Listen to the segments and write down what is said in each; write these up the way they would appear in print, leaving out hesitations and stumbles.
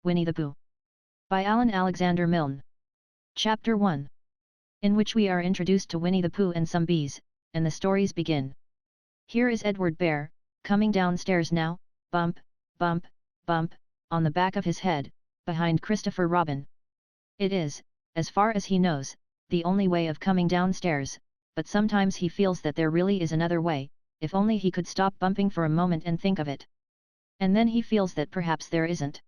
Winnie the Pooh. By Alan Alexander Milne. Chapter 1. In which we are introduced to Winnie the Pooh and some bees, and the stories begin. Here is Edward Bear, coming downstairs now, bump, bump, bump, on the back of his head, behind Christopher Robin. It is, as far as he knows, the only way of coming downstairs, but sometimes he feels that there really is another way, if only he could stop bumping for a moment and think of it. And then he feels that perhaps there isn't.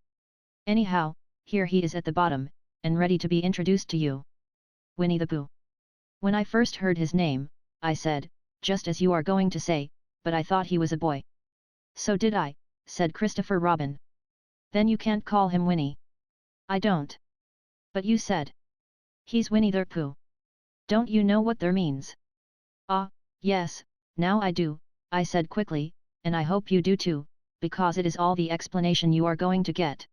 Anyhow, here he is at the bottom, and ready to be introduced to you. Winnie the Pooh. When I first heard his name, I said, just as you are going to say, but I thought he was a boy. So did I, said Christopher Robin. Then you can't call him Winnie. I don't. But you said. He's Winnie the Pooh. Don't you know what there means? Ah, yes, now I do, I said quickly, and I hope you do too, because it is all the explanation you are going to get.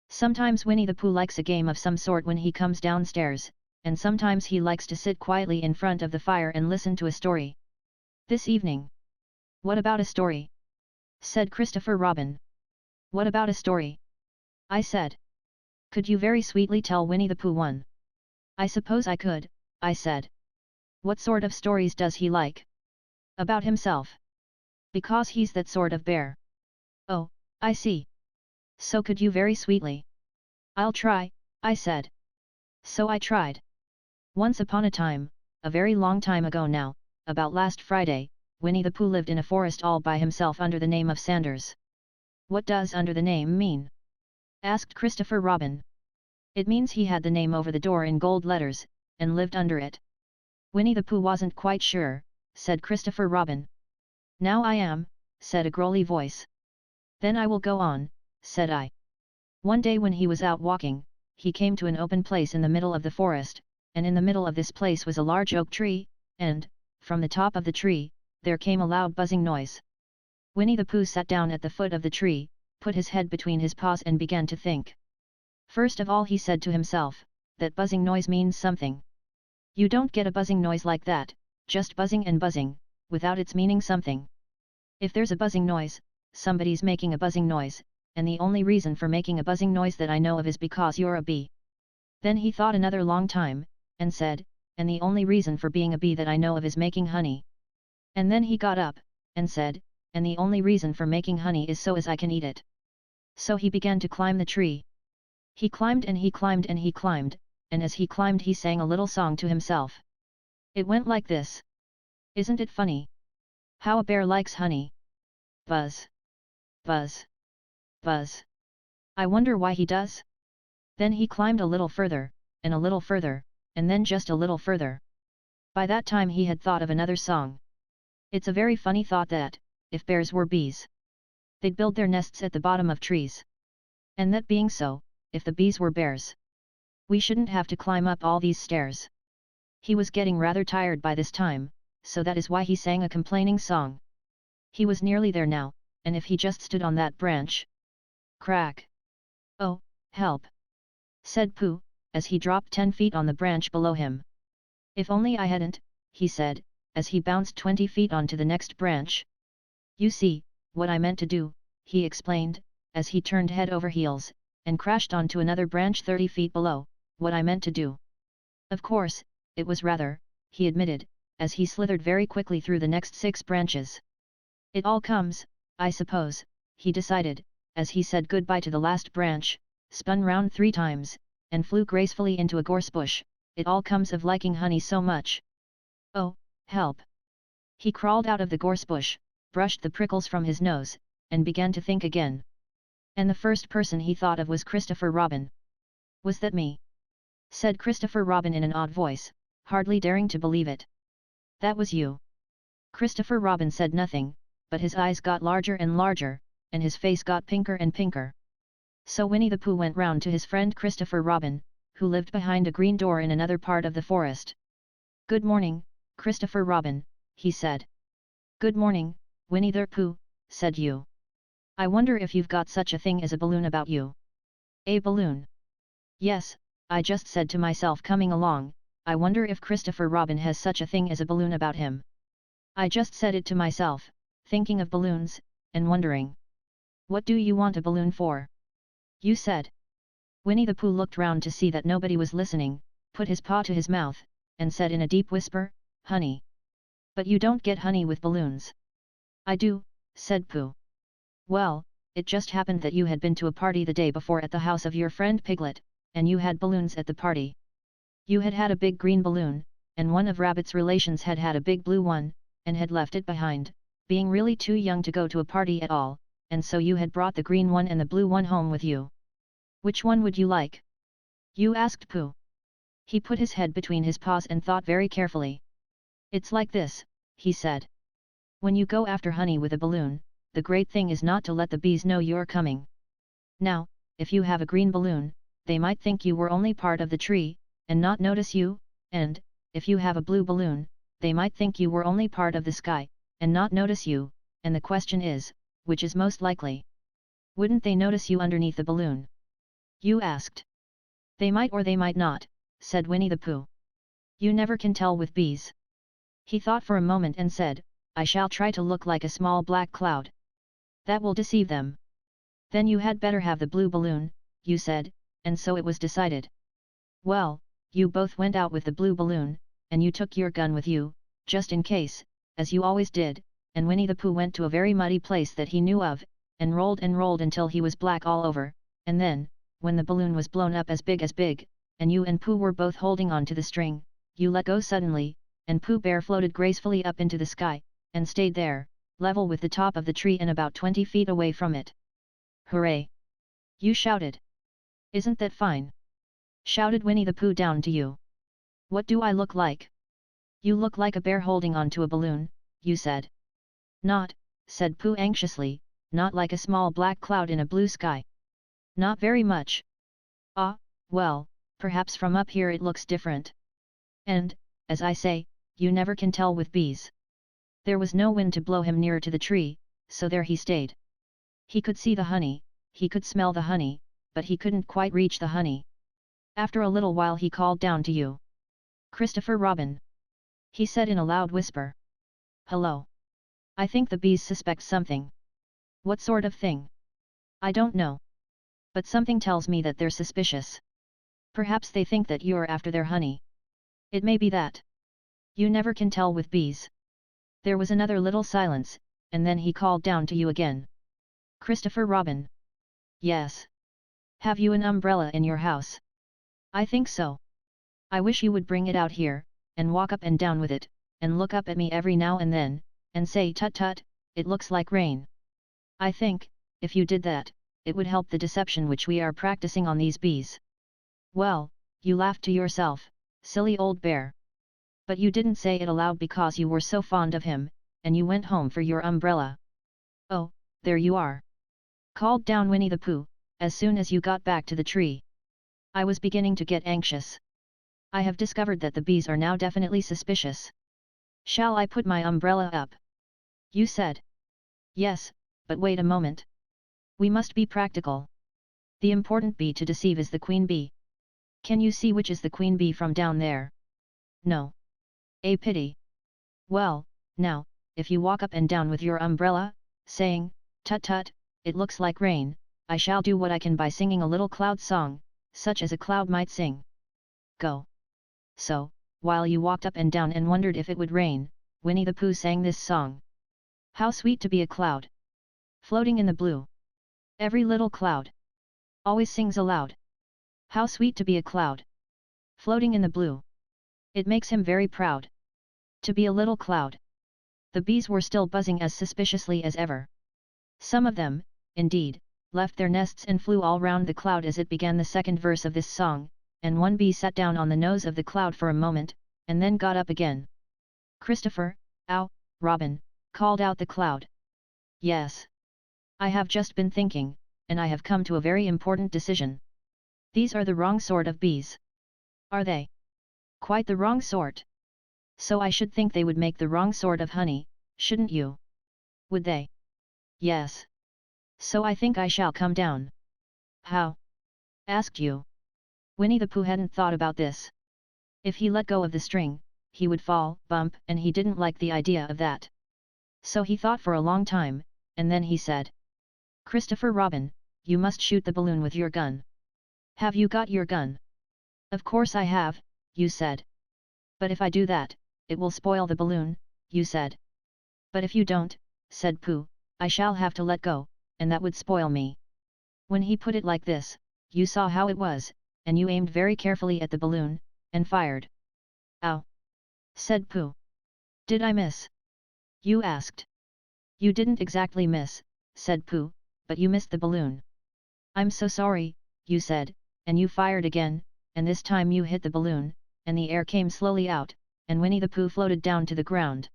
Sometimes Winnie the Pooh likes a game of some sort when he comes downstairs, and sometimes he likes to sit quietly in front of the fire and listen to a story. This evening. What about a story? Said Christopher Robin. What about a story? I said. Could you very sweetly tell Winnie the Pooh one? I suppose I could, I said. What sort of stories does he like? About himself. Because he's that sort of bear. Oh, I see. So could you very sweetly? I'll try, I said. So I tried. Once upon a time, a very long time ago now, about last Friday, Winnie the Pooh lived in a forest all by himself under the name of Sanders. What does under the name mean? Asked Christopher Robin. It means he had the name over the door in gold letters, and lived under it. Winnie the Pooh wasn't quite sure, said Christopher Robin. Now I am, said a growly voice. Then I will go on, said I. One day when he was out walking, he came to an open place in the middle of the forest, and in the middle of this place was a large oak tree, and, from the top of the tree, there came a loud buzzing noise. Winnie the Pooh sat down at the foot of the tree, put his head between his paws and began to think. First of all he said to himself, that buzzing noise means something. You don't get a buzzing noise like that, just buzzing and buzzing, without its meaning something. If there's a buzzing noise, somebody's making a buzzing noise, and the only reason for making a buzzing noise that I know of is because you're a bee. Then he thought another long time, and said, and the only reason for being a bee that I know of is making honey. And then he got up, and said, and the only reason for making honey is so as I can eat it. So he began to climb the tree. He climbed and he climbed and he climbed, and as he climbed he sang a little song to himself. It went like this. Isn't it funny? How a bear likes honey. Buzz. Buzz. Buzz. I wonder why he does? Then he climbed a little further, and a little further, and then just a little further. By that time he had thought of another song. It's a very funny thought that, if bears were bees, they'd build their nests at the bottom of trees. And that being so, if the bees were bears, we shouldn't have to climb up all these stairs. He was getting rather tired by this time, so that is why he sang a complaining song. He was nearly there now, and if he just stood on that branch. Crack! Oh, help! Said Pooh, as he dropped 10 feet on the branch below him. If only I hadn't, he said, as he bounced 20 feet onto the next branch. You see, what I meant to do, he explained, as he turned head over heels, and crashed onto another branch 30 feet below, what I meant to do. Of course, it was rather, he admitted, as he slithered very quickly through the next 6 branches. It all comes, I suppose, he decided, as he said goodbye to the last branch, spun round 3 times, and flew gracefully into a gorse bush. It all comes of liking honey so much. Oh, help! He crawled out of the gorse bush, brushed the prickles from his nose, and began to think again. And the first person he thought of was Christopher Robin. Was that me? Said Christopher Robin in an odd voice, hardly daring to believe it. That was you. Christopher Robin said nothing, but his eyes got larger and larger, and his face got pinker and pinker. So Winnie the Pooh went round to his friend Christopher Robin, who lived behind a green door in another part of the forest. Good morning, Christopher Robin, he said. Good morning, Winnie the Pooh, said you. I wonder if you've got such a thing as a balloon about you. A balloon? Yes, I just said to myself coming along, I wonder if Christopher Robin has such a thing as a balloon about him. I just said it to myself, thinking of balloons, and wondering. What do you want a balloon for? You said. Winnie the Pooh looked round to see that nobody was listening, put his paw to his mouth, and said in a deep whisper, "Honey. But you don't get honey with balloons." "I do," said Pooh. "Well, it just happened that you had been to a party the day before at the house of your friend Piglet, and you had balloons at the party. You had had a big green balloon, and one of Rabbit's relations had had a big blue one, and had left it behind, being really too young to go to a party at all, and so you had brought the green one and the blue one home with you. Which one would you like?" you asked Pooh. He put his head between his paws and thought very carefully. "It's like this," he said. "When you go after honey with a balloon, the great thing is not to let the bees know you're coming. Now, if you have a green balloon, they might think you were only part of the tree, and not notice you, and, if you have a blue balloon, they might think you were only part of the sky, and not notice you, and the question is, which is most likely? Wouldn't they notice you underneath the balloon?" you asked. "They might or they might not," said Winnie the Pooh. "You never can tell with bees." He thought for a moment and said, "I shall try to look like a small black cloud. That will deceive them." "Then you had better have the blue balloon," you said, and so it was decided. Well, you both went out with the blue balloon, and you took your gun with you, just in case, as you always did, and Winnie the Pooh went to a very muddy place that he knew of, and rolled until he was black all over, and then, when the balloon was blown up as big, and you and Pooh were both holding on to the string, you let go suddenly, and Pooh Bear floated gracefully up into the sky, and stayed there, level with the top of the tree and about 20 feet away from it. "Hooray!" you shouted. "Isn't that fine?" shouted Winnie the Pooh down to you. "What do I look like?" "You look like a bear holding on to a balloon," you said. "Not," said Pooh anxiously, "not like a small black cloud in a blue sky. Not very much." "Ah, well, perhaps from up here it looks different. And, as I say, you never can tell with bees." There was no wind to blow him nearer to the tree, so there he stayed. He could see the honey, he could smell the honey, but he couldn't quite reach the honey. After a little while he called down to you. "Christopher Robin," he said in a loud whisper. "Hello. I think the bees suspect something." "What sort of thing?" "I don't know. But something tells me that they're suspicious. Perhaps they think that you're after their honey." "It may be that. You never can tell with bees." There was another little silence, and then he called down to you again. "Christopher Robin." "Yes. Have you an umbrella in your house?" "I think so. I wish you would bring it out here, and walk up and down with it, and look up at me every now and then, and say tut tut, it looks like rain. I think, if you did that, it would help the deception which we are practicing on these bees." "Well," you laughed to yourself, "silly old bear. But you didn't say it aloud because you were so fond of him, and you went home for your umbrella." "Oh, there you are!" called down Winnie the Pooh, as soon as you got back to the tree. "I was beginning to get anxious. I have discovered that the bees are now definitely suspicious. Shall I put my umbrella up?" you said. "Yes, but wait a moment. We must be practical. The important bee to deceive is the queen bee. Can you see which is the queen bee from down there?" "No. A pity." "Well, now, if you walk up and down with your umbrella, saying, tut tut, it looks like rain, I shall do what I can by singing a little cloud song, such as a cloud might sing. Go." So, while you walked up and down and wondered if it would rain, Winnie the Pooh sang this song. "How sweet to be a cloud, floating in the blue. Every little cloud always sings aloud. How sweet to be a cloud, floating in the blue. It makes him very proud to be a little cloud." The bees were still buzzing as suspiciously as ever. Some of them, indeed, left their nests and flew all round the cloud as it began the second verse of this song, and one bee sat down on the nose of the cloud for a moment, and then got up again. "Christopher, ow, Robin," called out the cloud. "Yes. I have just been thinking, and I have come to a very important decision. These are the wrong sort of bees." "Are they?" "Quite the wrong sort. So I should think they would make the wrong sort of honey, shouldn't you?" "Would they?" "Yes. So I think I shall come down." "How?" asked you. Winnie the Pooh hadn't thought about this. If he let go of the string, he would fall, bump, and he didn't like the idea of that. So he thought for a long time, and then he said, "Christopher Robin, you must shoot the balloon with your gun." Have you got your gun? Of course I have, you said. But if I do that, it will spoil the balloon, you said. But if you don't, said Pooh, I shall have to let go, and that would spoil me. When he put it like this, you saw how it was, and you aimed very carefully at the balloon, and fired. Ow! Said Pooh. Did I miss? You asked. You didn't exactly miss, said Pooh, but you missed the balloon. I'm so sorry, you said, and you fired again, and this time you hit the balloon, and the air came slowly out, and Winnie the Pooh floated down to the ground.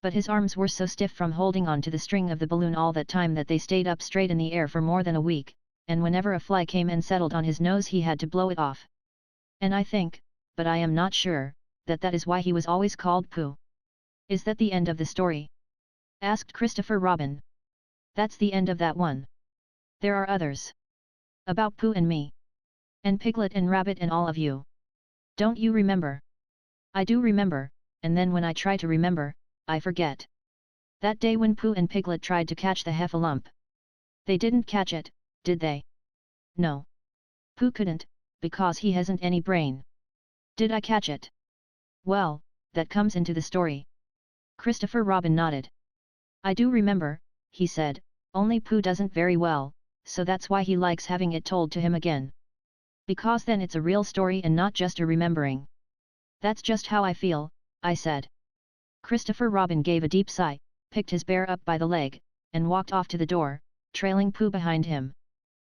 But his arms were so stiff from holding on to the string of the balloon all that time that they stayed up straight in the air for more than a week, and whenever a fly came and settled on his nose he had to blow it off. And I think, but I am not sure, that is why he was always called Pooh. Is that the end of the story? Asked Christopher Robin. That's the end of that one. There are others. About Pooh and me. And Piglet and Rabbit and all of you. Don't you remember? I do remember, and then when I try to remember, I forget. That day when Pooh and Piglet tried to catch the heffalump. They didn't catch it, did they? No. Pooh couldn't, because he hasn't any brain. Did I catch it? Well, that comes into the story. Christopher Robin nodded. I do remember, he said, only Pooh doesn't very well, so that's why he likes having it told to him again. Because then it's a real story and not just a remembering. That's just how I feel, I said. Christopher Robin gave a deep sigh, picked his bear up by the leg, and walked off to the door, trailing Pooh behind him.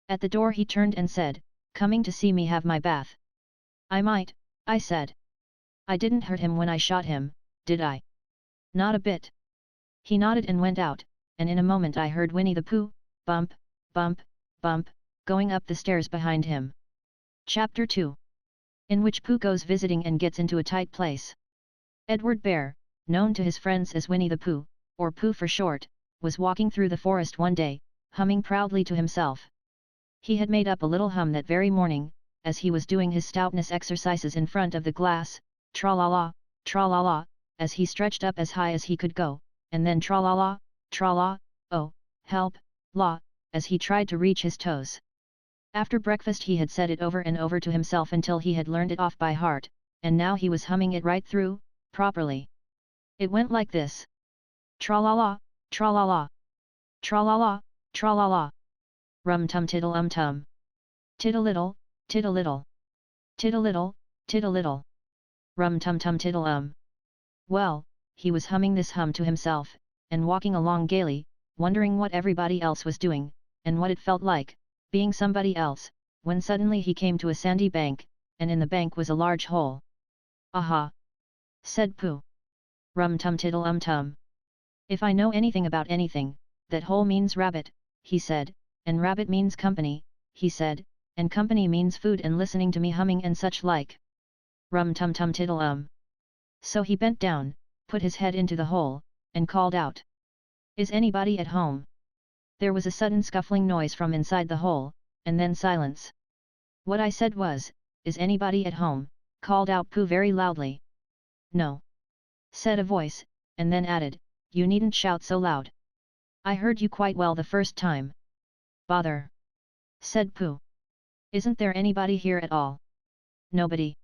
At the door he turned and said, coming to see me have my bath? I might, I said. I didn't hurt him when I shot him, did I? Not a bit. He nodded and went out, and in a moment I heard Winnie the Pooh, bump, bump, bump, going up the stairs behind him. Chapter 2. In which Pooh goes visiting and gets into a tight place. Edward Bear, known to his friends as Winnie the Pooh, or Pooh for short, was walking through the forest one day, humming proudly to himself. He had made up a little hum that very morning, as he was doing his stoutness exercises in front of the glass, tra-la-la, as he stretched up as high as he could go, and then tra-la-la, tra-la, oh, help, la, as he tried to reach his toes. After breakfast he had said it over and over to himself until he had learned it off by heart, and now he was humming it right through, properly. It went like this. Tra-la-la, tra-la-la. Tra-la-la, tra-la-la. Rum-tum-tiddle-um-tum. Tiddle-little, tiddle-little. Tiddle-little, tiddle-little. Rum-tum-tum-tiddle-um. Well, he was humming this hum to himself, and walking along gaily, wondering what everybody else was doing, and what it felt like, being somebody else, when suddenly he came to a sandy bank, and in the bank was a large hole. Aha! Said Pooh. Rum-tum-tiddle-um-tum. If I know anything about anything, that hole means rabbit, he said, and rabbit means company, he said, and company means food and listening to me humming and such like. Rum-tum-tum-tiddle-um. So he bent down, put his head into the hole, and called out. Is anybody at home? There was a sudden scuffling noise from inside the hole, and then silence. What I said was, is anybody at home, called out Pooh very loudly. No. Said a voice, and then added, you needn't shout so loud. I heard you quite well the first time. Bother. Said Pooh. Isn't there anybody here at all? Nobody.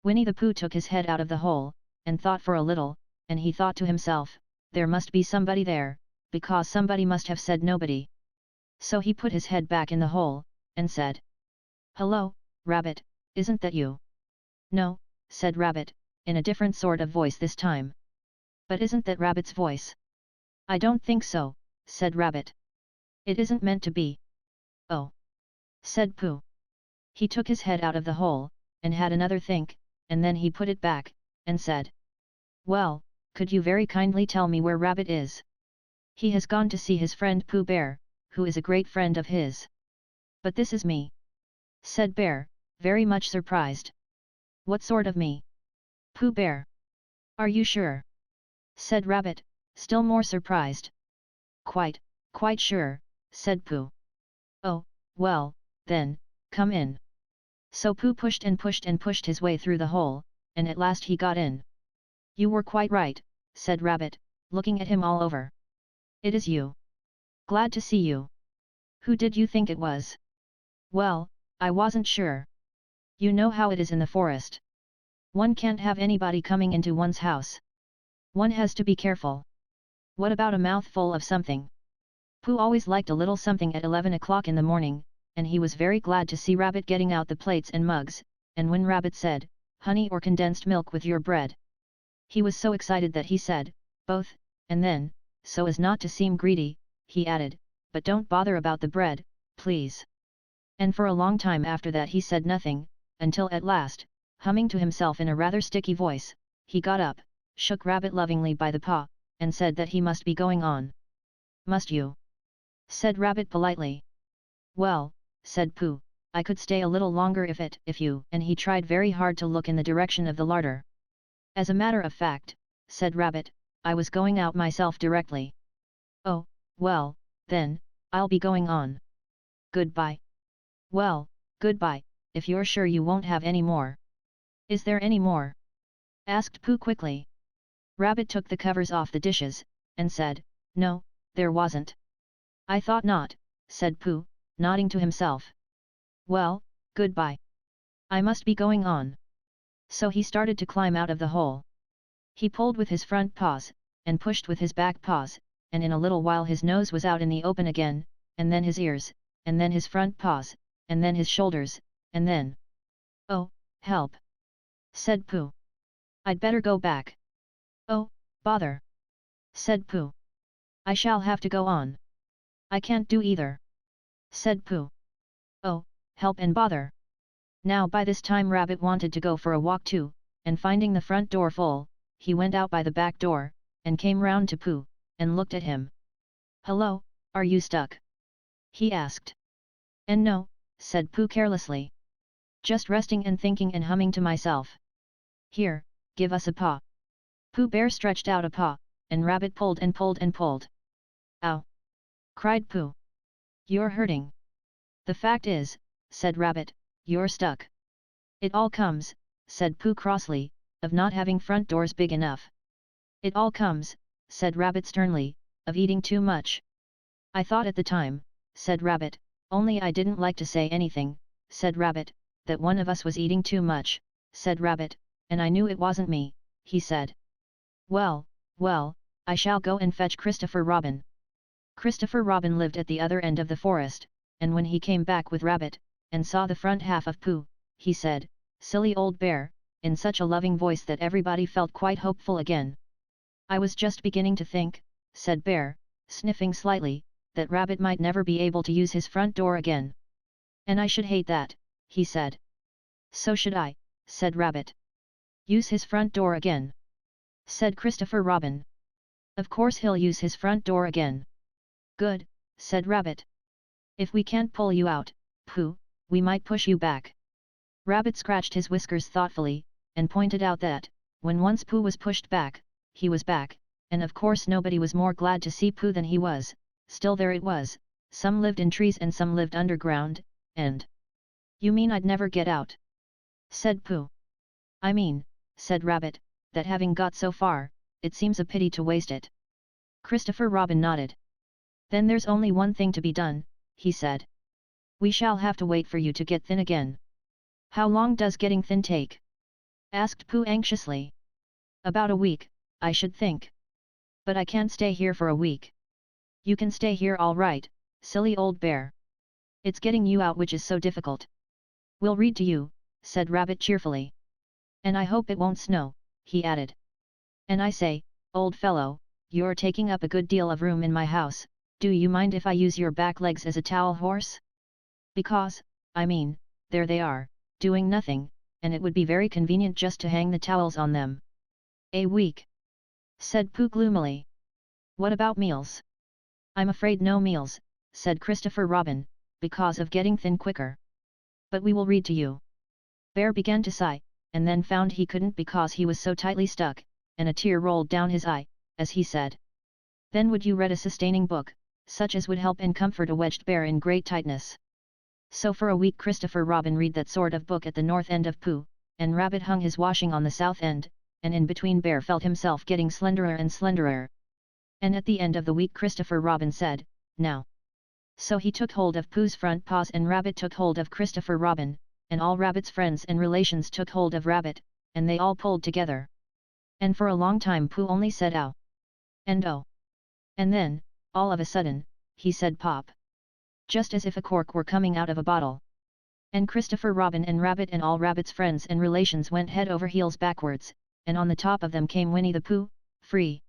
Winnie the Pooh took his head out of the hole, and thought for a little, and he thought to himself, there must be somebody there, because somebody must have said nobody. So he put his head back in the hole, and said. Hello, Rabbit, isn't that you? No, said Rabbit, in a different sort of voice this time. But isn't that Rabbit's voice? I don't think so, said Rabbit. It isn't meant to be. Oh. Said Pooh. He took his head out of the hole, and had another think, and then he put it back, and said. Well, could you very kindly tell me where Rabbit is? He has gone to see his friend Pooh Bear, who is a great friend of his. But this is me. Said Bear, very much surprised. What sort of me? Pooh Bear. Are you sure? Said Rabbit, still more surprised. Quite sure, said Pooh. Oh, well, then, come in. So Pooh pushed and pushed and pushed his way through the hole, and at last he got in. You were quite right, said Rabbit, looking at him all over. It is you. Glad to see you. Who did you think it was? Well, I wasn't sure. You know how it is in the forest. One can't have anybody coming into one's house. One has to be careful. What about a mouthful of something? Pooh always liked a little something at 11 o'clock in the morning, and he was very glad to see Rabbit getting out the plates and mugs, and when Rabbit said, honey or condensed milk with your bread. He was so excited that he said, both, and then, so as not to seem greedy, he added, but don't bother about the bread, please. And for a long time after that he said nothing, until at last, humming to himself in a rather sticky voice, he got up, shook Rabbit lovingly by the paw, and said that he must be going on. Must you? Said Rabbit politely. Well, said Pooh, I could stay a little longer if you, and he tried very hard to look in the direction of the larder. As a matter of fact, said Rabbit, I was going out myself directly. Oh, well, then, I'll be going on. Goodbye. Well, goodbye, if you're sure you won't have any more. Is there any more? Asked Pooh quickly. Rabbit took the covers off the dishes, and said, no, there wasn't. I thought not, said Pooh, nodding to himself. Well, goodbye. I must be going on. So he started to climb out of the hole. He pulled with his front paws, and pushed with his back paws, and in a little while his nose was out in the open again, and then his ears, and then his front paws, and then his shoulders, and then... Oh, help! Said Pooh. I'd better go back. Oh, bother! Said Pooh. I shall have to go on. I can't do either. Said Pooh. Oh, help and bother! Now by this time Rabbit wanted to go for a walk too, and finding the front door full, he went out by the back door, and came round to Pooh, and looked at him. Hello, are you stuck? He asked. And no, said Pooh carelessly. Just resting and thinking and humming to myself. Here, give us a paw. Pooh Bear stretched out a paw, and Rabbit pulled and pulled and pulled. Ow! Cried Pooh. You're hurting. The fact is, said Rabbit, you're stuck. It all comes, said Pooh crossly, of not having front doors big enough. It all comes, said Rabbit sternly, of eating too much. I thought at the time, said Rabbit, only I didn't like to say anything, said Rabbit, that one of us was eating too much, said Rabbit, and I knew it wasn't me, he said. Well, well, I shall go and fetch Christopher Robin. Christopher Robin lived at the other end of the forest, and when he came back with Rabbit, and saw the front half of Pooh, he said, silly old bear, in such a loving voice that everybody felt quite hopeful again. I was just beginning to think, said Bear, sniffing slightly, that Rabbit might never be able to use his front door again. And I should hate that, he said. So should I, said Rabbit. Use his front door again? Said Christopher Robin. Of course he'll use his front door again. Good, said Rabbit. If we can't pull you out, Pooh, we might push you back. Rabbit scratched his whiskers thoughtfully, and pointed out that, when once Pooh was pushed back, he was back, and of course nobody was more glad to see Pooh than he was. Still there it was, some lived in trees and some lived underground, and... You mean I'd never get out? Said Pooh. I mean, said Rabbit, that having got so far, it seems a pity to waste it. Christopher Robin nodded. Then there's only one thing to be done, he said. We shall have to wait for you to get thin again. How long does getting thin take? Asked Pooh anxiously. About a week, I should think. But I can't stay here for a week. You can stay here all right, silly old bear. It's getting you out which is so difficult. We'll read to you, said Rabbit cheerfully. And I hope it won't snow, he added. And I say, old fellow, you're taking up a good deal of room in my house, do you mind if I use your back legs as a towel horse? Because, I mean, there they are, doing nothing, and it would be very convenient just to hang the towels on them. A week? Said Pooh gloomily. What about meals? I'm afraid no meals, said Christopher Robin, because of getting thin quicker. But we will read to you. Bear began to sigh, and then found he couldn't because he was so tightly stuck, and a tear rolled down his eye, as he said. Then would you read a sustaining book, such as would help and comfort a wedged bear in great tightness. So for a week Christopher Robin read that sort of book at the north end of Pooh, and Rabbit hung his washing on the south end, and in between Bear felt himself getting slenderer and slenderer. And at the end of the week Christopher Robin said, Now, So he took hold of Pooh's front paws and Rabbit took hold of Christopher Robin, and all Rabbit's friends and relations took hold of Rabbit, and they all pulled together. And for a long time Pooh only said ow. And oh. And then, all of a sudden, he said pop. Just as if a cork were coming out of a bottle. And Christopher Robin and Rabbit and all Rabbit's friends and relations went head over heels backwards, and on the top of them came Winnie the Pooh, free.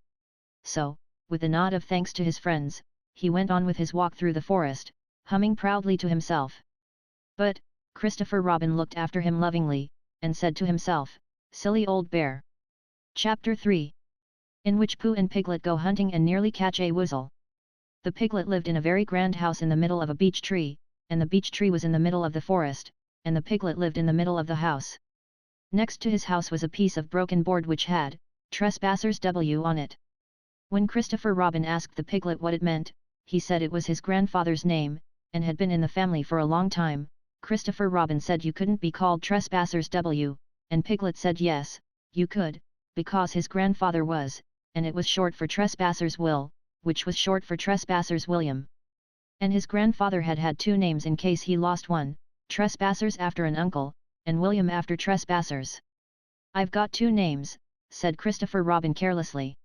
So, with a nod of thanks to his friends, he went on with his walk through the forest, humming proudly to himself. But, Christopher Robin looked after him lovingly, and said to himself, "Silly old bear." Chapter 3. In which Pooh and Piglet go hunting and nearly catch a woozle. The piglet lived in a very grand house in the middle of a beech tree, and the beech tree was in the middle of the forest, and the piglet lived in the middle of the house. Next to his house was a piece of broken board which had, "Trespassers W" on it. When Christopher Robin asked the piglet what it meant, he said it was his grandfather's name, and had been in the family for a long time. Christopher Robin said you couldn't be called Trespassers W, and Piglet said yes, you could, because his grandfather was, and it was short for Trespassers Will, which was short for Trespassers William. And his grandfather had had two names in case he lost one, Trespassers after an uncle, and William after Trespassers. "I've got two names," said Christopher Robin carelessly.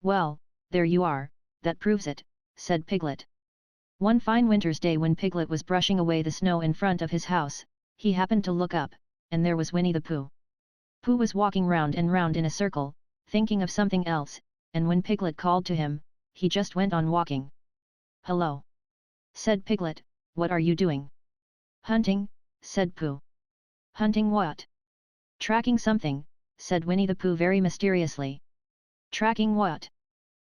"Well, there you are, that proves it," said Piglet. One fine winter's day when Piglet was brushing away the snow in front of his house, he happened to look up, and there was Winnie the Pooh. Pooh was walking round and round in a circle, thinking of something else, and when Piglet called to him, he just went on walking. "Hello," said Piglet, "what are you doing?" "Hunting," said Pooh. "Hunting what?" "Tracking something," said Winnie the Pooh very mysteriously. "Tracking what?"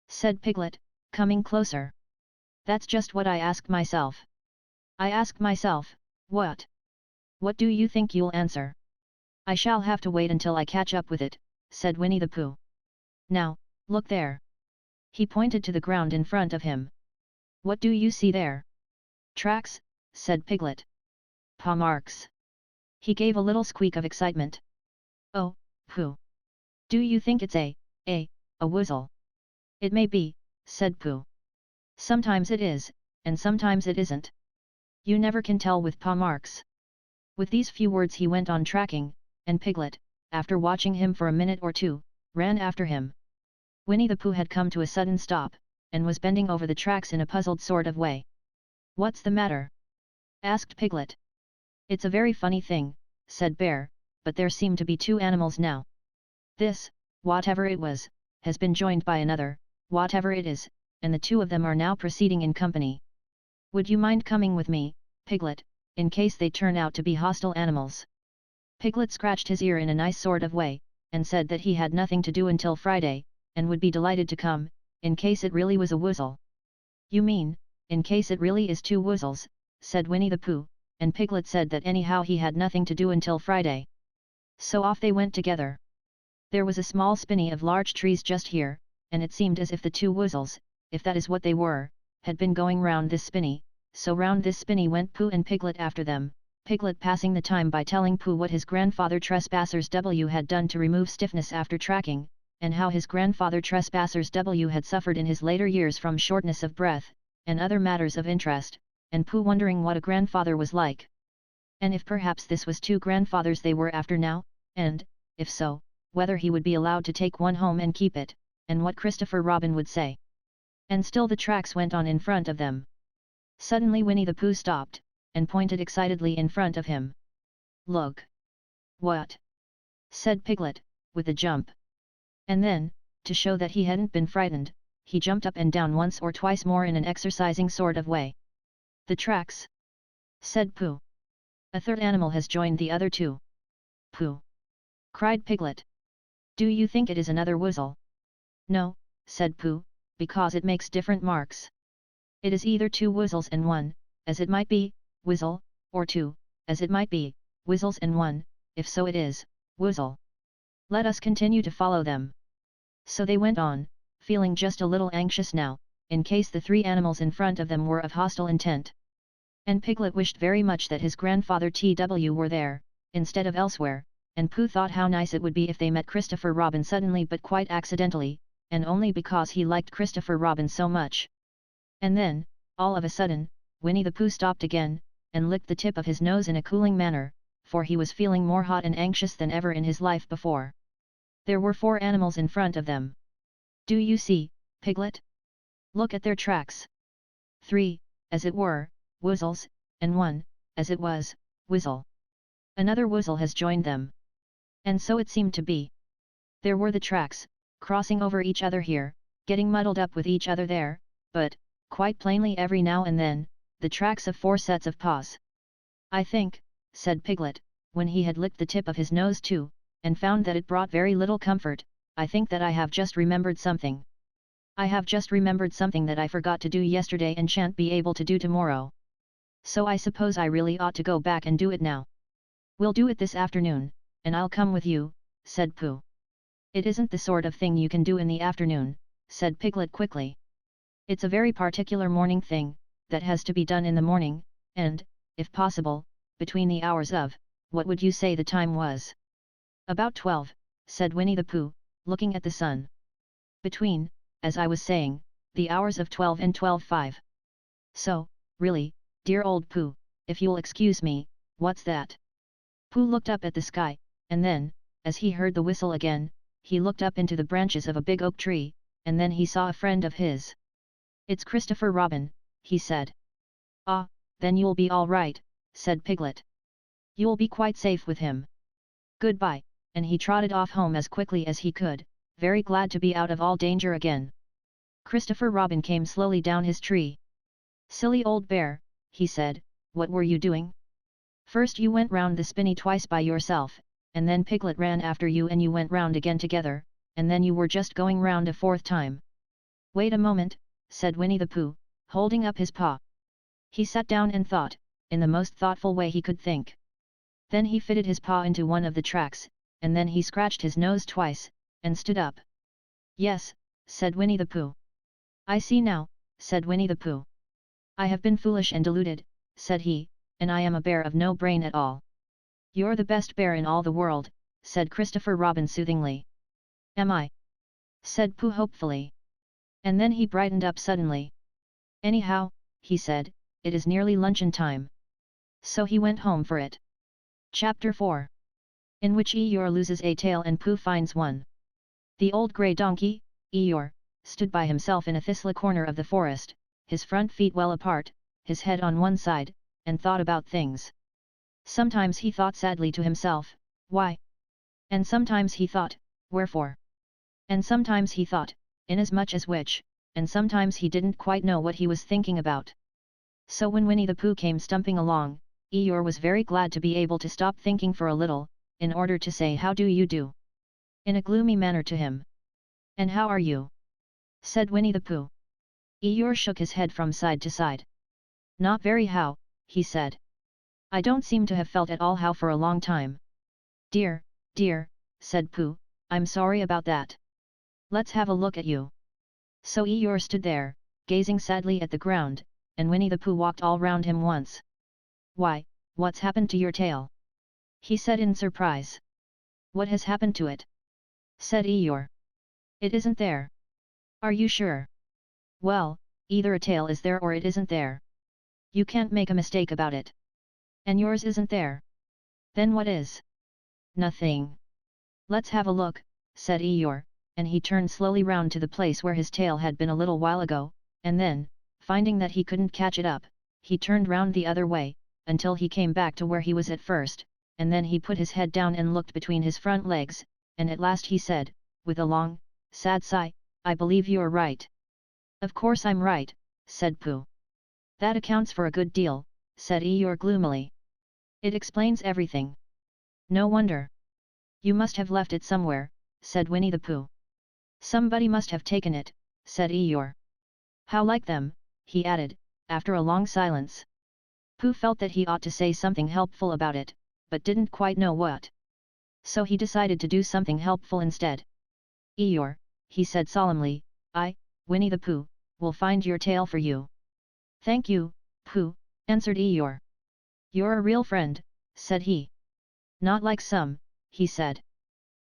said Piglet, coming closer. "That's just what I ask myself." "I ask myself, what? What do you think you'll answer?" "I shall have to wait until I catch up with it," said Winnie the Pooh. "Now, look there." He pointed to the ground in front of him. "What do you see there?" "Tracks," said Piglet. "Paw marks." He gave a little squeak of excitement. "Oh, Pooh! Do you think it's a woozle?" "It may be," said Pooh. "Sometimes it is, and sometimes it isn't. You never can tell with paw marks." With these few words he went on tracking, and Piglet, after watching him for a minute or two, ran after him. Winnie the Pooh had come to a sudden stop, and was bending over the tracks in a puzzled sort of way. "What's the matter?" asked Piglet. "It's a very funny thing," said Bear, "but there seem to be two animals now. This, whatever it was, has been joined by another, whatever it is, and the two of them are now proceeding in company. Would you mind coming with me, Piglet, in case they turn out to be hostile animals?" Piglet scratched his ear in a nice sort of way, and said that he had nothing to do until Friday, and would be delighted to come, in case it really was a woozle. "You mean, in case it really is two woozles," said Winnie the Pooh, and Piglet said that anyhow he had nothing to do until Friday. So off they went together. There was a small spinney of large trees just here, and it seemed as if the two woozles, if that is what they were, had been going round this spinney, so round this spinney went Pooh and Piglet after them, Piglet passing the time by telling Pooh what his grandfather Trespassers W had done to remove stiffness after tracking, and how his grandfather Trespassers W had suffered in his later years from shortness of breath, and other matters of interest, and Pooh wondering what a grandfather was like. And if perhaps this was two grandfathers they were after now, and, if so, whether he would be allowed to take one home and keep it, and what Christopher Robin would say. And still the tracks went on in front of them. Suddenly Winnie the Pooh stopped, and pointed excitedly in front of him. "Look!" "What?" said Piglet, with a jump. And then, to show that he hadn't been frightened, he jumped up and down once or twice more in an exercising sort of way. "The tracks!" said Pooh. "A third animal has joined the other two." "Pooh!" cried Piglet. "Do you think it is another woozle?" "No," said Pooh, "because it makes different marks. It is either two woozles and one, as it might be, woozle, or two, as it might be, woozles and one, if so it is, woozle. Let us continue to follow them." So they went on, feeling just a little anxious now, in case the three animals in front of them were of hostile intent. And Piglet wished very much that his grandfather TW were there, instead of elsewhere, and Pooh thought how nice it would be if they met Christopher Robin suddenly but quite accidentally, and only because he liked Christopher Robin so much. And then, all of a sudden, Winnie the Pooh stopped again, and licked the tip of his nose in a cooling manner, for he was feeling more hot and anxious than ever in his life before. There were 4 animals in front of them. Do you see, Piglet? Look at their tracks. 3, as it were, Woozles, and 1, as it was, Whizzle. Another Woozle has joined them. And so it seemed to be. There were the tracks, crossing over each other here, getting muddled up with each other there, but, quite plainly every now and then, the tracks of 4 sets of paws. I think, said Piglet, when he had licked the tip of his nose too, and found that it brought very little comfort, I think that I have just remembered something. I have just remembered something that I forgot to do yesterday and shan't be able to do tomorrow. So I suppose I really ought to go back and do it now. We'll do it this afternoon, and I'll come with you, said Pooh. It isn't the sort of thing you can do in the afternoon, said Piglet quickly. It's a very particular morning thing, that has to be done in the morning, and, if possible, between the hours of, what would you say the time was? About 12, said Winnie the Pooh, looking at the sun. Between, as I was saying, the hours of 12 and 12:05. So, really, dear old Pooh, if you'll excuse me, what's that? Pooh looked up at the sky, and then, as he heard the whistle again, he looked up into the branches of a big oak tree, and then he saw a friend of his. It's Christopher Robin, he said. Ah, then you'll be all right, said Piglet. You'll be quite safe with him. Goodbye, and he trotted off home as quickly as he could, very glad to be out of all danger again. Christopher Robin came slowly down his tree. Silly old bear, he said, what were you doing? First you went round the spinney twice by yourself, and then Piglet ran after you and you went round again together, and then you were just going round a 4th time. Wait a moment, said Winnie the Pooh, holding up his paw. He sat down and thought, in the most thoughtful way he could think. Then he fitted his paw into one of the tracks, and then he scratched his nose twice, and stood up. Yes, said Winnie the Pooh. I see now, said Winnie the Pooh. I have been foolish and deluded, said he, and I am a bear of no brain at all. You're the best bear in all the world, said Christopher Robin soothingly. Am I? Said Pooh hopefully. And then he brightened up suddenly. Anyhow, he said, it is nearly luncheon time. So he went home for it. Chapter 4. In which Eeyore loses a tail and Pooh finds one. The old grey donkey, Eeyore, stood by himself in a thistle corner of the forest, his front feet well apart, his head on one side, and thought about things. Sometimes he thought sadly to himself, why? And sometimes he thought, wherefore? And sometimes he thought, inasmuch as which, and sometimes he didn't quite know what he was thinking about. So when Winnie the Pooh came stumping along, Eeyore was very glad to be able to stop thinking for a little, in order to say how do you do? In a gloomy manner to him. And how are you? Said Winnie the Pooh. Eeyore shook his head from side to side. Not very how, he said. I don't seem to have felt at all how for a long time. Dear, dear, said Pooh, I'm sorry about that. Let's have a look at you. So Eeyore stood there, gazing sadly at the ground, and Winnie the Pooh walked all round him once. Why, what's happened to your tail? He said in surprise. What has happened to it? Said Eeyore. It isn't there. Are you sure? Well, either a tail is there or it isn't there. You can't make a mistake about it. And yours isn't there. Then what is? Nothing. Let's have a look, said Eeyore, and he turned slowly round to the place where his tail had been a little while ago, and then, finding that he couldn't catch it up, he turned round the other way, until he came back to where he was at first, and then he put his head down and looked between his front legs, and at last he said, with a long, sad sigh, I believe you're right. Of course I'm right, said Pooh. That accounts for a good deal, said Eeyore gloomily. It explains everything. No wonder. You must have left it somewhere, said Winnie the Pooh. Somebody must have taken it, said Eeyore. How like them, he added, after a long silence. Pooh felt that he ought to say something helpful about it, but didn't quite know what. So he decided to do something helpful instead. Eeyore, he said solemnly, I, Winnie the Pooh, will find your tail for you. Thank you, Pooh, answered Eeyore. You're a real friend, said he. Not like some, he said.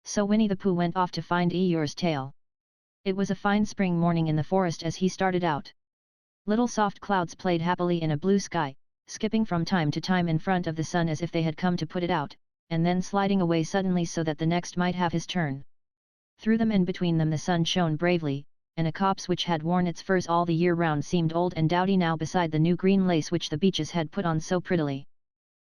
So Winnie the Pooh went off to find Eeyore's tail. It was a fine spring morning in the forest as he started out. Little soft clouds played happily in a blue sky, skipping from time to time in front of the sun as if they had come to put it out, and then sliding away suddenly so that the next might have his turn. Through them and between them the sun shone bravely, and a copse which had worn its furs all the year round seemed old and dowdy now beside the new green lace which the beeches had put on so prettily.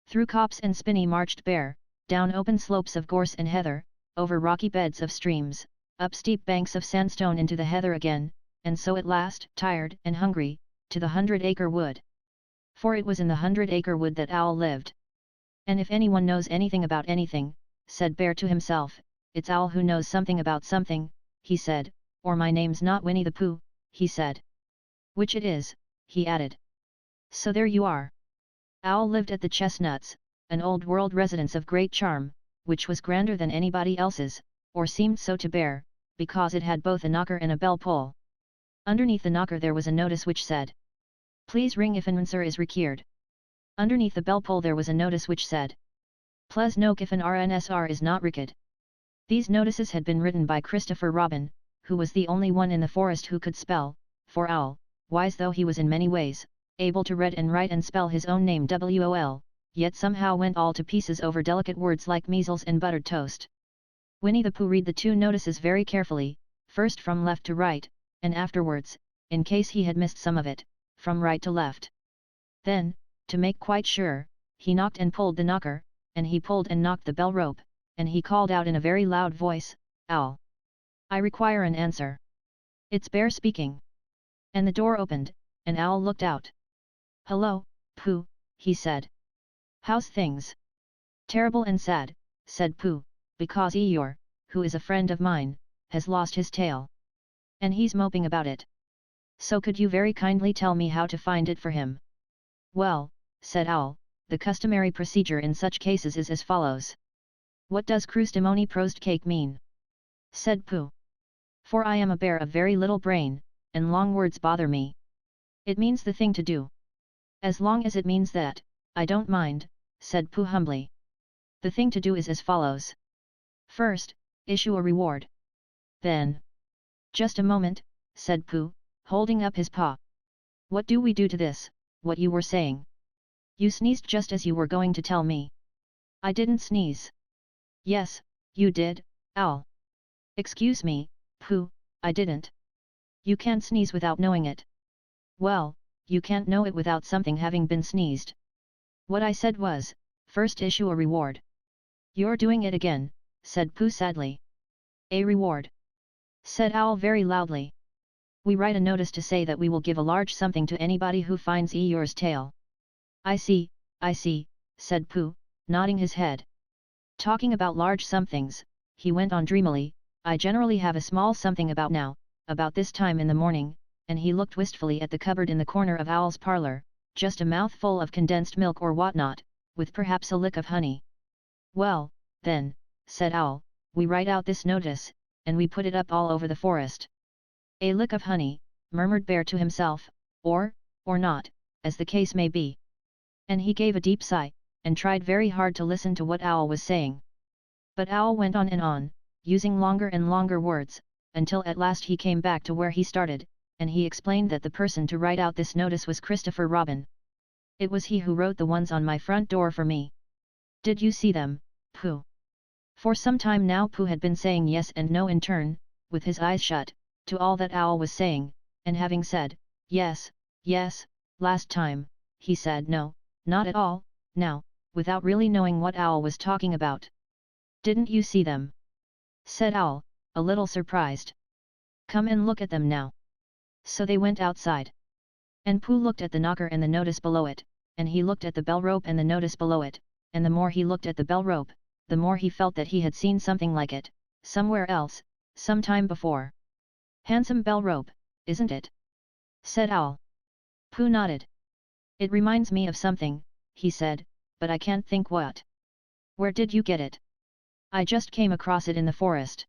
Through copse and spinney marched Bear, down open slopes of gorse and heather, over rocky beds of streams, up steep banks of sandstone into the heather again, and so at last, tired and hungry, to the 100-acre wood. For it was in the 100-acre wood that Owl lived. And if anyone knows anything about anything, said Bear to himself, it's Owl who knows something about something, he said, or my name's not Winnie the Pooh, he said. Which it is, he added. So there you are. Owl lived at the Chestnuts, an old-world residence of great charm, which was grander than anybody else's, or seemed so to Bear, because it had both a knocker and a bell-pull. Underneath the knocker there was a notice which said, "Please ring if an answer is required." Underneath the bell-pull there was a notice which said, "Please knock if an RNSR is not required." These notices had been written by Christopher Robin, who was the only one in the forest who could spell, for Owl, wise though he was in many ways, able to read and write and spell his own name WOL, yet somehow went all to pieces over delicate words like measles and buttered toast. Winnie the Pooh read the two notices very carefully, first from left to right, and afterwards, in case he had missed some of it, from right to left. Then, to make quite sure, he knocked and pulled the knocker, and he pulled and knocked the bell rope, and he called out in a very loud voice, "Owl! I require an answer. It's Bear speaking." And the door opened, and Owl looked out. "Hello, Pooh," he said. "How's things?" "Terrible and sad," said Pooh, "because Eeyore, who is a friend of mine, has lost his tail. And he's moping about it. So could you very kindly tell me how to find it for him?" "Well," said Owl, "the customary procedure in such cases is as follows." "What does crustimony prost cake mean?" said Pooh. "For I am a bear of very little brain, and long words bother me." "It means the thing to do." "As long as it means that, I don't mind," said Pooh humbly. "The thing to do is as follows. First, issue a reward. Then—" "Just a moment," said Pooh, holding up his paw. "What do we do to this, what you were saying? You sneezed just as you were going to tell me." "I didn't sneeze." "Yes, you did, Owl." "Excuse me, Pooh, I didn't." "You can't sneeze without knowing it." "Well, you can't know it without something having been sneezed." "What I said was, first issue a reward." "You're doing it again," said Pooh sadly. "A reward?" said Owl very loudly. "We write a notice to say that we will give a large something to anybody who finds Eeyore's tail." I see," said Pooh, nodding his head. "Talking about large somethings," he went on dreamily, "I generally have a small something about now, about this time in the morning," and he looked wistfully at the cupboard in the corner of Owl's parlour, "just a mouthful of condensed milk or whatnot, with perhaps a lick of honey." "Well, then," said Owl, "we write out this notice, and we put it up all over the forest." "A lick of honey," murmured Bear to himself, or not, as the case may be." And he gave a deep sigh, and tried very hard to listen to what Owl was saying. But Owl went on and on, using longer and longer words, until at last he came back to where he started, and he explained that the person to write out this notice was Christopher Robin. "It was he who wrote the ones on my front door for me." "Did you see them, Pooh?" For some time now Pooh had been saying yes and no in turn, with his eyes shut, to all that Owl was saying, and having said, yes, last time, he said no, not at all, now, without really knowing what Owl was talking about. "Didn't you see them?" said Owl, a little surprised. "Come and look at them now." So they went outside. And Pooh looked at the knocker and the notice below it, and he looked at the bell rope and the notice below it, and the more he looked at the bell rope, the more he felt that he had seen something like it, somewhere else, some time before. "Handsome bell rope, isn't it?" said Owl. Pooh nodded. "It reminds me of something," he said, "but I can't think what." "Where did you get it?" "I just came across it in the forest.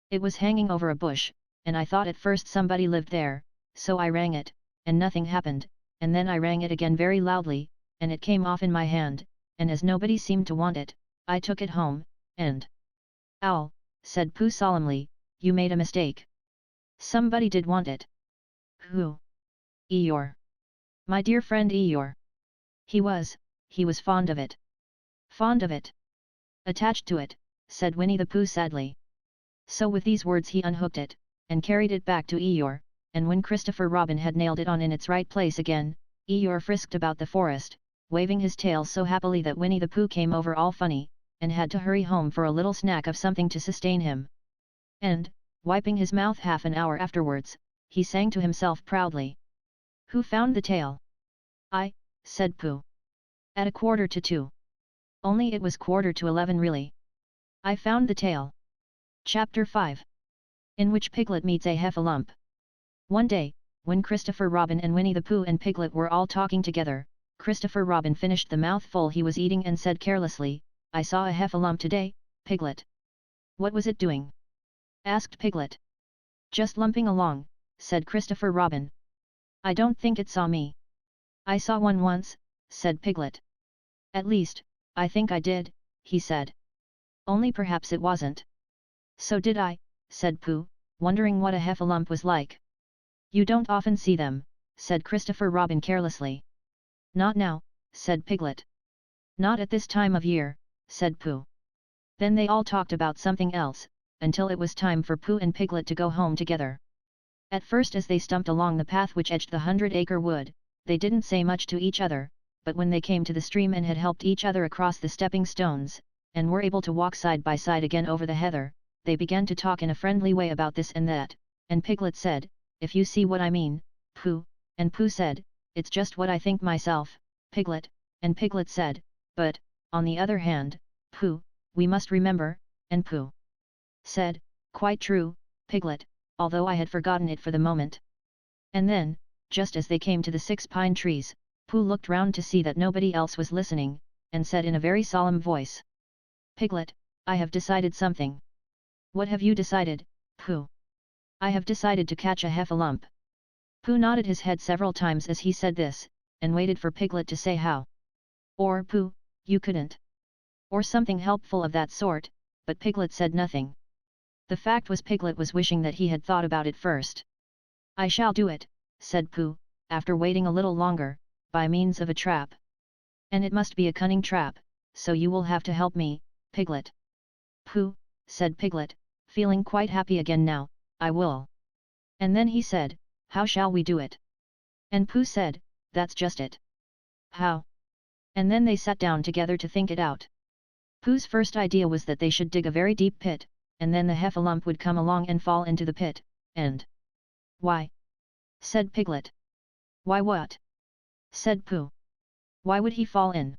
It was hanging over a bush, and I thought at first somebody lived there, so I rang it, and nothing happened, and then I rang it again very loudly, and it came off in my hand, and as nobody seemed to want it, I took it home, and—" "Owl," said Pooh solemnly, "you made a mistake. Somebody did want it." "Who?" "Eeyore." My dear friend Eeyore. He was fond of it. Fond of it. Attached to it, said Winnie the Pooh sadly. So with these words he unhooked it, and carried it back to Eeyore, and when Christopher Robin had nailed it on in its right place again, Eeyore frisked about the forest, waving his tail so happily that Winnie the Pooh came over all funny, and had to hurry home for a little snack of something to sustain him. And, wiping his mouth half an hour afterwards, he sang to himself proudly. Who found the tail? I, said Pooh. At 1:45. Only it was 11:15 really. I found the tail. Chapter 5. In which Piglet meets a heffalump. One day, when Christopher Robin and Winnie the Pooh and Piglet were all talking together, Christopher Robin finished the mouthful he was eating and said carelessly, I saw a heffalump today, Piglet. What was it doing? Asked Piglet. Just lumping along, said Christopher Robin. I don't think it saw me. I saw one once, said Piglet. At least, I think I did, he said. Only perhaps it wasn't. So did I, said Pooh, wondering what a heffalump was like. You don't often see them, said Christopher Robin carelessly. Not now, said Piglet. Not at this time of year, said Pooh. Then they all talked about something else, until it was time for Pooh and Piglet to go home together. At first as they stumped along the path which edged the 100-acre wood, they didn't say much to each other, but when they came to the stream and had helped each other across the stepping stones, and were able to walk side by side again over the heather, they began to talk in a friendly way about this and that, and Piglet said, if you see what I mean, Pooh, and Pooh said, it's just what I think myself, Piglet, and Piglet said, but, on the other hand, Pooh, we must remember, and Pooh said, quite true, Piglet, although I had forgotten it for the moment. And then, just as they came to the 6 pine trees, Pooh looked round to see that nobody else was listening, and said in a very solemn voice. Piglet, I have decided something. What have you decided, Pooh? I have decided to catch a heffalump. Pooh nodded his head several times as he said this, and waited for Piglet to say how. Or Pooh, you couldn't. Or something helpful of that sort, but Piglet said nothing. The fact was Piglet was wishing that he had thought about it first. I shall do it, said Pooh, after waiting a little longer, by means of a trap. And it must be a cunning trap, so you will have to help me, Piglet. Pooh, said Piglet, feeling quite happy again now, I will. And then he said, how shall we do it? And Pooh said, that's just it. How? And then they sat down together to think it out. Pooh's first idea was that they should dig a very deep pit, and then the heffalump would come along and fall into the pit, and... Why? Said Piglet. Why what? Said Pooh. Why would he fall in?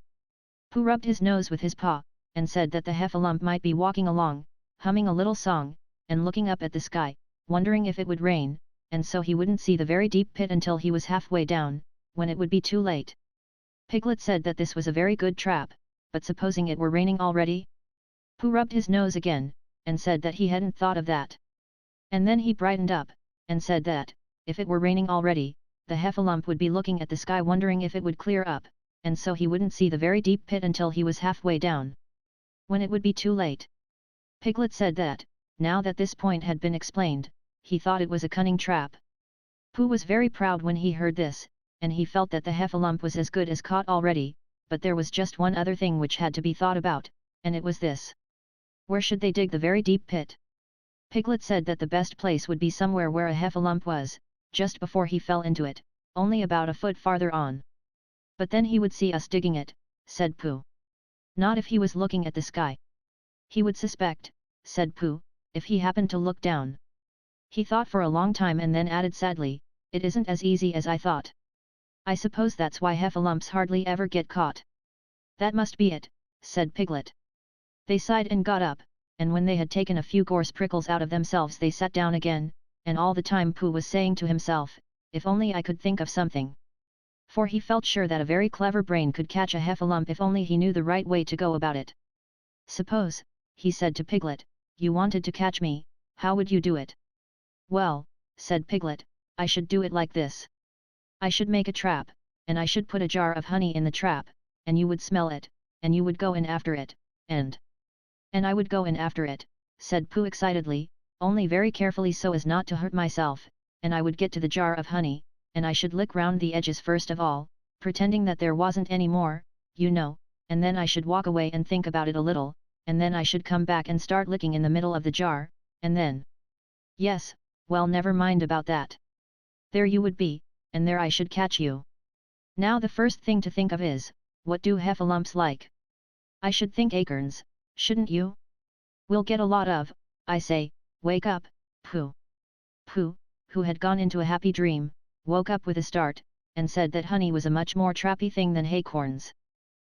Pooh rubbed his nose with his paw, and said that the heffalump might be walking along, humming a little song, and looking up at the sky, wondering if it would rain, and so he wouldn't see the very deep pit until he was halfway down, when it would be too late. Piglet said that this was a very good trap, but supposing it were raining already? Pooh rubbed his nose again, and said that he hadn't thought of that. And then he brightened up, and said that, if it were raining already, the heffalump would be looking at the sky wondering if it would clear up, and so he wouldn't see the very deep pit until he was halfway down, when it would be too late. Piglet said that, now that this point had been explained, he thought it was a cunning trap. Pooh was very proud when he heard this, and he felt that the heffalump was as good as caught already, but there was just one other thing which had to be thought about, and it was this. Where should they dig the very deep pit? Piglet said that the best place would be somewhere where a heffalump was, just before he fell into it, only about a foot farther on. But then he would see us digging it, said Pooh. Not if he was looking at the sky. He would suspect, said Pooh, if he happened to look down. He thought for a long time and then added sadly, it isn't as easy as I thought. I suppose that's why heffalumps hardly ever get caught. That must be it, said Piglet. They sighed and got up, and when they had taken a few gorse prickles out of themselves they sat down again, and all the time Pooh was saying to himself, if only I could think of something. For he felt sure that a very clever brain could catch a heffalump if only he knew the right way to go about it. Suppose, he said to Piglet, you wanted to catch me, how would you do it? Well, said Piglet, I should do it like this. I should make a trap, and I should put a jar of honey in the trap, and you would smell it, and you would go in after it, and I would go in after it, said Pooh excitedly, only very carefully so as not to hurt myself, and I would get to the jar of honey, and I should lick round the edges first of all, pretending that there wasn't any more, you know, and then I should walk away and think about it a little, and then I should come back and start licking in the middle of the jar, and then... Yes, well, never mind about that. There you would be, and there I should catch you. Now the first thing to think of is, what do heffalumps like? I should think acorns, shouldn't you? We'll get a lot of, I say, wake up, Pooh. Pooh, who had gone into a happy dream, woke up with a start, and said that honey was a much more trappy thing than acorns.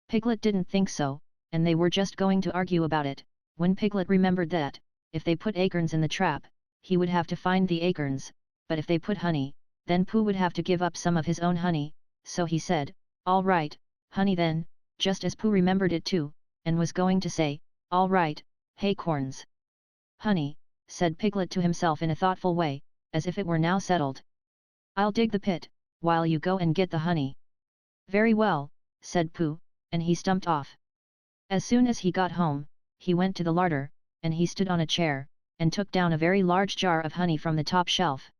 Piglet didn't think so, and they were just going to argue about it, when Piglet remembered that, if they put acorns in the trap, he would have to find the acorns, but if they put honey, then Pooh would have to give up some of his own honey, so he said, all right, honey then, just as Pooh remembered it too, and was going to say, all right, acorns. Honey, said Piglet to himself in a thoughtful way, as if it were now settled. I'll dig the pit, while you go and get the honey. Very well, said Pooh, and he stumped off. As soon as he got home, he went to the larder, and he stood on a chair, and took down a very large jar of honey from the top shelf.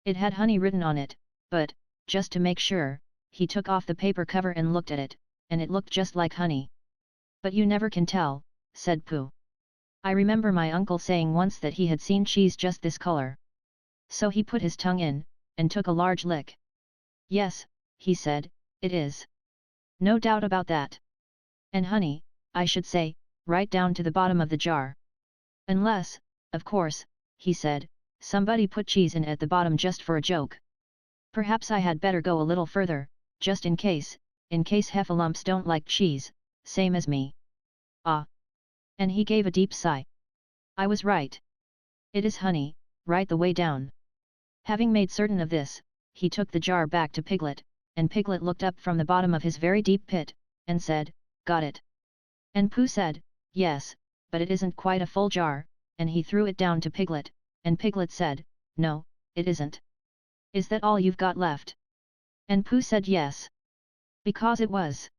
It had honey written on it, but, just to make sure, he took off the paper cover and looked at it, and it looked just like honey. But you never can tell, said Pooh. I remember my uncle saying once that he had seen cheese just this color. So he put his tongue in, and took a large lick. Yes, he said, it is. No doubt about that. And honey, I should say, right down to the bottom of the jar. Unless, of course, he said, somebody put cheese in at the bottom just for a joke. Perhaps I had better go a little further, just in case heffalumps don't like cheese, same as me. Ah! And he gave a deep sigh. I was right. It is honey, right the way down. Having made certain of this, he took the jar back to Piglet, and Piglet looked up from the bottom of his very deep pit, and said, got it. And Pooh said, yes, but it isn't quite a full jar, and he threw it down to Piglet, and Piglet said, no, it isn't. Is that all you've got left? And Pooh said yes. Because it was.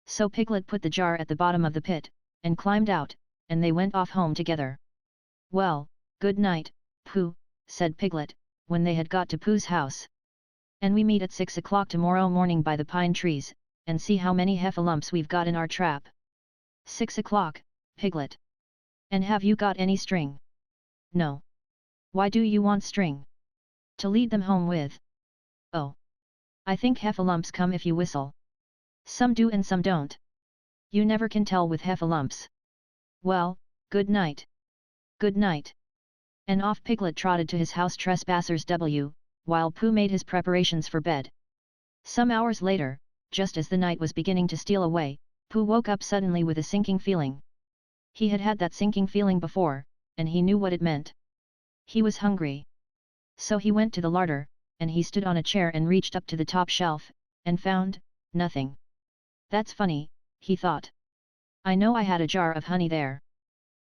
So Piglet put the jar at the bottom of the pit, and climbed out, and they went off home together. Well, good night, Pooh, said Piglet, when they had got to Pooh's house. And we meet at 6 o'clock tomorrow morning by the pine trees, and see how many heffalumps we've got in our trap. 6 o'clock, Piglet. And have you got any string? No. Why do you want string? To lead them home with. Oh. I think heffalumps come if you whistle. Some do and some don't. You never can tell with heffalumps. Well, good night. Good night. And off Piglet trotted to his house trespassers while Pooh made his preparations for bed. Some hours later, just as the night was beginning to steal away, Pooh woke up suddenly with a sinking feeling. He had had that sinking feeling before, and he knew what it meant. He was hungry. So he went to the larder, and he stood on a chair and reached up to the top shelf, and found nothing. That's funny, he thought. I know I had a jar of honey there.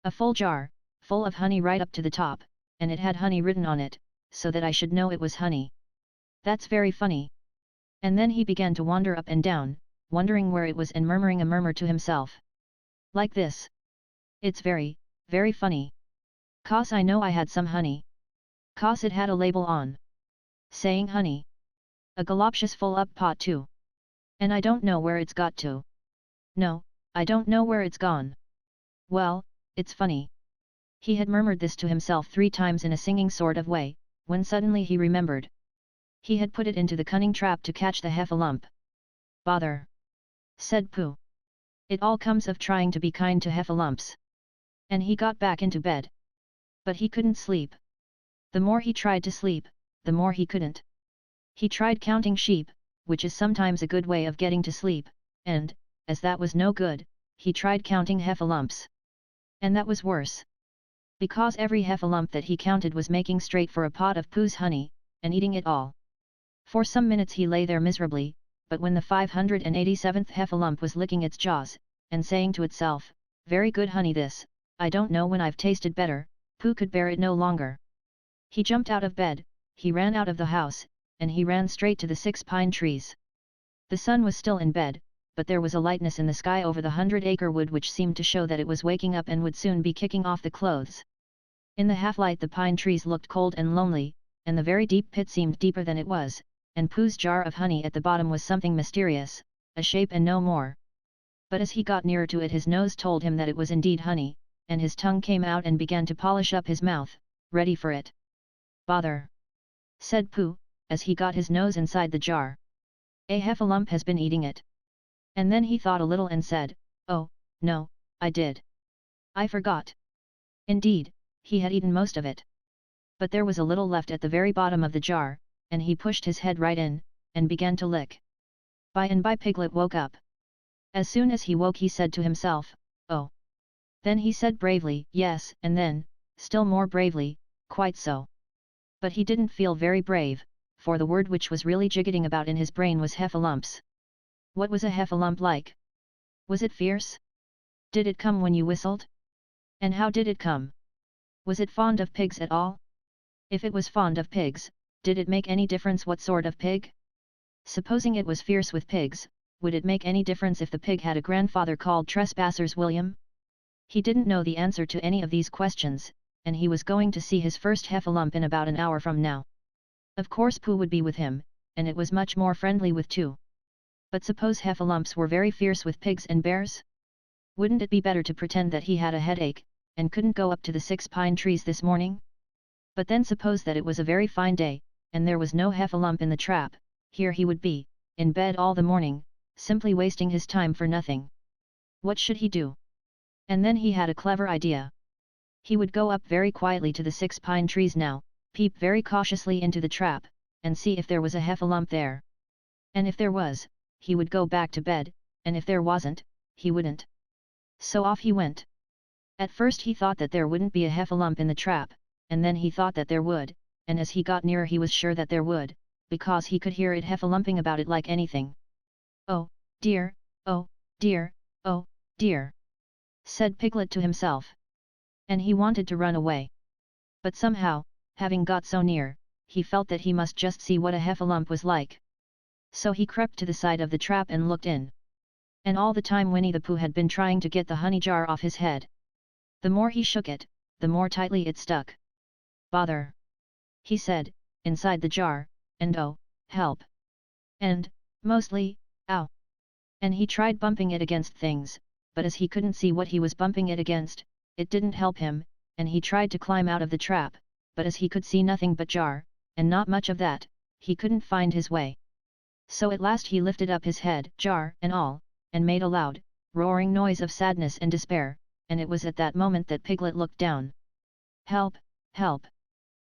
A full jar, full of honey right up to the top, and it had honey written on it, so that I should know it was honey. That's very funny. And then he began to wander up and down, wondering where it was and murmuring a murmur to himself. Like this. It's very, very funny. 'Cause I know I had some honey. 'Cause it had a label on. Saying honey. A galoptious full up pot too. And I don't know where it's got to. No, I don't know where it's gone. Well, it's funny. He had murmured this to himself 3 times in a singing sort of way, when suddenly he remembered. He had put it into the cunning trap to catch the heffalump. Bother! Said Pooh. It all comes of trying to be kind to heffalumps. And he got back into bed. But he couldn't sleep. The more he tried to sleep, the more he couldn't. He tried counting sheep, which is sometimes a good way of getting to sleep, and, as that was no good, he tried counting heffalumps. And that was worse. Because every heffalump that he counted was making straight for a pot of Pooh's honey, and eating it all. For some minutes he lay there miserably, but when the 587th heffalump was licking its jaws, and saying to itself, very good honey this, I don't know when I've tasted better, Pooh could bear it no longer. He jumped out of bed, he ran out of the house, and he ran straight to the 6 pine trees. The sun was still in bed, but there was a lightness in the sky over the 100-acre wood which seemed to show that it was waking up and would soon be kicking off the clothes. In the half-light the pine trees looked cold and lonely, and the very deep pit seemed deeper than it was, and Pooh's jar of honey at the bottom was something mysterious, a shape and no more. But as he got nearer to it his nose told him that it was indeed honey, and his tongue came out and began to polish up his mouth, ready for it. "Bother!" said Pooh, as he got his nose inside the jar. "A heffalump has been eating it." And then he thought a little and said, "Oh, no, I did. I forgot." Indeed, he had eaten most of it. But there was a little left at the very bottom of the jar, and he pushed his head right in, and began to lick. By and by Piglet woke up. As soon as he woke he said to himself, "Oh." Then he said bravely, "Yes," and then, still more bravely, "Quite so." But he didn't feel very brave, for the word which was really jiggetting about in his brain was heffalumps. What was a heffalump like? Was it fierce? Did it come when you whistled? And how did it come? Was it fond of pigs at all? If it was fond of pigs, did it make any difference what sort of pig? Supposing it was fierce with pigs, would it make any difference if the pig had a grandfather called Trespassers William? He didn't know the answer to any of these questions, and he was going to see his first heffalump in about an hour from now. Of course Pooh would be with him, and it was much more friendly with two. But suppose heffalumps were very fierce with pigs and bears? Wouldn't it be better to pretend that he had a headache, and couldn't go up to the 6 pine trees this morning? But then suppose that it was a very fine day, and there was no heffalump in the trap, here he would be, in bed all the morning, simply wasting his time for nothing. What should he do? And then he had a clever idea. He would go up very quietly to the 6 pine trees now, peep very cautiously into the trap, and see if there was a heffalump there. And if there was, he would go back to bed, and if there wasn't, he wouldn't. So off he went. At first he thought that there wouldn't be a heffalump in the trap, and then he thought that there would, and as he got nearer he was sure that there would, because he could hear it heffalumping about it like anything. "Oh, dear, oh, dear, oh, dear," said Piglet to himself. And he wanted to run away. But somehow, having got so near, he felt that he must just see what a heffalump was like. So he crept to the side of the trap and looked in. And all the time Winnie the Pooh had been trying to get the honey jar off his head. The more he shook it, the more tightly it stuck. "Bother!" he said, inside the jar, and "Oh, help!" and, mostly, "Ow!" And he tried bumping it against things, but as he couldn't see what he was bumping it against, it didn't help him, and he tried to climb out of the trap, but as he could see nothing but jar, and not much of that, he couldn't find his way. So at last he lifted up his head, jar and all, and made a loud, roaring noise of sadness and despair, and it was at that moment that Piglet looked down. "Help! Help!"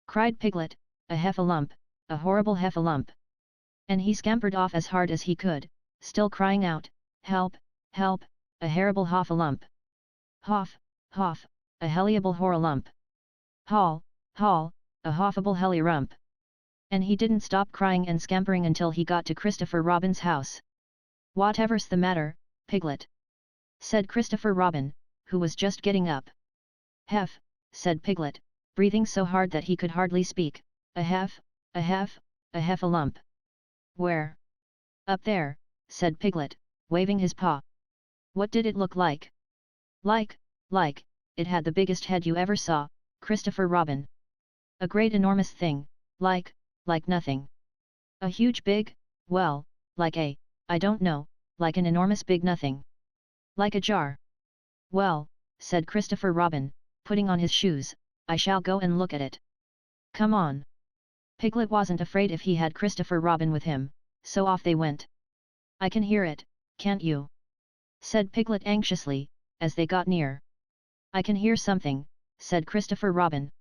cried Piglet, "a heffalump, a horrible heffalump!" And he scampered off as hard as he could, still crying out, "Help! Help! A horrible hoffalump! Hoff! Hoff! A helliable horralump! Haul! Haul! A hoffable hellyrump!" And he didn't stop crying and scampering until he got to Christopher Robin's house. "Whatever's the matter, Piglet?" said Christopher Robin, who was just getting up. "Hef," said Piglet, breathing so hard that he could hardly speak, "a hef, a hef, a heffalump." "Where?" "Up there," said Piglet, waving his paw. "What did it look like?" Like, it had the biggest head you ever saw, Christopher Robin. "A great enormous thing, like nothing." "A huge big, well, I don't know, like an enormous big nothing." "Like a jar." "Well," said Christopher Robin, putting on his shoes, "I shall go and look at it." "Come on." Piglet wasn't afraid if he had Christopher Robin with him, so off they went. "I can hear it, can't you?" said Piglet anxiously, as they got near. "I can hear something," said Christopher Robin.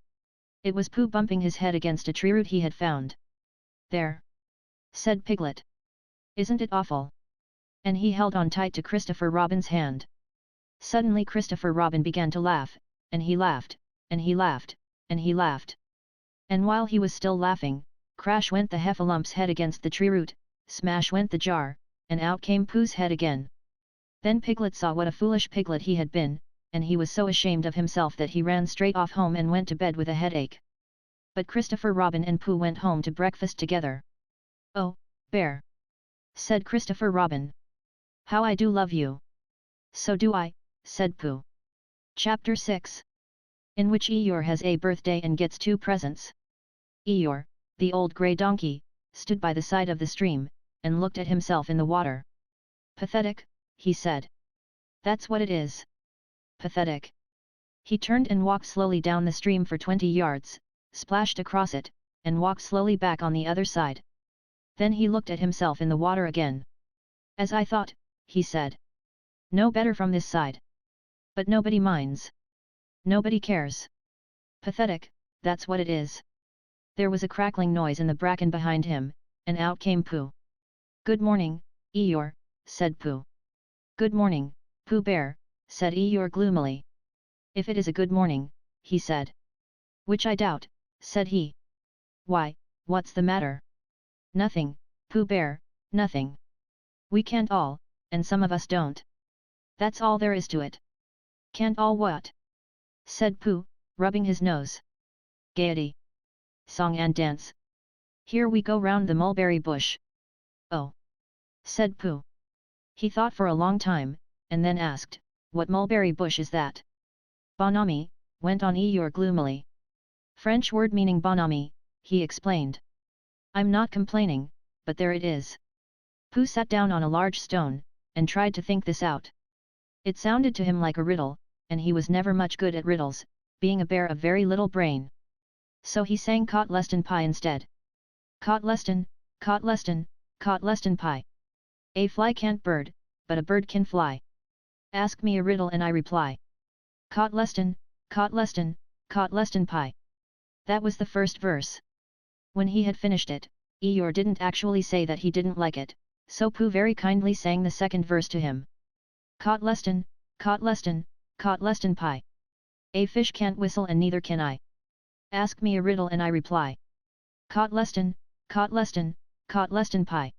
It was Pooh bumping his head against a tree root he had found. "There!" said Piglet. "Isn't it awful?" And he held on tight to Christopher Robin's hand. Suddenly Christopher Robin began to laugh, and he laughed, and he laughed, and he laughed. And while he was still laughing, crash went the heffalump's head against the tree root, smash went the jar, and out came Pooh's head again. Then Piglet saw what a foolish piglet he had been, and he was so ashamed of himself that he ran straight off home and went to bed with a headache. But Christopher Robin and Pooh went home to breakfast together. "Oh, Bear!" said Christopher Robin. "How I do love you!" "So do I," said Pooh. Chapter 6. In which Eeyore has a birthday and gets 2 presents. Eeyore, the old grey donkey, stood by the side of the stream, and looked at himself in the water. Pathetic, he said. That's what it is. Pathetic. He turned and walked slowly down the stream for 20 yards, splashed across it, and walked slowly back on the other side. Then he looked at himself in the water again. As I thought, he said. No better from this side. But nobody minds. Nobody cares. Pathetic, that's what it is. There was a crackling noise in the bracken behind him, and out came Pooh. Good morning, Eeyore, said Pooh. Good morning, Pooh Bear, said Eeyore gloomily. If it is a good morning, he said. Which I doubt, said he. Why, what's the matter? Nothing, Pooh Bear, nothing. We can't all, and some of us don't. That's all there is to it. Can't all what? Said Pooh, rubbing his nose. Gaiety. Song and dance. Here we go round the mulberry bush. Oh! Said Pooh. He thought for a long time, and then asked, what mulberry bush is that? Bonami, went on Eeyore gloomily. French word meaning bonami, he explained. I'm not complaining, but there it is. Pooh sat down on a large stone, and tried to think this out. It sounded to him like a riddle, and he was never much good at riddles, being a bear of very little brain. So he sang Caught Leston Pie instead. Caught Leston, caught Leston, caught Leston Pie. A fly can't bird, but a bird can fly. Ask me a riddle and I reply. Caught Leston, caught Leston, caught Leston Pie. That was the first verse. When he had finished it, Eeyore didn't actually say that he didn't like it, so Pooh very kindly sang the second verse to him. Caught Leston, caught Leston, caught Leston Pie. A fish can't whistle and neither can I. Ask me a riddle and I reply. Caught Leston, caught Leston, caught Leston Pie.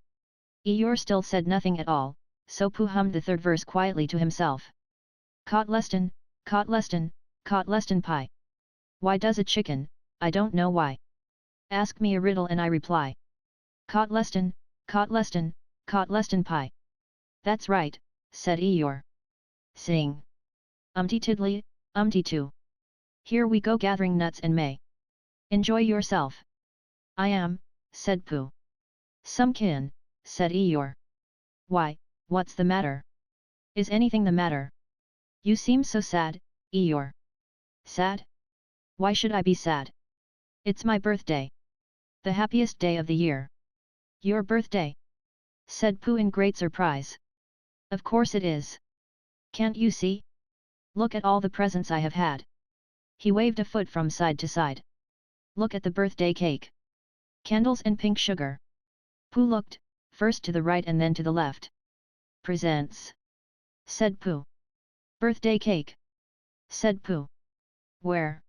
Eeyore still said nothing at all, so Pooh hummed the third verse quietly to himself. Caught Leston, caught Leston, caught Leston Pie. Why does a chicken, I don't know why. Ask me a riddle and I reply. Caught Leston, caught Leston, caught Leston Pie. That's right, said Eeyore. Sing. Umpty tiddly, umpty too. Here we go gathering nuts and may. Enjoy yourself. I am, said Pooh. Some kin, said Eeyore. Why, what's the matter? Is anything the matter? You seem so sad, Eeyore. Sad? Why should I be sad? It's my birthday. The happiest day of the year. Your birthday? Said Pooh in great surprise. Of course it is. Can't you see? Look at all the presents I have had. He waved a foot from side to side. Look at the birthday cake. Candles and pink sugar. Pooh looked, first to the right and then to the left. Presents. Said Pooh. Birthday cake. Said Pooh. Where?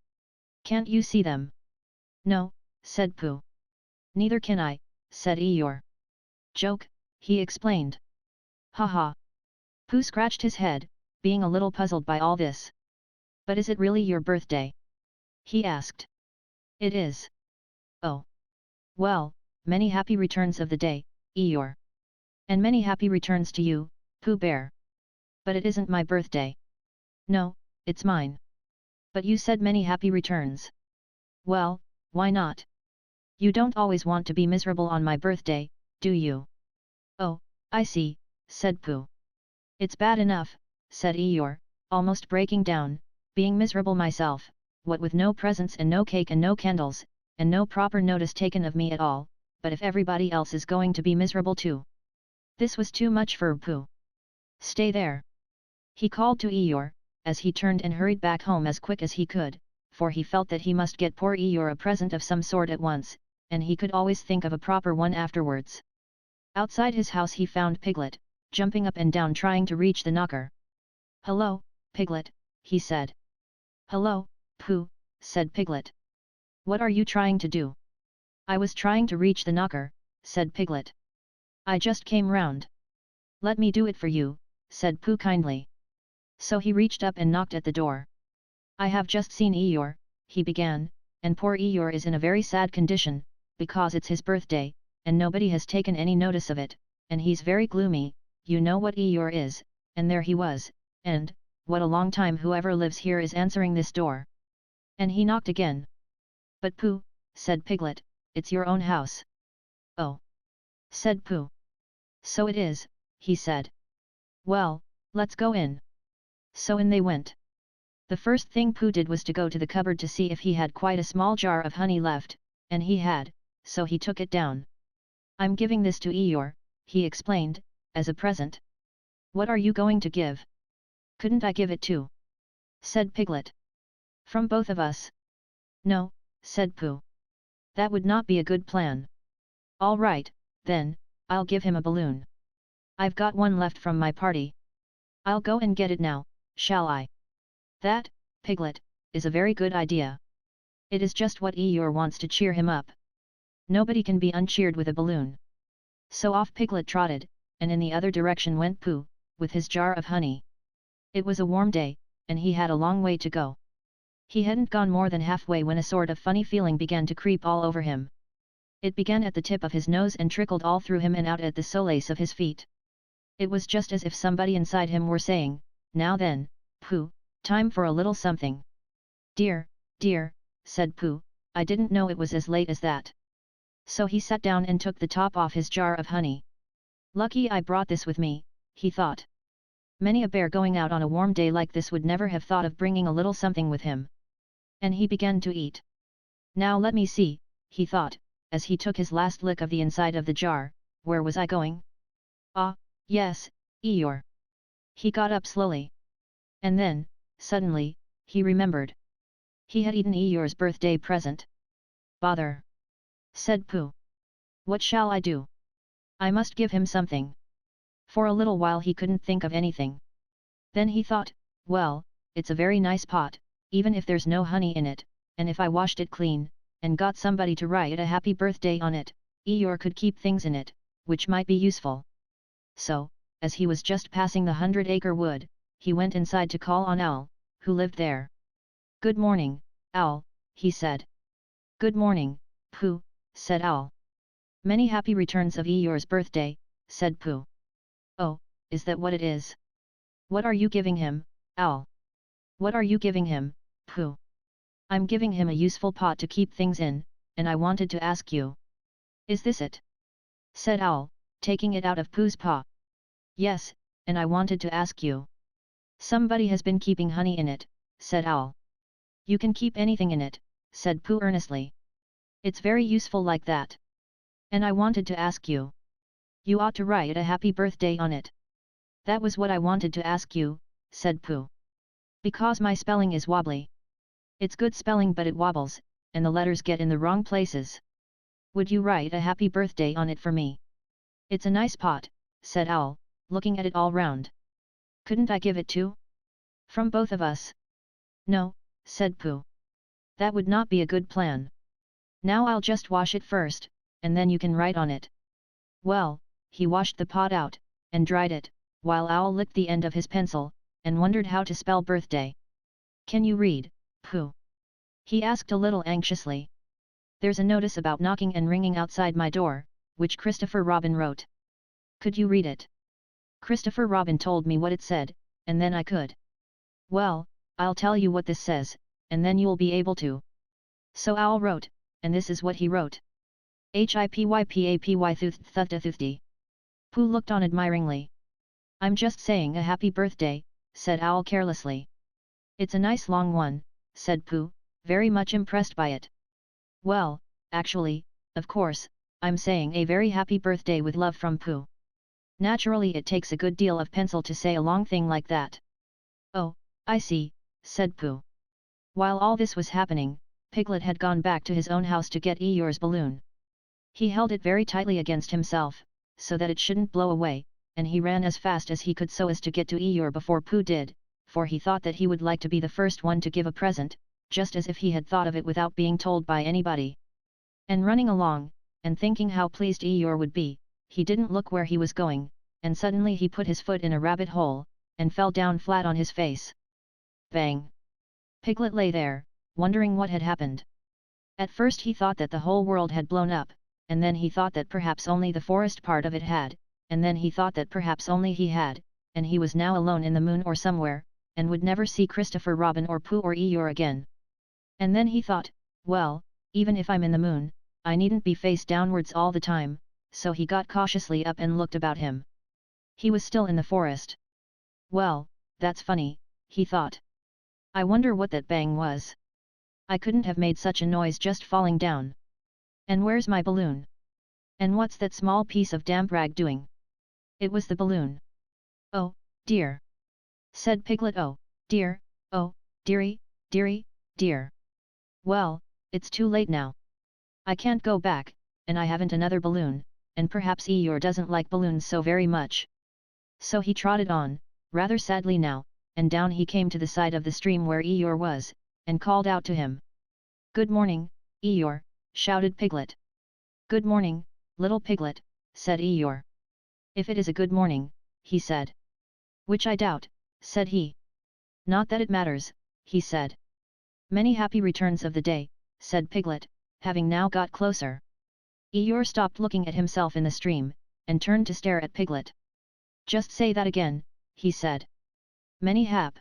Can't you see them? No, said Pooh. Neither can I, said Eeyore. Joke, he explained. Ha ha. Pooh scratched his head, being a little puzzled by all this. But is it really your birthday? He asked. It is. Oh. Well, many happy returns of the day, Eeyore. And many happy returns to you, Pooh Bear. But it isn't my birthday. No, it's mine. But you said many happy returns. Well, why not? You don't always want to be miserable on my birthday, do you? Oh, I see, said Pooh. It's bad enough, said Eeyore, almost breaking down, being miserable myself, what with no presents and no cake and no candles, and no proper notice taken of me at all, but if everybody else is going to be miserable too. This was too much for Pooh. Stay there. He called to Eeyore, as he turned and hurried back home as quick as he could, for he felt that he must get poor Eeyore a present of some sort at once, and he could always think of a proper one afterwards. Outside his house he found Piglet, jumping up and down trying to reach the knocker. Hello, Piglet, he said. Hello, Pooh, said Piglet. What are you trying to do? I was trying to reach the knocker, said Piglet. I just came round. Let me do it for you, said Pooh kindly. So he reached up and knocked at the door. I have just seen Eeyore, he began, and poor Eeyore is in a very sad condition, because it's his birthday, and nobody has taken any notice of it, and he's very gloomy, you know what Eeyore is, and there he was, and, what a long time whoever lives here is answering this door. And he knocked again. But Pooh, said Piglet, it's your own house. Oh! Said Pooh. So it is, he said. Well, let's go in. So in they went. The first thing Pooh did was to go to the cupboard to see if he had quite a small jar of honey left, and he had, so he took it down. I'm giving this to Eeyore, he explained, as a present. What are you going to give? Couldn't I give it to? Said Piglet. From both of us? No, said Pooh. That would not be a good plan. All right, then, I'll give him a balloon. I've got one left from my party. I'll go and get it now, shall I? That, Piglet, is a very good idea. It is just what Eeyore wants to cheer him up. Nobody can be uncheered with a balloon. So off Piglet trotted, and in the other direction went Pooh, with his jar of honey. It was a warm day, and he had a long way to go. He hadn't gone more than halfway when a sort of funny feeling began to creep all over him. It began at the tip of his nose and trickled all through him and out at the soles of his feet. It was just as if somebody inside him were saying, "Now then, Pooh, time for a little something." "Dear, dear," said Pooh, "I didn't know it was as late as that." So he sat down and took the top off his jar of honey. Lucky I brought this with me, he thought. Many a bear going out on a warm day like this would never have thought of bringing a little something with him. And he began to eat. Now let me see, he thought, as he took his last lick of the inside of the jar, where was I going? Ah, yes, Eeyore. He got up slowly. And then, suddenly, he remembered. He had eaten Eeyore's birthday present. Bother! Said Pooh. What shall I do? I must give him something. For a little while he couldn't think of anything. Then he thought, well, it's a very nice pot, even if there's no honey in it, and if I washed it clean, and got somebody to write a happy birthday on it, Eeyore could keep things in it, which might be useful. So, as he was just passing the 100-acre wood, he went inside to call on Owl, who lived there. "Good morning, Owl," he said. "Good morning, Pooh," said Owl. "Many happy returns of Eeyore's birthday," said Pooh. "Oh, is that what it is? What are you giving him, Owl? What are you giving him, Pooh?" "I'm giving him a useful pot to keep things in, and I wanted to ask you." "Is this it?" said Owl, taking it out of Pooh's paw. "Yes, and I wanted to ask you." "Somebody has been keeping honey in it," said Owl. "You can keep anything in it," said Pooh earnestly. "It's very useful like that. And I wanted to ask you. You ought to write a happy birthday on it." "That was what I wanted to ask you," said Pooh. "Because my spelling is wobbly. It's good spelling but it wobbles, and the letters get in the wrong places. Would you write a happy birthday on it for me?" "It's a nice pot," said Owl, looking at it all round. "Couldn't I give it to? From both of us?" "No," said Pooh. "That would not be a good plan. Now I'll just wash it first, and then you can write on it." Well, he washed the pot out, and dried it, while Owl licked the end of his pencil, and wondered how to spell birthday. "Can you read, Pooh?" he asked a little anxiously. "There's a notice about knocking and ringing outside my door, which Christopher Robin wrote. Could you read it? Christopher Robin told me what it said, and then I could." "Well, I'll tell you what this says, and then you'll be able to." So Owl wrote, and this is what he wrote. "Hippypapy thuthty." Pooh looked on admiringly. "I'm just saying a happy birthday," said Owl carelessly. "It's a nice long one," said Pooh, very much impressed by it. "Well, actually, of course, I'm saying a very happy birthday with love from Pooh. Naturally it takes a good deal of pencil to say a long thing like that." "Oh, I see," said Pooh. While all this was happening, Piglet had gone back to his own house to get Eeyore's balloon. He held it very tightly against himself, so that it shouldn't blow away, and he ran as fast as he could so as to get to Eeyore before Pooh did, for he thought that he would like to be the first one to give a present, just as if he had thought of it without being told by anybody. And running along, and thinking how pleased Eeyore would be, he didn't look where he was going, and suddenly he put his foot in a rabbit hole, and fell down flat on his face. Bang! Piglet lay there, wondering what had happened. At first he thought that the whole world had blown up, and then he thought that perhaps only the forest part of it had, and then he thought that perhaps only he had, and he was now alone in the moon or somewhere, and would never see Christopher Robin or Pooh or Eeyore again. And then he thought, well, even if I'm in the moon, I needn't be face downwards all the time, so he got cautiously up and looked about him. He was still in the forest. Well, that's funny, he thought. I wonder what that bang was. I couldn't have made such a noise just falling down. And where's my balloon? And what's that small piece of damp rag doing? It was the balloon. Oh, dear! Said Piglet. Oh, dear, oh, dearie, dearie, dear. Well, it's too late now. I can't go back, and I haven't another balloon, and perhaps Eeyore doesn't like balloons so very much. So he trotted on, rather sadly now, and down he came to the side of the stream where Eeyore was, and called out to him. Good morning, Eeyore, shouted Piglet. Good morning, little Piglet, said Eeyore. If it is a good morning, he said. Which I doubt, said he. Not that it matters, he said. Many happy returns of the day, said Piglet, having now got closer. Eeyore stopped looking at himself in the stream, and turned to stare at Piglet. Just say that again, he said. Many hap.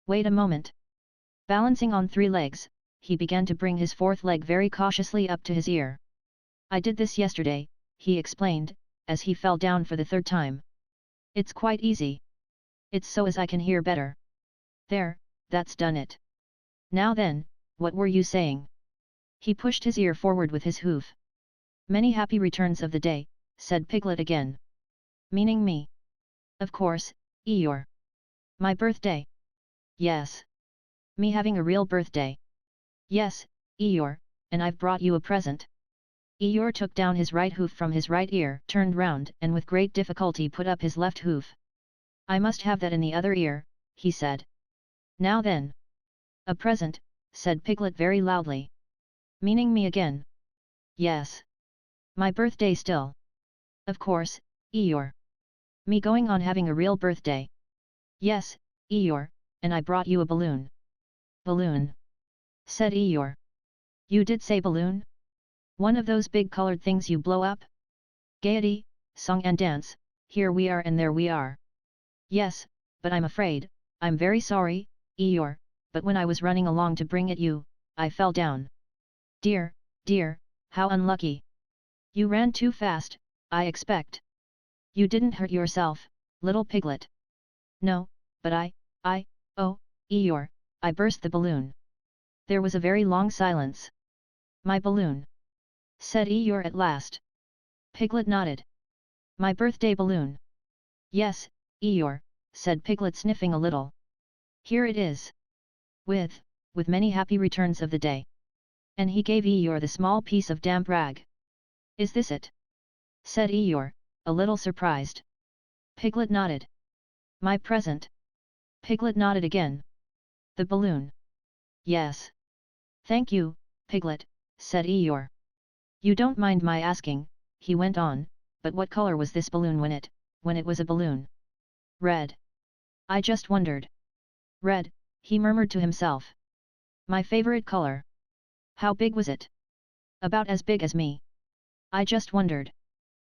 Wait a moment. Balancing on 3 legs, he began to bring his 4th leg very cautiously up to his ear. I did this yesterday, he explained, as he fell down for the 3rd time. It's quite easy. It's so as I can hear better. There, that's done it. Now then, what were you saying? He pushed his ear forward with his hoof. Many happy returns of the day, said Piglet again. Meaning me. Of course, Eeyore. My birthday. Yes. Me having a real birthday. Yes, Eeyore, and I've brought you a present. Eeyore took down his right hoof from his right ear, turned round and with great difficulty put up his left hoof. I must have that in the other ear, he said. Now then. A present, said Piglet very loudly. Meaning me again. Yes. My birthday still. Of course, Eeyore. Me going on having a real birthday. Yes, Eeyore, and I brought you a balloon. Balloon. Said Eeyore. You did say balloon? One of those big colored things you blow up? Gaiety, song and dance, here we are and there we are. Yes, but I'm afraid, I'm very sorry, Eeyore, but when I was running along to bring it you, I fell down. Dear, dear, how unlucky. You ran too fast, I expect. You didn't hurt yourself, little Piglet. No, but oh, Eeyore, I burst the balloon. There was a very long silence. My balloon. Said Eeyore at last. Piglet nodded. My birthday balloon. Yes, Eeyore, said Piglet sniffing a little. Here it is. With many happy returns of the day. And he gave Eeyore the small piece of damp rag. Is this it? Said Eeyore, a little surprised. Piglet nodded. My present. Piglet nodded again. The balloon. Yes. Thank you, Piglet, said Eeyore. You don't mind my asking, he went on, but what color was this balloon when it was a balloon? Red. I just wondered. Red, he murmured to himself. My favorite color. How big was it? About as big as me. I just wondered.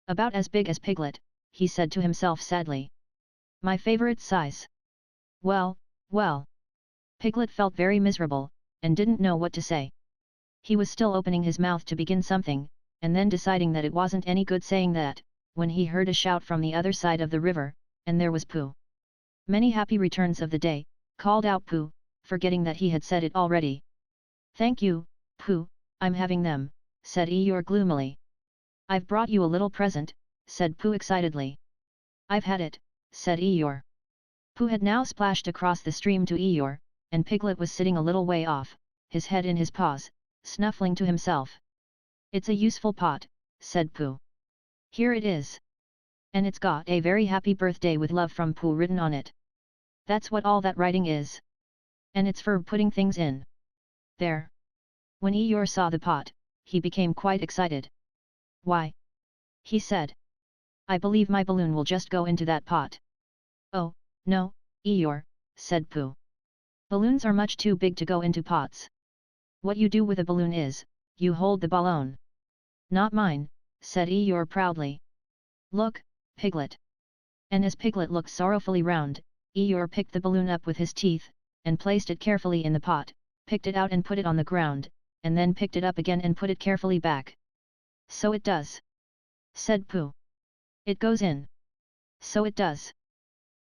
About as big as Piglet, he said to himself sadly. My favorite size. Well, well. Piglet felt very miserable, and didn't know what to say. He was still opening his mouth to begin something, and then deciding that it wasn't any good saying that, when he heard a shout from the other side of the river, and there was Pooh. Many happy returns of the day, called out Pooh, forgetting that he had said it already. Thank you, Pooh, I'm having them, said Eeyore gloomily. I've brought you a little present, said Pooh excitedly. I've had it, said Eeyore. Pooh had now splashed across the stream to Eeyore, and Piglet was sitting a little way off, his head in his paws, snuffling to himself. It's a useful pot, said Pooh. Here it is. And it's got a very happy birthday with love from Pooh written on it. That's what all that writing is. And it's for putting things in. There. When Eeyore saw the pot, he became quite excited. Why? He said. I believe my balloon will just go into that pot. Oh, no, Eeyore, said Pooh. Balloons are much too big to go into pots. What you do with a balloon is, you hold the balloon. Not mine, said Eeyore proudly. Look, Piglet. And as Piglet looked sorrowfully round, Eeyore picked the balloon up with his teeth, and placed it carefully in the pot, picked it out and put it on the ground, and then picked it up again and put it carefully back, So it does, said Pooh. It goes in. So it does,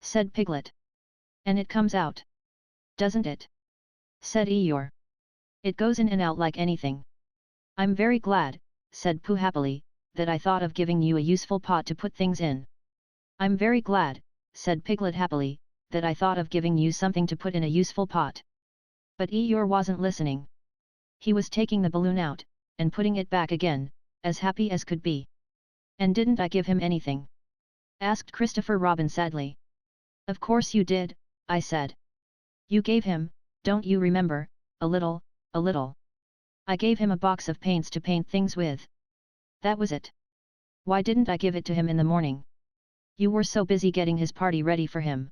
said Piglet. And it comes out, doesn't it? Said Eeyore. It goes in and out like anything. I'm very glad, said Pooh happily, that I thought of giving you a useful pot to put things in. I'm very glad, said Piglet happily, that I thought of giving you something to put in a useful pot. But Eeyore wasn't listening. He was taking the balloon out, and putting it back again, as happy as could be. And didn't I give him anything? Asked Christopher Robin sadly. Of course you did, I said. You gave him, don't you remember, a little. I gave him a box of paints to paint things with. That was it. Why didn't I give it to him in the morning? You were so busy getting his party ready for him.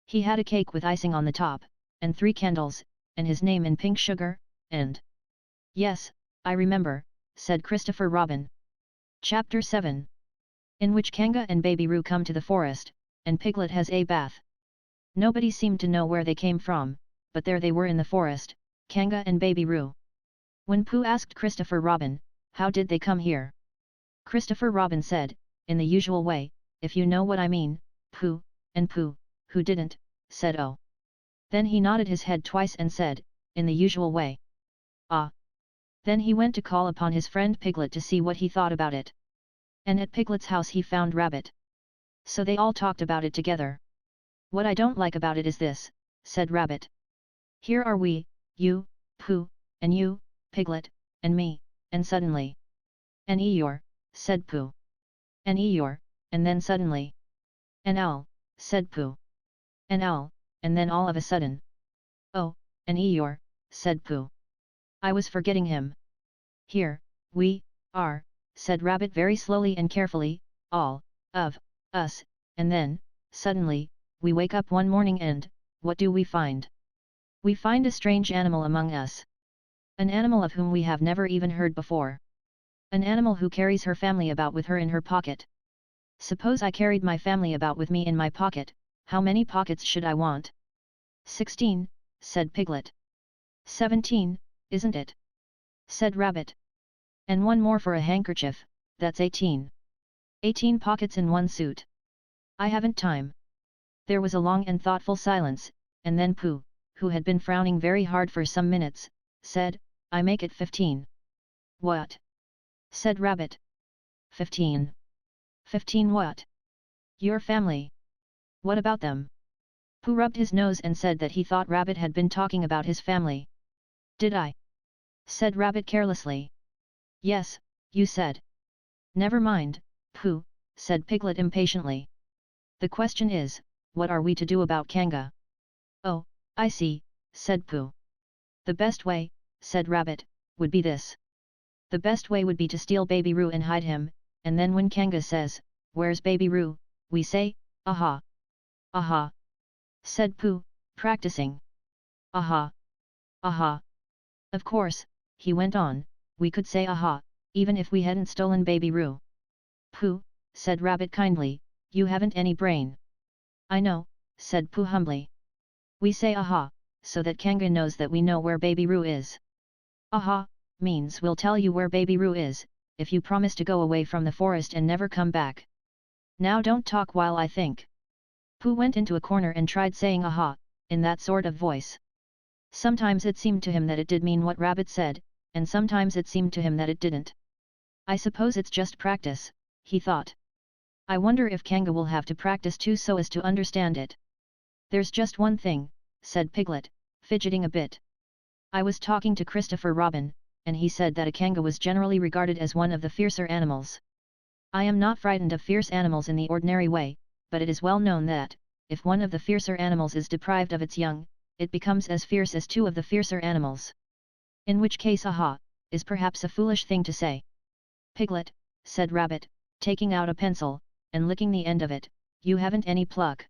He had a cake with icing on the top, and 3 candles, and his name in pink sugar, and... Yes, I remember, said Christopher Robin. Chapter 7. In which Kanga and Baby Roo come to the forest, and Piglet has a bath. Nobody seemed to know where they came from, but there they were in the forest, Kanga and Baby Roo. When Pooh asked Christopher Robin, how did they come here? Christopher Robin said, in the usual way, if you know what I mean, Pooh, and Pooh, who didn't, said oh. Then he nodded his head twice and said, in the usual way. Ah. Then he went to call upon his friend Piglet to see what he thought about it. And at Piglet's house he found Rabbit. So they all talked about it together. What I don't like about it is this, said Rabbit. Here are we, you, Pooh, and you, Piglet, and me, and suddenly. And Eeyore, said Pooh. And Eeyore, and then suddenly. An owl, said Pooh. An owl, and then all of a sudden. Oh, and Eeyore, said Pooh. I was forgetting him. Here, we, are, said Rabbit very slowly and carefully, all, of, us, and then, suddenly, we wake up one morning and, what do we find? We find a strange animal among us. An animal of whom we have never even heard before. An animal who carries her family about with her in her pocket. Suppose I carried my family about with me in my pocket, how many pockets should I want? 16, said Piglet. 17, isn't it? Said Rabbit. And one more for a handkerchief, that's 18. 18 pockets in one suit. I haven't time. There was a long and thoughtful silence, and then Pooh, who had been frowning very hard for some minutes, said, I make it 15. What? Said Rabbit. 15. 15 what? Your family. What about them? Pooh rubbed his nose and said that he thought Rabbit had been talking about his family. Did I? Said Rabbit carelessly. Yes, you said. Never mind, Pooh, said Piglet impatiently. The question is, what are we to do about Kanga? Oh, I see, said Pooh. The best way, said Rabbit, would be this. The best way would be to steal Baby Roo and hide him, and then when Kanga says, where's Baby Roo, we say, aha. Aha. Said Pooh, practicing. Aha. Aha. Of course, he went on, we could say aha, even if we hadn't stolen Baby Roo. Pooh, said Rabbit kindly, you haven't any brain. I know, said Pooh humbly. We say aha, so that Kanga knows that we know where Baby Roo is. Aha, means we'll tell you where Baby Roo is, if you promise to go away from the forest and never come back. Now don't talk while I think. Pooh went into a corner and tried saying aha, in that sort of voice. Sometimes it seemed to him that it did mean what Rabbit said, and sometimes it seemed to him that it didn't. I suppose it's just practice, he thought. I wonder if Kanga will have to practice too so as to understand it. There's just one thing, said Piglet, fidgeting a bit. I was talking to Christopher Robin, and he said that a Kanga was generally regarded as one of the fiercer animals. I am not frightened of fierce animals in the ordinary way, but it is well known that, if one of the fiercer animals is deprived of its young, it becomes as fierce as 2 of the fiercer animals. In which case aha, is perhaps a foolish thing to say. Piglet, said Rabbit, taking out a pencil, and licking the end of it, you haven't any pluck.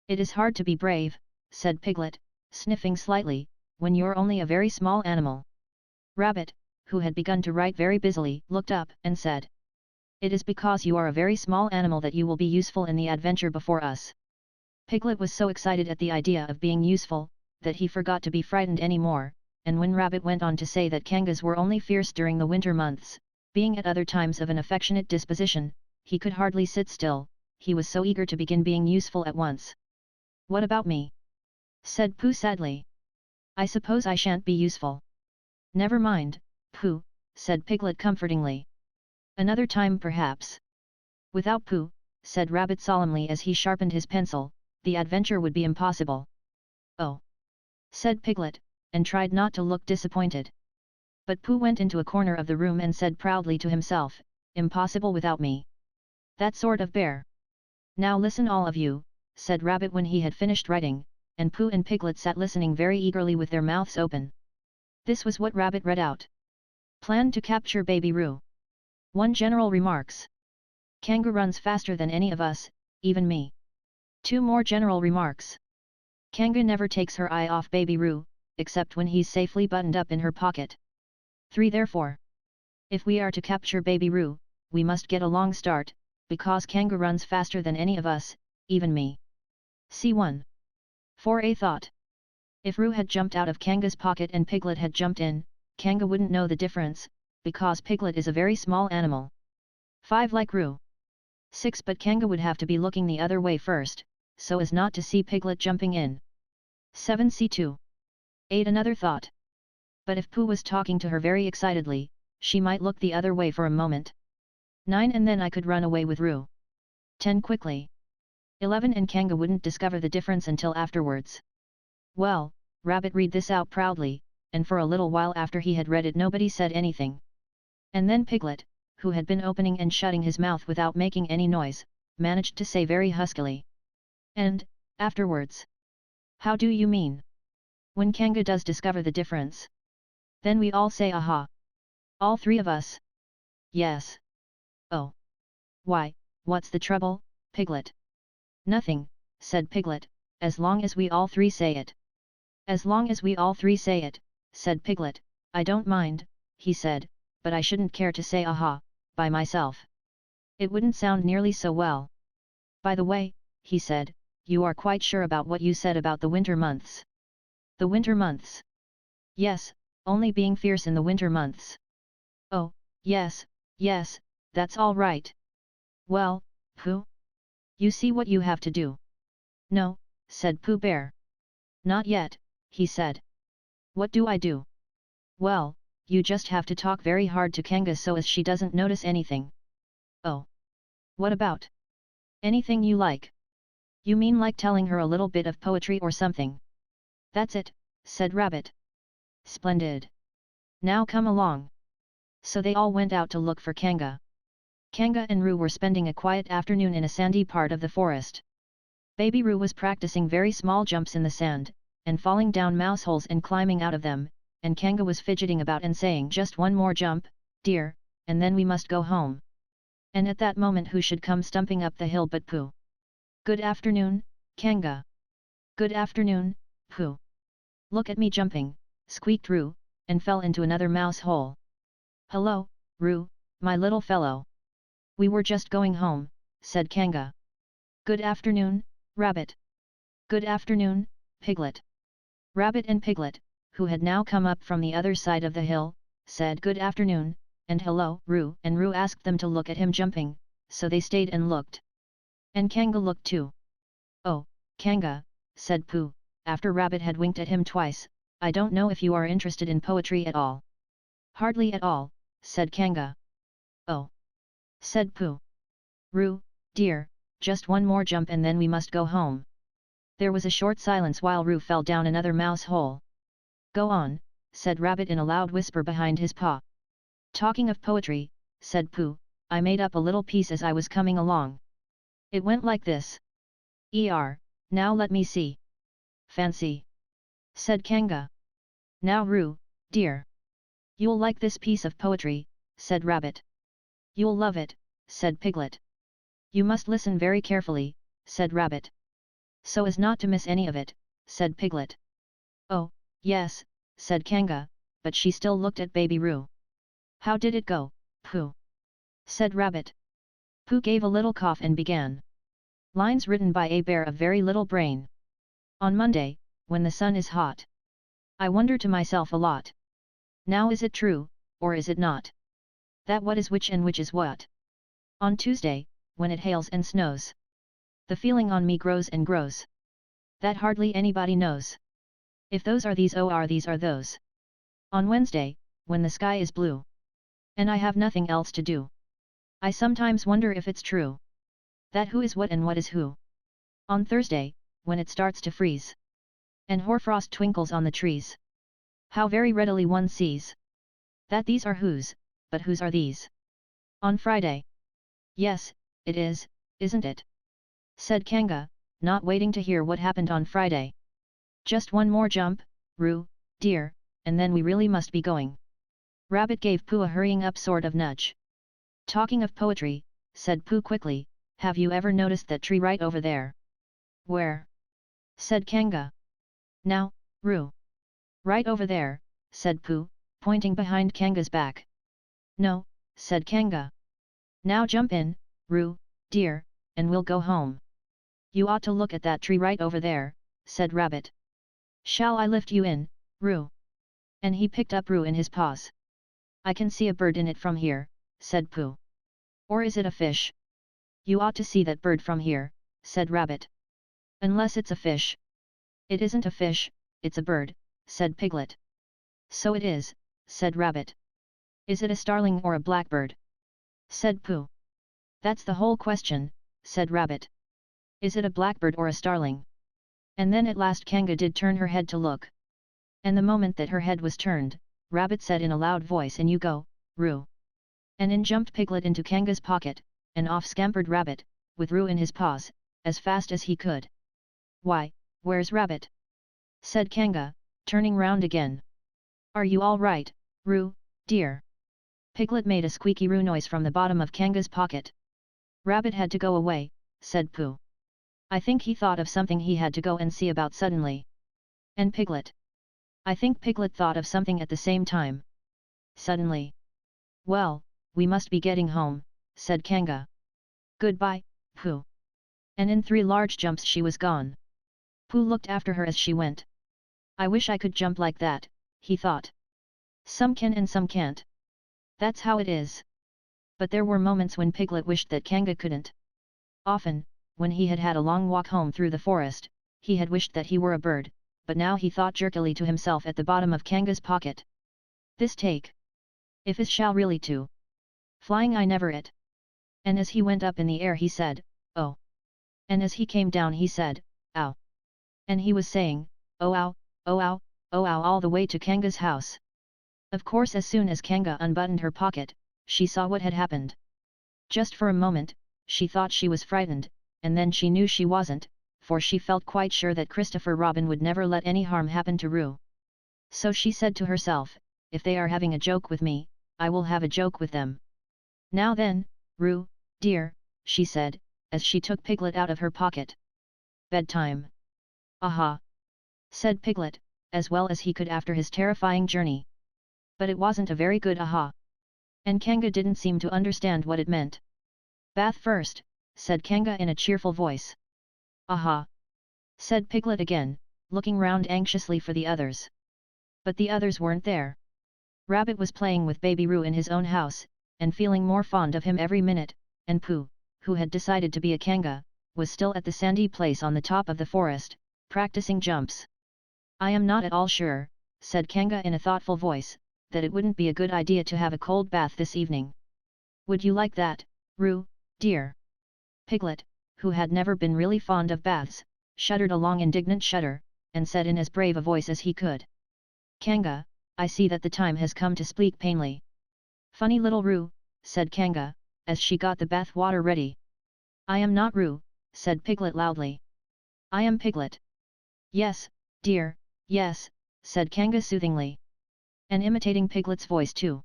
It is hard to be brave, said Piglet, sniffing slightly, when you're only a very small animal. Rabbit, who had begun to write very busily, looked up and said. It is because you are a very small animal that you will be useful in the adventure before us. Piglet was so excited at the idea of being useful, that he forgot to be frightened any more, and when Rabbit went on to say that Kangas were only fierce during the winter months, Being at other times of an affectionate disposition, he could hardly sit still, he was so eager to begin being useful at once. "What about me?" said Pooh sadly. "I suppose I shan't be useful." "Never mind, Pooh," said Piglet comfortingly. "Another time perhaps." "Without Pooh," said Rabbit solemnly as he sharpened his pencil, "the adventure would be impossible." "Oh!" said Piglet, and tried not to look disappointed. But Pooh went into a corner of the room and said proudly to himself, "Impossible without me. That sort of bear." "Now listen all of you," said Rabbit when he had finished writing, and Pooh and Piglet sat listening very eagerly with their mouths open. This was what Rabbit read out. "Plan to capture Baby Roo. 1. General remarks. Kanga runs faster than any of us, even me. 2. More general remarks. Kanga never takes her eye off Baby Roo, except when he's safely buttoned up in her pocket. 3. Therefore, if we are to capture Baby Roo, we must get a long start, because Kanga runs faster than any of us, even me. C1. 4. A thought. If Roo had jumped out of Kanga's pocket and Piglet had jumped in, Kanga wouldn't know the difference, because Piglet is a very small animal. 5. Like Roo. 6. But Kanga would have to be looking the other way first, so as not to see Piglet jumping in. 7. C2. 8. Another thought. But if Pooh was talking to her very excitedly, she might look the other way for a moment. 9. And then I could run away with Roo. 10. Quickly. 11. And Kanga wouldn't discover the difference until afterwards. Well, Rabbit read this out proudly, and for a little while after he had read it nobody said anything. And then Piglet, who had been opening and shutting his mouth without making any noise, managed to say very huskily. "And, afterwards? How do you mean?" "When Kanga does discover the difference. Then we all say aha. All 3 of us." "Yes." "Oh. Why, what's the trouble, Piglet?" "Nothing," said Piglet, "as long as we all 3 say it." "As long as we all 3 say it," said Piglet, "I don't mind," he said, "but I shouldn't care to say aha, by myself. It wouldn't sound nearly so well. By the way," he said, "you are quite sure about what you said about the winter months?" "The winter months?" "Yes, only being fierce in the winter months." "Oh, yes, yes, that's all right. Well, Pooh? You see what you have to do." "No," said Pooh Bear. "Not yet," he said. "What do I do?" "Well, you just have to talk very hard to Kanga so as she doesn't notice anything." "Oh. What about?" "Anything you like." "You mean like telling her a little bit of poetry or something?" "That's it," said Rabbit. "Splendid. Now come along." So they all went out to look for Kanga. Kanga and Roo were spending a quiet afternoon in a sandy part of the forest. Baby Roo was practicing very small jumps in the sand, and falling down mouse holes and climbing out of them, and Kanga was fidgeting about and saying, "Just one more jump, dear, and then we must go home." And at that moment who should come stumping up the hill but Pooh. "Good afternoon, Kanga." "Good afternoon, Pooh." "Look at me jumping," squeaked Roo, and fell into another mouse hole. "Hello, Roo, my little fellow. We were just going home," said Kanga. "Good afternoon, Rabbit." "Good afternoon, Piglet." Rabbit and Piglet, who had now come up from the other side of the hill, said good afternoon, and hello, Roo, and Roo asked them to look at him jumping, so they stayed and looked. And Kanga looked too. "Oh, Kanga," said Pooh, after Rabbit had winked at him twice, "I don't know if you are interested in poetry at all." "Hardly at all," said Kanga. "Oh," said Pooh. "Roo, dear, just one more jump and then we must go home." There was a short silence while Roo fell down another mouse hole. "Go on," said Rabbit in a loud whisper behind his paw. "Talking of poetry," said Pooh, "I made up a little piece as I was coming along. It went like this. Now let me see." "Fancy," said Kanga. "Now Roo, dear. You'll like this piece of poetry," said Rabbit. "You'll love it," said Piglet. "You must listen very carefully," said Rabbit. "So as not to miss any of it," said Piglet. "Oh, yes," said Kanga, but she still looked at Baby Roo. "How did it go, Pooh?" said Rabbit. Pooh gave a little cough and began. Lines written by a bear of very little brain. On Monday, when the sun is hot, I wonder to myself a lot. Now is it true, or is it not? That what is which and which is what? On Tuesday, when it hails and snows. The feeling on me grows and grows. That hardly anybody knows. If those are these or these are those. On Wednesday, when the sky is blue. And I have nothing else to do. I sometimes wonder if it's true. That who is what and what is who. On Thursday, when it starts to freeze. And hoarfrost twinkles on the trees. How very readily one sees. That these are whose, but whose are these? On Friday. Yes, it is, isn't it? Said Kanga, not waiting to hear what happened on Friday. Just one more jump, Roo, dear, and then we really must be going. Rabbit gave Pooh a hurrying up sort of nudge. Talking of poetry, said Pooh quickly, have you ever noticed that tree right over there? Where? Said Kanga. Now, Roo. Right over there, said Pooh, pointing behind Kanga's back. No, said Kanga. Now jump in, Roo, dear, and we'll go home. You ought to look at that tree right over there, said Rabbit. Shall I lift you in, Roo? And he picked up Roo in his paws. I can see a bird in it from here, said Pooh. Or is it a fish? You ought to see that bird from here, said Rabbit. Unless it's a fish. It isn't a fish, it's a bird, said Piglet. So it is, said Rabbit. Is it a starling or a blackbird? Said Pooh. That's the whole question, said Rabbit. Is it a blackbird or a starling? And then at last Kanga did turn her head to look. And the moment that her head was turned, Rabbit said in a loud voice, "In you go, Roo." And in jumped Piglet into Kanga's pocket, and off scampered Rabbit, with Roo in his paws, as fast as he could. "Why, where's Rabbit?" said Kanga, turning round again. "Are you all right, Roo, dear?" Piglet made a squeaky Roo noise from the bottom of Kanga's pocket. "Rabbit had to go away," said Pooh. "I think he thought of something he had to go and see about suddenly." "And Piglet?" "I think Piglet thought of something at the same time. Suddenly." "Well, we must be getting home," said Kanga. "Goodbye, Pooh." And in 3 large jumps she was gone. Pooh looked after her as she went. "I wish I could jump like that," he thought. "Some can and some can't. That's how it is." But there were moments when Piglet wished that Kanga couldn't. Often, when he had had a long walk home through the forest, he had wished that he were a bird, but now he thought jerkily to himself at the bottom of Kanga's pocket. "This take. If is shall really to. Flying I never it." And as he went up in the air he said, "Oh." And as he came down he said, "Ow." And he was saying, "Oh ow, oh ow, oh ow" all the way to Kanga's house. Of course, as soon as Kanga unbuttoned her pocket, she saw what had happened. Just for a moment, she thought she was frightened, and then she knew she wasn't, for she felt quite sure that Christopher Robin would never let any harm happen to Roo. So she said to herself, "If they are having a joke with me, I will have a joke with them. Now then, Roo, dear," she said, as she took Piglet out of her pocket. "Bedtime." "Aha!" said Piglet, as well as he could after his terrifying journey. But it wasn't a very good aha. And Kanga didn't seem to understand what it meant. "Bath first," said Kanga in a cheerful voice. "Aha!" said Piglet again, looking round anxiously for the others. But the others weren't there. Rabbit was playing with Baby Roo in his own house, and feeling more fond of him every minute, and Pooh, who had decided to be a Kanga, was still at the sandy place on the top of the forest, practicing jumps. "I am not at all sure," said Kanga in a thoughtful voice, "that it wouldn't be a good idea to have a cold bath this evening. Would you like that, Roo, dear?" Piglet, who had never been really fond of baths, shuddered a long indignant shudder, and said in as brave a voice as he could, "Kanga, I see that the time has come to speak plainly." "Funny little Roo," said Kanga, as she got the bath water ready. "I am not Roo," said Piglet loudly. "I am Piglet." "Yes, dear, yes," said Kanga soothingly. And imitating Piglet's voice too.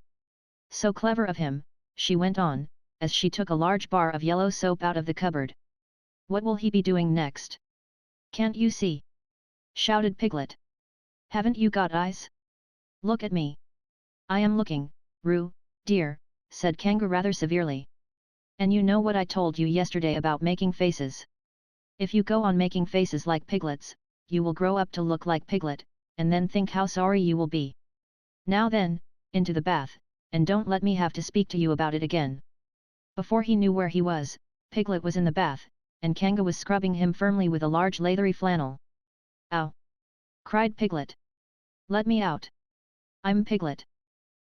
"So clever of him," she went on, as she took a large bar of yellow soap out of the cupboard. "What will he be doing next? Can't you see?" shouted Piglet. "Haven't you got eyes? Look at me." "I am looking, Roo, dear," said Kanga rather severely. "And you know what I told you yesterday about making faces. If you go on making faces like Piglet's, you will grow up to look like Piglet, and then think how sorry you will be. Now then, into the bath, and don't let me have to speak to you about it again. Before he knew where he was, Piglet was in the bath, and Kanga was scrubbing him firmly with a large leathery flannel. "Ow!" cried Piglet. "Let me out! I'm Piglet."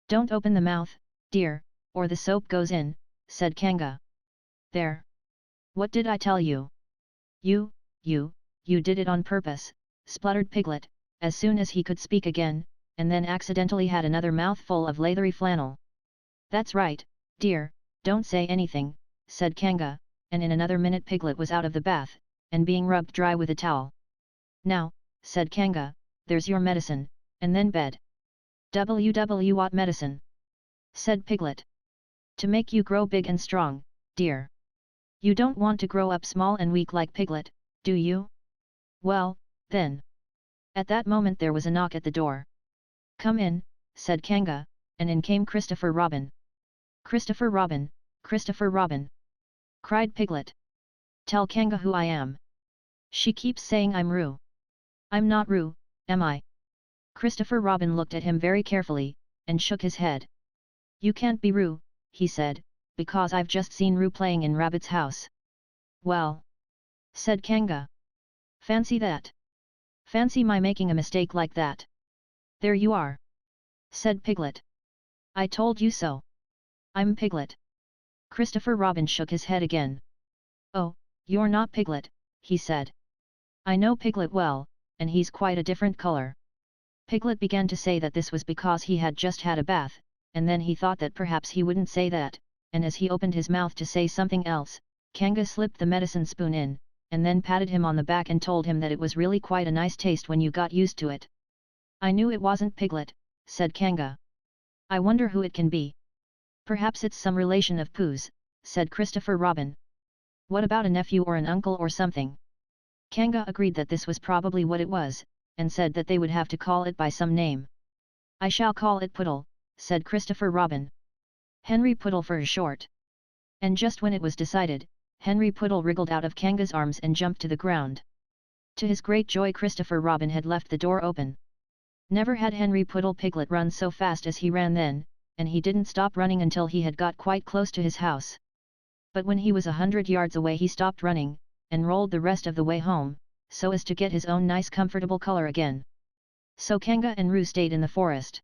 "Don't open the mouth, dear, or the soap goes in," said Kanga. "There! What did I tell you?" You did it on purpose," spluttered Piglet, as soon as he could speak again, and then accidentally had another mouthful of leathery flannel. "That's right, dear, don't say anything," said Kanga, and in another minute Piglet was out of the bath, and being rubbed dry with a towel. "Now," said Kanga, "there's your medicine, and then bed." What medicine?" said Piglet. "To make you grow big and strong, dear. You don't want to grow up small and weak like Piglet, do you? Well, then." At that moment there was a knock at the door. "Come in," said Kanga, and in came Christopher Robin. "Christopher Robin, Christopher Robin!" cried Piglet. "Tell Kanga who I am. She keeps saying I'm Roo. I'm not Roo, am I?" Christopher Robin looked at him very carefully, and shook his head. "You can't be Roo," he said, "because I've just seen Roo playing in Rabbit's house." "Well," said Kanga. "Fancy that! Fancy my making a mistake like that!" "There you are!" said Piglet. "I told you so! I'm Piglet." Christopher Robin shook his head again. "Oh, you're not Piglet," he said. "I know Piglet well, and he's quite a different color." Piglet began to say that this was because he had just had a bath, and then he thought that perhaps he wouldn't say that, and as he opened his mouth to say something else, Kanga slipped the medicine spoon in, and then patted him on the back and told him that it was really quite a nice taste when you got used to it. "I knew it wasn't Piglet," said Kanga. "I wonder who it can be." "Perhaps it's some relation of Pooh's," said Christopher Robin. "What about a nephew or an uncle or something?" Kanga agreed that this was probably what it was, and said that they would have to call it by some name. "I shall call it Poodle," said Christopher Robin. "Henry Poodle for short." And just when it was decided, Henry Poodle wriggled out of Kanga's arms and jumped to the ground. To his great joy Christopher Robin had left the door open. Never had Henry Poodle Piglet run so fast as he ran then, and he didn't stop running until he had got quite close to his house. But when he was 100 yards away he stopped running, and rolled the rest of the way home, so as to get his own nice comfortable color again. So Kanga and Roo stayed in the forest.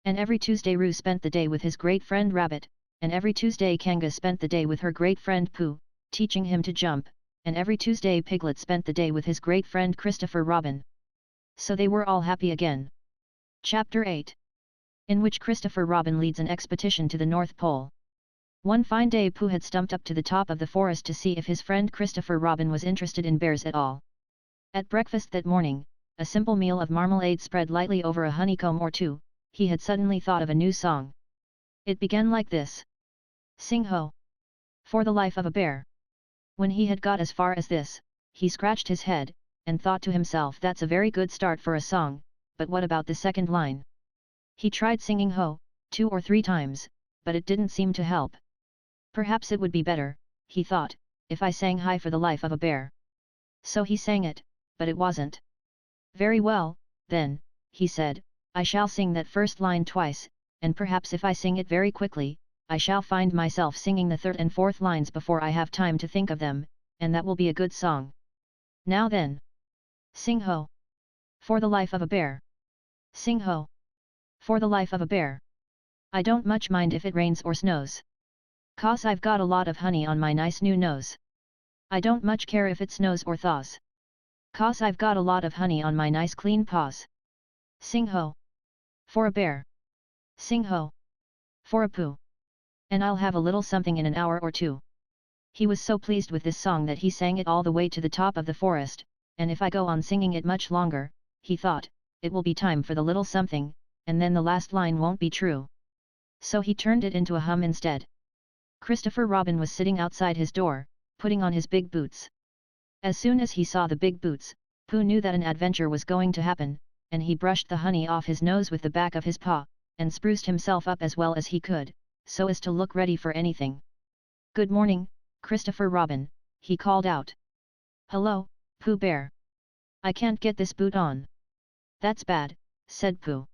And every Tuesday Roo spent the day with his great friend Rabbit, and every Tuesday Kanga spent the day with her great friend Pooh, teaching him to jump, and every Tuesday Piglet spent the day with his great friend Christopher Robin. So they were all happy again. Chapter 8. In which Christopher Robin leads an expedition to the North Pole. One fine day Pooh had stumped up to the top of the forest to see if his friend Christopher Robin was interested in bears at all. At breakfast that morning, a simple meal of marmalade spread lightly over a honeycomb or two, he had suddenly thought of a new song. It began like this. "Sing ho! For the life of a bear." When he had got as far as this, he scratched his head, and thought to himself, that's a very good start for a song, but what about the second line? He tried singing ho, 2 or 3 times, but it didn't seem to help. Perhaps it would be better, he thought, if I sang hi for the life of a bear. So he sang it, but it wasn't. "Very well, then," he said, "I shall sing that first line twice, and perhaps if I sing it very quickly, I shall find myself singing the third and fourth lines before I have time to think of them, and that will be a good song. Now then. Sing ho! For the life of a bear. Sing ho! For the life of a bear. I don't much mind if it rains or snows. 'Cause I've got a lot of honey on my nice new nose. I don't much care if it snows or thaws. 'Cause I've got a lot of honey on my nice clean paws. Sing ho! For a bear. Sing ho! For a Pooh. And I'll have a little something in an hour or two." He was so pleased with this song that he sang it all the way to the top of the forest, and if I go on singing it much longer, he thought, it will be time for the little something, and then the last line won't be true. So he turned it into a hum instead. Christopher Robin was sitting outside his door, putting on his big boots. As soon as he saw the big boots, Pooh knew that an adventure was going to happen, and he brushed the honey off his nose with the back of his paw, and spruced himself up as well as he could, so as to look ready for anything. "Good morning, Christopher Robin," he called out. "Hello, Pooh Bear. I can't get this boot on." "That's bad," said Pooh.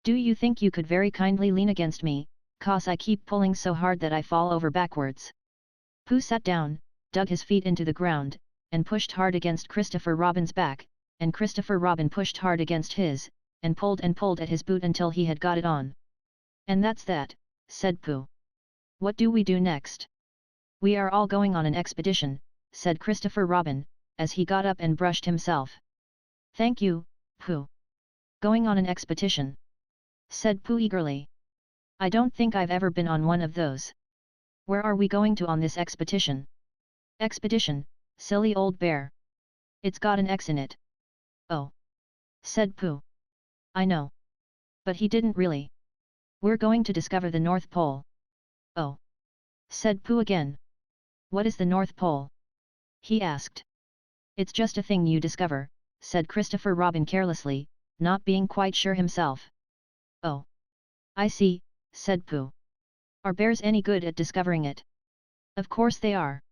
"Do you think you could very kindly lean against me, 'cause I keep pulling so hard that I fall over backwards. Pooh sat down, dug his feet into the ground, and pushed hard against Christopher Robin's back, and Christopher Robin pushed hard against his, and pulled at his boot until he had got it on. "And that's that," said Pooh. "What do we do next?" "We are all going on an expedition," said Christopher Robin, as he got up and brushed himself. "Thank you, Pooh." "Going on an expedition?" said Pooh eagerly. "I don't think I've ever been on one of those. Where are we going to on this expedition?" "Expedition, silly old bear. It's got an X in it." "Oh," said Pooh. "I know. But he didn't really. We're going to discover the North Pole." "Oh," said Pooh again. "What is the North Pole?" he asked. "It's just a thing you discover," said Christopher Robin carelessly, not being quite sure himself. "Oh. I see," said Pooh. "Are bears any good at discovering it?" "Of course they are.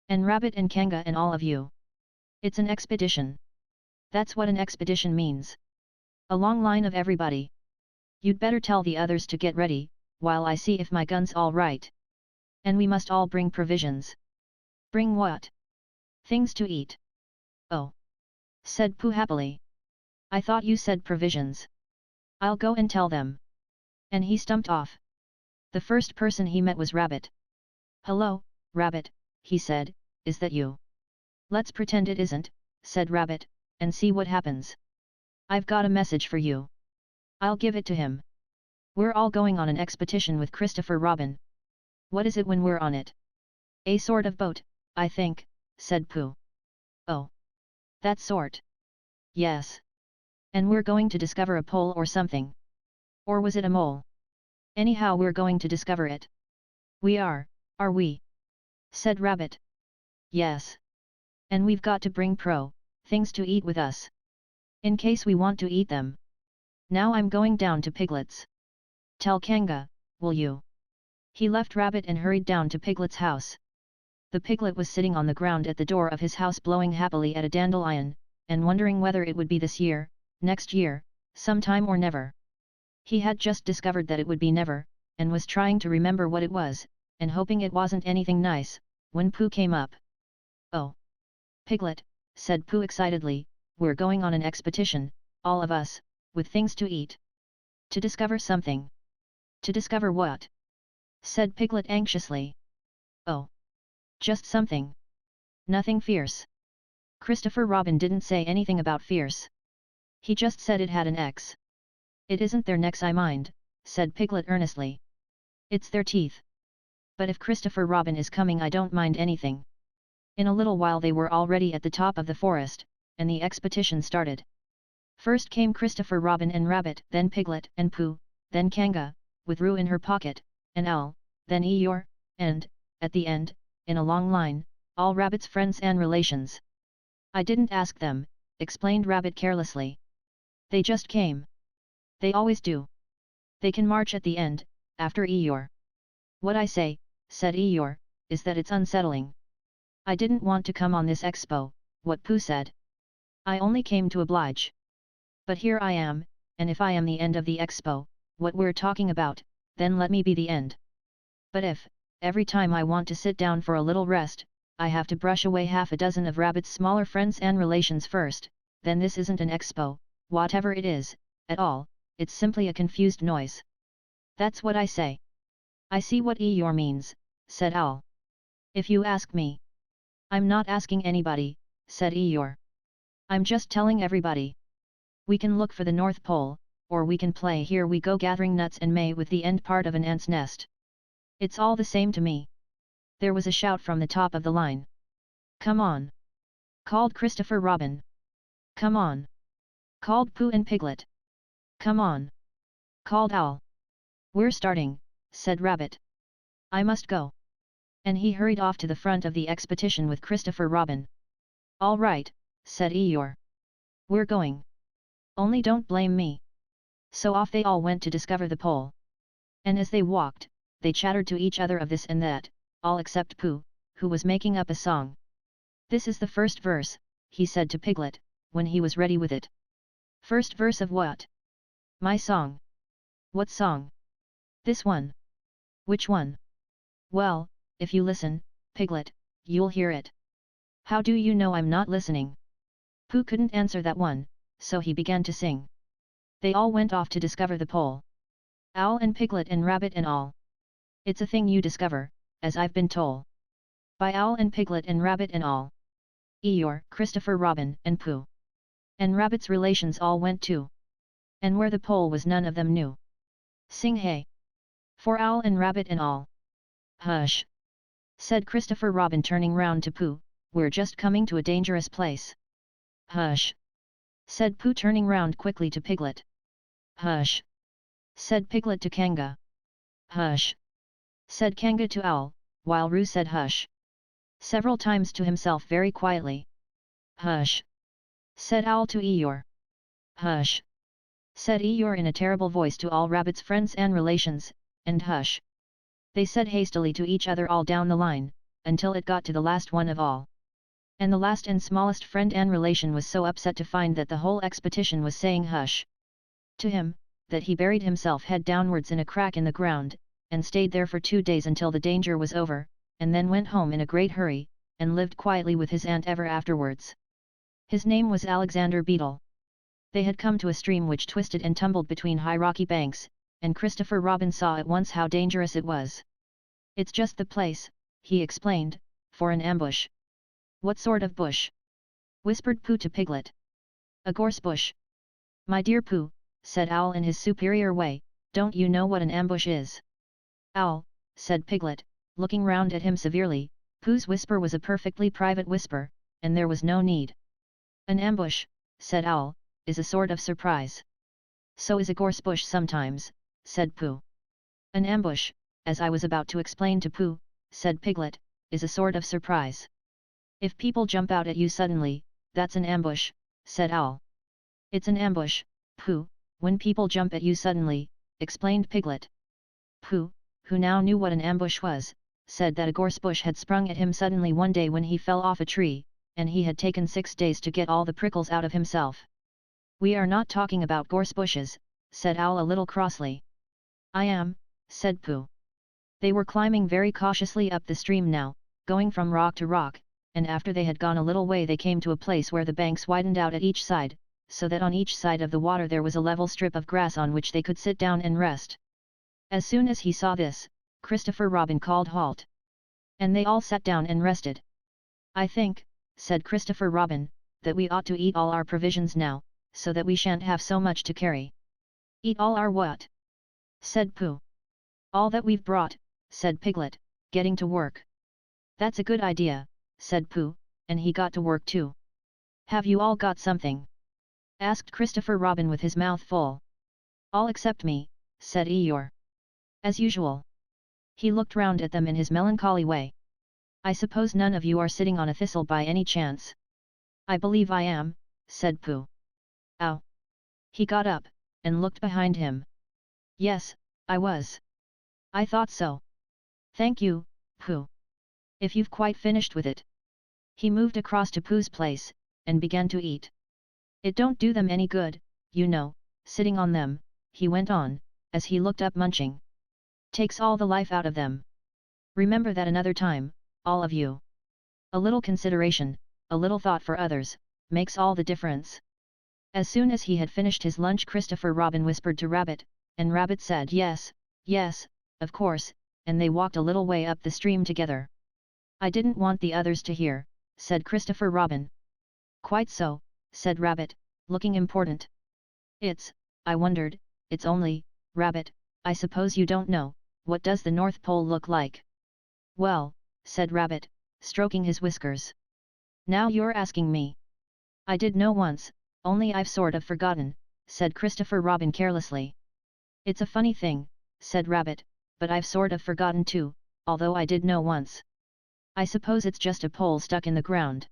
And Rabbit and Kanga and all of you. It's an expedition. That's what an expedition means. A long line of everybody. You'd better tell the others to get ready, while I see if my gun's all right. And we must all bring provisions." "Bring what?" "Things to eat." "Oh," said Pooh happily. "I thought you said provisions. I'll go and tell them." And he stumped off. The first person he met was Rabbit. "Hello, Rabbit," he said, "is that you?" "Let's pretend it isn't," said Rabbit, "and see what happens. I've got a message for you. I'll give it to him. We're all going on an expedition with Christopher Robin." "What is it when we're on it?" "A sort of boat, I think," said Pooh. "Oh. That sort?" "Yes. And we're going to discover a pole or something. Or was it a mole? Anyhow we're going to discover it." "We are we?" said Rabbit. "Yes. And we've got to bring things to eat with us. In case we want to eat them. Now I'm going down to Piglet's. Tell Kanga, will you?" He left Rabbit and hurried down to Piglet's house. The piglet was sitting on the ground at the door of his house blowing happily at a dandelion, and wondering whether it would be this year, next year, sometime or never. He had just discovered that it would be never, and was trying to remember what it was, and hoping it wasn't anything nice, when Pooh came up. "Oh! Piglet," said Pooh excitedly, "we're going on an expedition, all of us, with things to eat. To discover something." "To discover what?" said Piglet anxiously. "Oh! Just something. Nothing fierce." Christopher Robin didn't say anything about fierce. He just said it had an X. "It isn't their necks I mind," said Piglet earnestly. "It's their teeth. But if Christopher Robin is coming I don't mind anything." In a little while they were already at the top of the forest, and the expedition started. First came Christopher Robin and Rabbit, then Piglet and Pooh, then Kanga, with Roo in her pocket, and Owl, then Eeyore, and, at the end, in a long line, all Rabbit's friends and relations. "I didn't ask them," explained Rabbit carelessly. "They just came. They always do. They can march at the end, after Eeyore." "What I say," said Eeyore, "is that it's unsettling. I didn't want to come on this expo," what Pooh said. "I only came to oblige. But here I am, and if I am the end of the expo, what we're talking about, then let me be the end. But if, every time I want to sit down for a little rest, I have to brush away half a dozen of Rabbit's smaller friends and relations first, then this isn't an expo, whatever it is, at all, it's simply a confused noise. That's what I say." "I see what Eeyore means," said Owl. "If you ask me." "I'm not asking anybody," said Eeyore. "I'm just telling everybody. We can look for the North Pole, or we can play Here We Go gathering nuts and may with the end part of an ant's nest. It's all the same to me." There was a shout from the top of the line. "Come on!" called Christopher Robin. "Come on!" called Pooh and Piglet. "Come on!" called Owl. "We're starting," said Rabbit. "I must go." And he hurried off to the front of the expedition with Christopher Robin. "All right," said Eeyore. "We're going. Only don't blame me." So off they all went to discover the pole. And as they walked, they chattered to each other of this and that, all except Pooh, who was making up a song. "This is the first verse," he said to Piglet, when he was ready with it. "First verse of what?" "My song." "What song?" "This one." Which one? Well, if you listen, Piglet, you'll hear it. How do you know I'm not listening? Pooh couldn't answer that one, so he began to sing. They all went off to discover the pole. Owl and Piglet and Rabbit and all. It's a thing you discover, as I've been told. By Owl and Piglet and Rabbit and all. Eeyore, Christopher Robin and Pooh. And Rabbit's relations all went too. And where the pole was none of them knew. Sing hey! For Owl and Rabbit and all. Hush! Said Christopher Robin turning round to Pooh, we're just coming to a dangerous place. Hush! Said Pooh turning round quickly to Piglet. Hush! Said Piglet to Kanga. Hush! Said Kanga to Owl, while Roo said hush. Several times to himself very quietly. Hush! Said Owl to Eeyore. Hush! Said Eeyore in a terrible voice to all Rabbit's friends and relations, and hush! They said hastily to each other all down the line, until it got to the last one of all. And the last and smallest friend and relation was so upset to find that the whole expedition was saying hush to him, that he buried himself head downwards in a crack in the ground, and stayed there for 2 days until the danger was over, and then went home in a great hurry, and lived quietly with his aunt ever afterwards. His name was Alexander Beetle. They had come to a stream which twisted and tumbled between high rocky banks, and Christopher Robin saw at once how dangerous it was. It's just the place, he explained, for an ambush. What sort of bush? Whispered Pooh to Piglet. A gorse bush. My dear Pooh, said Owl in his superior way, don't you know what an ambush is? Owl, said Piglet, looking round at him severely. Pooh's whisper was a perfectly private whisper, and there was no need. An ambush, said Owl, is a sort of surprise. So is a gorse bush sometimes, said Pooh. An ambush, as I was about to explain to Pooh, said Piglet, is a sort of surprise. If people jump out at you suddenly, that's an ambush, said Owl. It's an ambush, Pooh, when people jump at you suddenly, explained Piglet. Pooh, who now knew what an ambush was, said that a gorse bush had sprung at him suddenly one day when he fell off a tree, and he had taken 6 days to get all the prickles out of himself. We are not talking about gorse bushes, said Owl a little crossly. I am, said Pooh. They were climbing very cautiously up the stream now, going from rock to rock, and after they had gone a little way they came to a place where the banks widened out at each side, so that on each side of the water there was a level strip of grass on which they could sit down and rest. As soon as he saw this, Christopher Robin called halt. And they all sat down and rested. I think, said Christopher Robin, that we ought to eat all our provisions now, so that we shan't have so much to carry. Eat all our what? Said Pooh. All that we've brought, said Piglet, getting to work. That's a good idea, said Pooh, and he got to work too. Have you all got something? Asked Christopher Robin with his mouth full. All except me, said Eeyore. As usual. He looked round at them in his melancholy way. I suppose none of you are sitting on a thistle by any chance? I believe I am, said Pooh. Ow! He got up, and looked behind him. Yes, I was. I thought so. Thank you, Pooh. If you've quite finished with it. He moved across to Pooh's place, and began to eat. It don't do them any good, you know, sitting on them, he went on, as he looked up munching. Takes all the life out of them. Remember that another time, all of you. A little consideration, a little thought for others, makes all the difference. As soon as he had finished his lunch Christopher Robin whispered to Rabbit, and Rabbit said yes, yes, of course, and they walked a little way up the stream together. I didn't want the others to hear, said Christopher Robin. Quite so, said Rabbit, looking important. I wondered, it's only, Rabbit, I suppose you don't know, what does the North Pole look like? Well, said Rabbit, stroking his whiskers. Now you're asking me. I did know once, only I've sort of forgotten, said Christopher Robin carelessly. It's a funny thing, said Rabbit, but I've sort of forgotten too, although I did know once. I suppose it's just a pole stuck in the ground.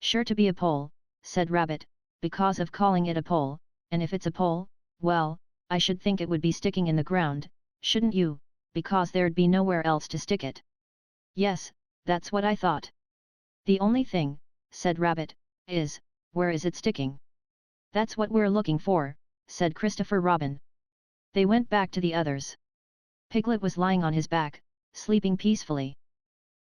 Sure to be a pole, said Rabbit, because of calling it a pole, and if it's a pole, well, I should think it would be sticking in the ground, shouldn't you, because there'd be nowhere else to stick it. Yes, that's what I thought. The only thing, said Rabbit, is, where is it sticking? That's what we're looking for, said Christopher Robin. They went back to the others. Piglet was lying on his back, sleeping peacefully.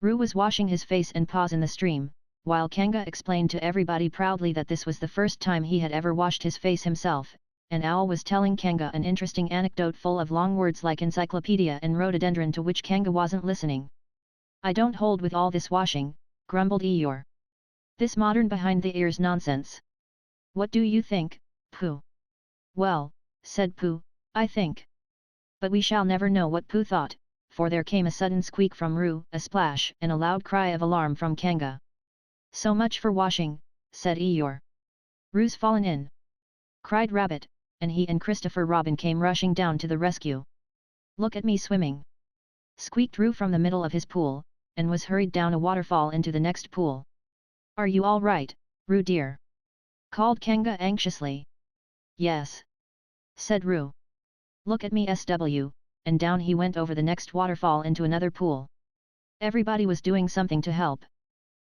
Roo was washing his face and paws in the stream, while Kanga explained to everybody proudly that this was the first time he had ever washed his face himself, and Owl was telling Kanga an interesting anecdote full of long words like encyclopedia and rhododendron to which Kanga wasn't listening. I don't hold with all this washing, grumbled Eeyore. This modern behind-the-ears nonsense. What do you think, Pooh? Well, said Pooh, I think. But we shall never know what Pooh thought, for there came a sudden squeak from Roo, a splash and a loud cry of alarm from Kanga. So much for washing, said Eeyore. Roo's fallen in, cried Rabbit, and he and Christopher Robin came rushing down to the rescue. Look at me swimming, squeaked Roo from the middle of his pool, and was hurried down a waterfall into the next pool. Are you all right, Roo dear? Called Kanga anxiously. Yes, said Roo. Look at me SW, and down he went over the next waterfall into another pool. Everybody was doing something to help.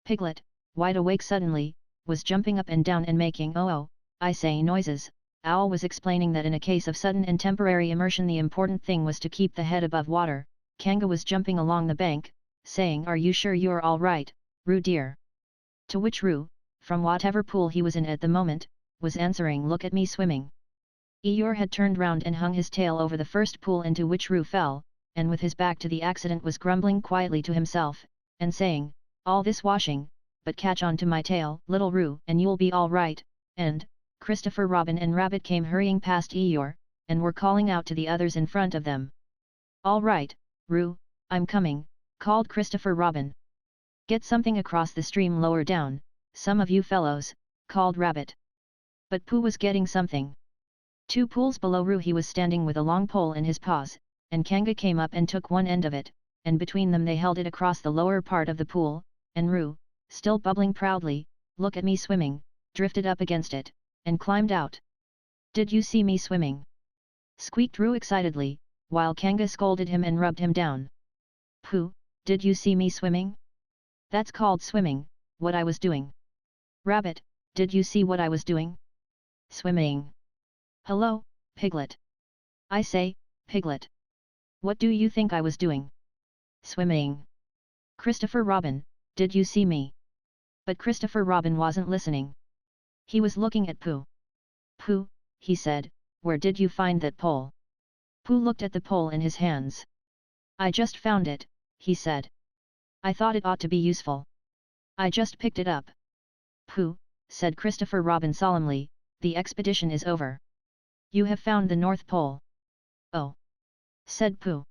Piglet, wide awake suddenly, was jumping up and down and making oh, I say noises. Owl was explaining that in a case of sudden and temporary immersion the important thing was to keep the head above water. Kanga was jumping along the bank, saying, Are you sure you're all right, Roo dear? To which Roo, from whatever pool he was in at the moment, was answering, Look at me swimming. Eeyore had turned round and hung his tail over the first pool into which Roo fell, and with his back to the accident was grumbling quietly to himself, and saying, All this washing, but catch on to my tail, little Roo, and you'll be all right, and Christopher Robin and Rabbit came hurrying past Eeyore, and were calling out to the others in front of them. All right, Roo, I'm coming, called Christopher Robin. Get something across the stream lower down, some of you fellows, called Rabbit. But Pooh was getting something. 2 pools below Roo he was standing with a long pole in his paws, and Kanga came up and took one end of it, and between them they held it across the lower part of the pool, and Roo, still bubbling proudly, Look at me swimming, drifted up against it, and climbed out. Did you see me swimming? Squeaked Roo excitedly, while Kanga scolded him and rubbed him down. Pooh, did you see me swimming? That's called swimming, what I was doing. Rabbit, did you see what I was doing? Swimming. Hello, Piglet. I say, Piglet. What do you think I was doing? Swimming. Christopher Robin, did you see me? But Christopher Robin wasn't listening. He was looking at Pooh. Pooh, he said, where did you find that pole? Pooh looked at the pole in his hands. I just found it, he said. I thought it ought to be useful. I just picked it up. Pooh, said Christopher Robin solemnly, the expedition is over. You have found the North Pole. Oh, said Pooh.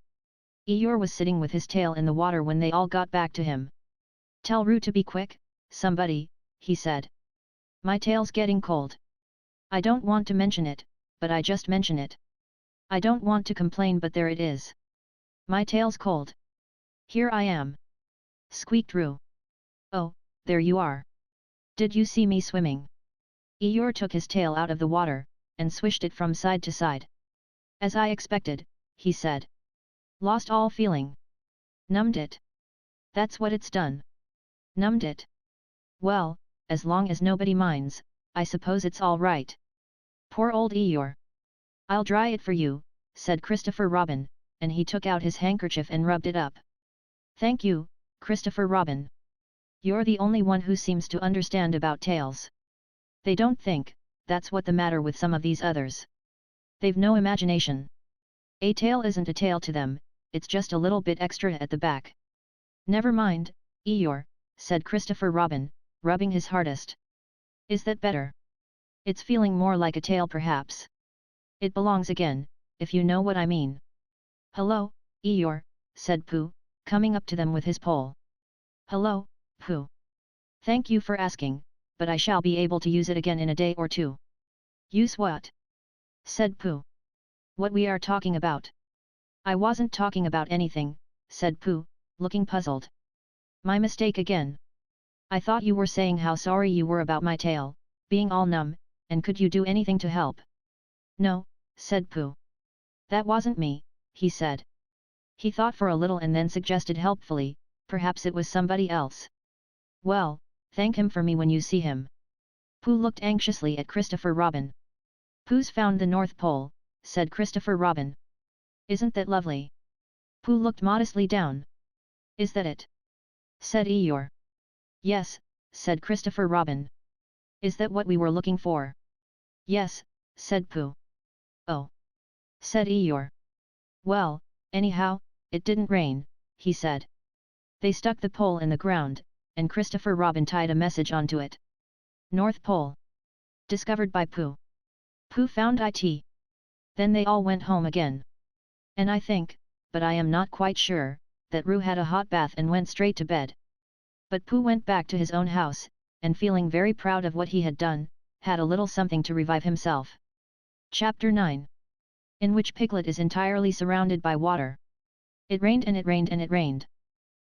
Eeyore was sitting with his tail in the water when they all got back to him. Tell Roo to be quick, somebody, he said. My tail's getting cold. I don't want to mention it, but I just mention it. I don't want to complain, but there it is. My tail's cold. Here I am. Squeaked Roo. Oh, there you are. Did you see me swimming? Eeyore took his tail out of the water, and swished it from side to side. As I expected, he said. Lost all feeling. Numbed it. That's what it's done. Numbed it. Well, as long as nobody minds, I suppose it's all right. Poor old Eeyore. I'll dry it for you, said Christopher Robin, and he took out his handkerchief and rubbed it up. Thank you, Christopher Robin. You're the only one who seems to understand about tails. They don't think, that's what the matter with some of these others. They've no imagination. A tail isn't a tail to them, it's just a little bit extra at the back. Never mind, Eeyore, said Christopher Robin, rubbing his hardest. Is that better? It's feeling more like a tail perhaps. It belongs again, if you know what I mean. Hello, Eeyore, said Pooh, coming up to them with his pole. Hello, Pooh. Thank you for asking, but I shall be able to use it again in a day or 2. Use what? Said Pooh. What we are talking about. I wasn't talking about anything, said Pooh, looking puzzled. My mistake again. I thought you were saying how sorry you were about my tail, being all numb, and could you do anything to help? No, said Pooh. That wasn't me, he said. He thought for a little and then suggested helpfully, perhaps it was somebody else. Well, thank him for me when you see him. Pooh looked anxiously at Christopher Robin. Pooh's found the North Pole, said Christopher Robin. Isn't that lovely? Pooh looked modestly down. "Is that it?" said Eeyore. "Yes," said Christopher Robin. "Is that what we were looking for?" "Yes," said Pooh. "Oh," said Eeyore. "Well, anyhow, it didn't rain," he said. They stuck the pole in the ground, and Christopher Robin tied a message onto it. North Pole. Discovered by Pooh. Pooh found it. Then they all went home again. And I think, but I am not quite sure, that Roo had a hot bath and went straight to bed. But Pooh went back to his own house, and feeling very proud of what he had done, had a little something to revive himself. Chapter 9. In which Piglet is entirely surrounded by water. It rained and it rained and it rained.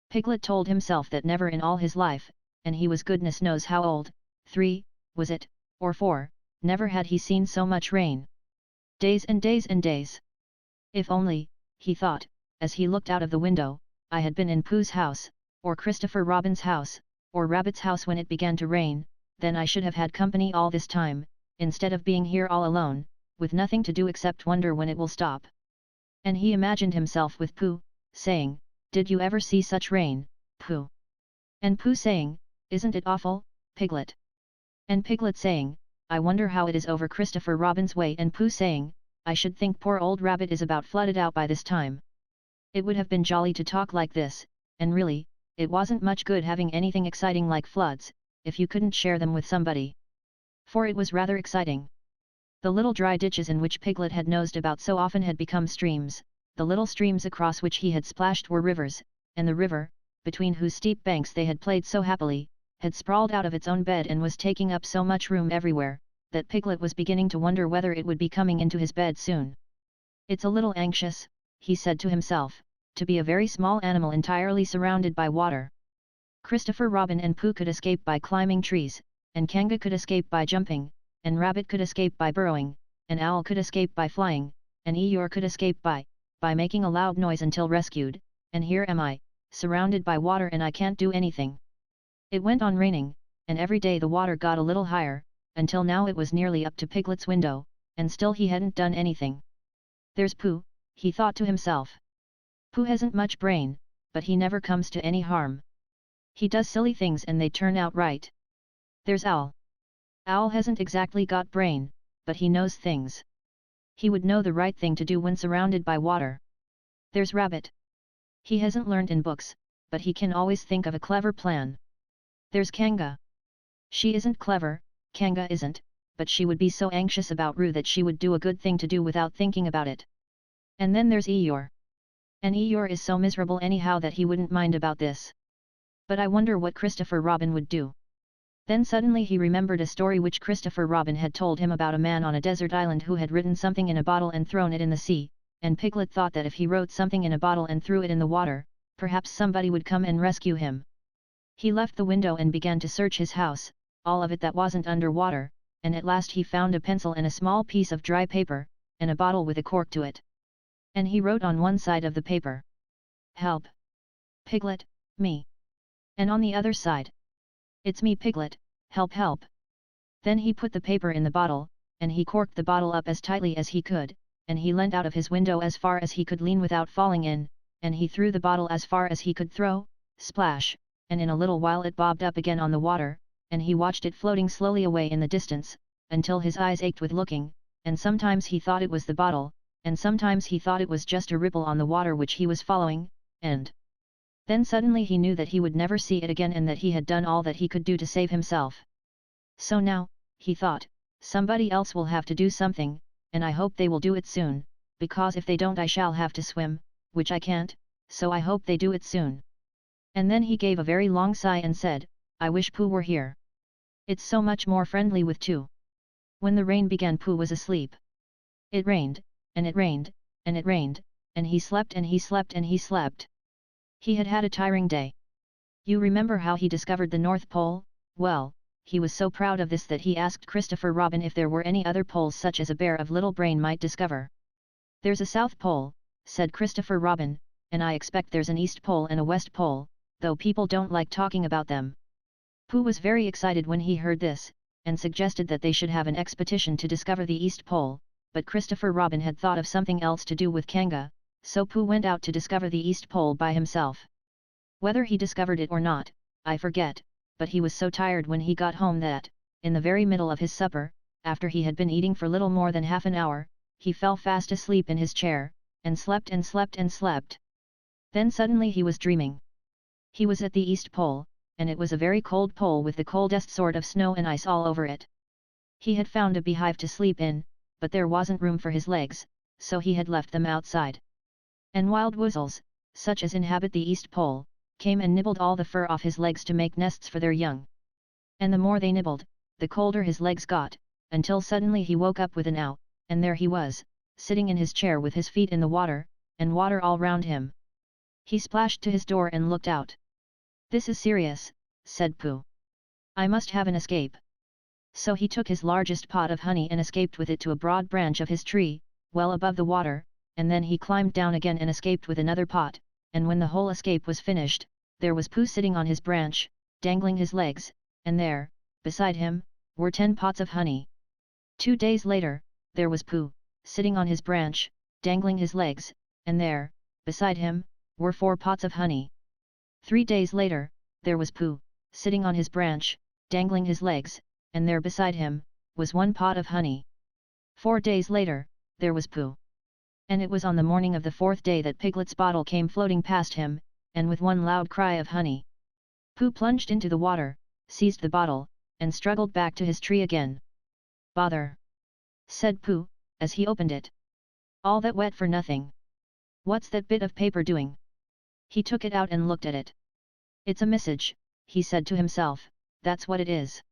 Piglet told himself that never in all his life, and he was goodness knows how old, 3, was it, or 4, never had he seen so much rain. Days and days and days. If only, he thought, as he looked out of the window, I had been in Pooh's house, or Christopher Robin's house, or Rabbit's house when it began to rain, then I should have had company all this time, instead of being here all alone, with nothing to do except wonder when it will stop. And he imagined himself with Pooh, saying, "Did you ever see such rain, Pooh?" And Pooh saying, "Isn't it awful, Piglet?" And Piglet saying, "I wonder how it is over Christopher Robin's way," and Pooh saying, "I should think poor old Rabbit is about flooded out by this time." It would have been jolly to talk like this, and really, it wasn't much good having anything exciting like floods, if you couldn't share them with somebody. For it was rather exciting. The little dry ditches in which Piglet had nosed about so often had become streams, the little streams across which he had splashed were rivers, and the river, between whose steep banks they had played so happily, had sprawled out of its own bed and was taking up so much room everywhere, that Piglet was beginning to wonder whether it would be coming into his bed soon. "It's a little anxious," he said to himself, "to be a very small animal entirely surrounded by water. Christopher Robin and Pooh could escape by climbing trees, and Kanga could escape by jumping, and Rabbit could escape by burrowing, and Owl could escape by flying, and Eeyore could escape by making a loud noise until rescued, and here am I, surrounded by water and I can't do anything." It went on raining, and every day the water got a little higher, until now it was nearly up to Piglet's window, and still he hadn't done anything. "There's Pooh," he thought to himself. "Pooh hasn't much brain, but he never comes to any harm. He does silly things and they turn out right. There's Owl. Owl hasn't exactly got brain, but he knows things. He would know the right thing to do when surrounded by water. There's Rabbit. He hasn't learned in books, but he can always think of a clever plan. There's Kanga. She isn't clever, Kanga isn't, but she would be so anxious about Roo that she would do a good thing to do without thinking about it. And then there's Eeyore. And Eeyore is so miserable anyhow that he wouldn't mind about this. But I wonder what Christopher Robin would do." Then suddenly he remembered a story which Christopher Robin had told him about a man on a desert island who had written something in a bottle and thrown it in the sea, and Piglet thought that if he wrote something in a bottle and threw it in the water, perhaps somebody would come and rescue him. He left the window and began to search his house, all of it that wasn't under water, and at last he found a pencil and a small piece of dry paper, and a bottle with a cork to it. And he wrote on one side of the paper, "Help! Piglet, me." And on the other side, "It's me, Piglet, help help." Then he put the paper in the bottle, and he corked the bottle up as tightly as he could, and he leant out of his window as far as he could lean without falling in, and he threw the bottle as far as he could throw, splash, and in a little while it bobbed up again on the water, and he watched it floating slowly away in the distance, until his eyes ached with looking, and sometimes he thought it was the bottle, and sometimes he thought it was just a ripple on the water which he was following, and then suddenly he knew that he would never see it again and that he had done all that he could do to save himself. "So now," he thought, "somebody else will have to do something, and I hope they will do it soon, because if they don't I shall have to swim, which I can't, so I hope they do it soon." And then he gave a very long sigh and said, "I wish Pooh were here. It's so much more friendly with two." When the rain began, Pooh was asleep. It rained, and it rained, and it rained, and he slept and he slept and he slept. He had had a tiring day. You remember how he discovered the North Pole? Well, he was so proud of this that he asked Christopher Robin if there were any other poles such as a bear of little brain might discover. "There's a South Pole," said Christopher Robin, "and I expect there's an East Pole and a West Pole, though people don't like talking about them." Pooh was very excited when he heard this, and suggested that they should have an expedition to discover the East Pole, but Christopher Robin had thought of something else to do with Kanga, so Pooh went out to discover the East Pole by himself. Whether he discovered it or not, I forget, but he was so tired when he got home that, in the very middle of his supper, after he had been eating for little more than half an hour, he fell fast asleep in his chair, and slept and slept and slept. Then suddenly he was dreaming. He was at the East Pole, and it was a very cold pole with the coldest sort of snow and ice all over it. He had found a beehive to sleep in, but there wasn't room for his legs, so he had left them outside. And wild weasels, such as inhabit the East Pole, came and nibbled all the fur off his legs to make nests for their young. And the more they nibbled, the colder his legs got, until suddenly he woke up with an ow, and there he was, sitting in his chair with his feet in the water, and water all round him. He splashed to his door and looked out. "This is serious," said Pooh. "I must have an escape." So he took his largest pot of honey and escaped with it to a broad branch of his tree, well above the water, and then he climbed down again and escaped with another pot, and when the whole escape was finished, there was Pooh sitting on his branch, dangling his legs, and there, beside him, were 10 pots of honey. 2 days later, there was Pooh, sitting on his branch, dangling his legs, and there, beside him, were 4 pots of honey. 3 days later, there was Pooh, sitting on his branch, dangling his legs, and there beside him, was 1 pot of honey. 4 days later, there was Pooh. And it was on the morning of the 4th day that Piglet's bottle came floating past him, and with one loud cry of honey, Pooh plunged into the water, seized the bottle, and struggled back to his tree again. "Bother!" said Pooh, as he opened it. "All that wet for nothing. What's that bit of paper doing?" He took it out and looked at it. "It's a message," he said to himself, "that's what it is.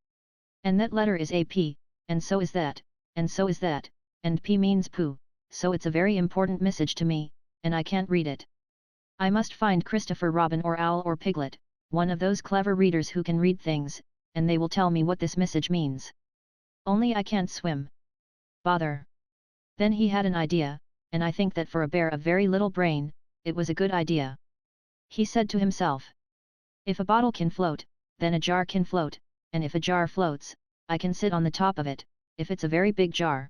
And that letter is a P, and so is that, and so is that, and P means Pooh, so it's a very important message to me, and I can't read it. I must find Christopher Robin or Owl or Piglet, one of those clever readers who can read things, and they will tell me what this message means. Only I can't swim. Bother!" Then he had an idea, and I think that for a bear of very little brain, it was a good idea. He said to himself, "If a bottle can float, then a jar can float, and if a jar floats, I can sit on the top of it, if it's a very big jar."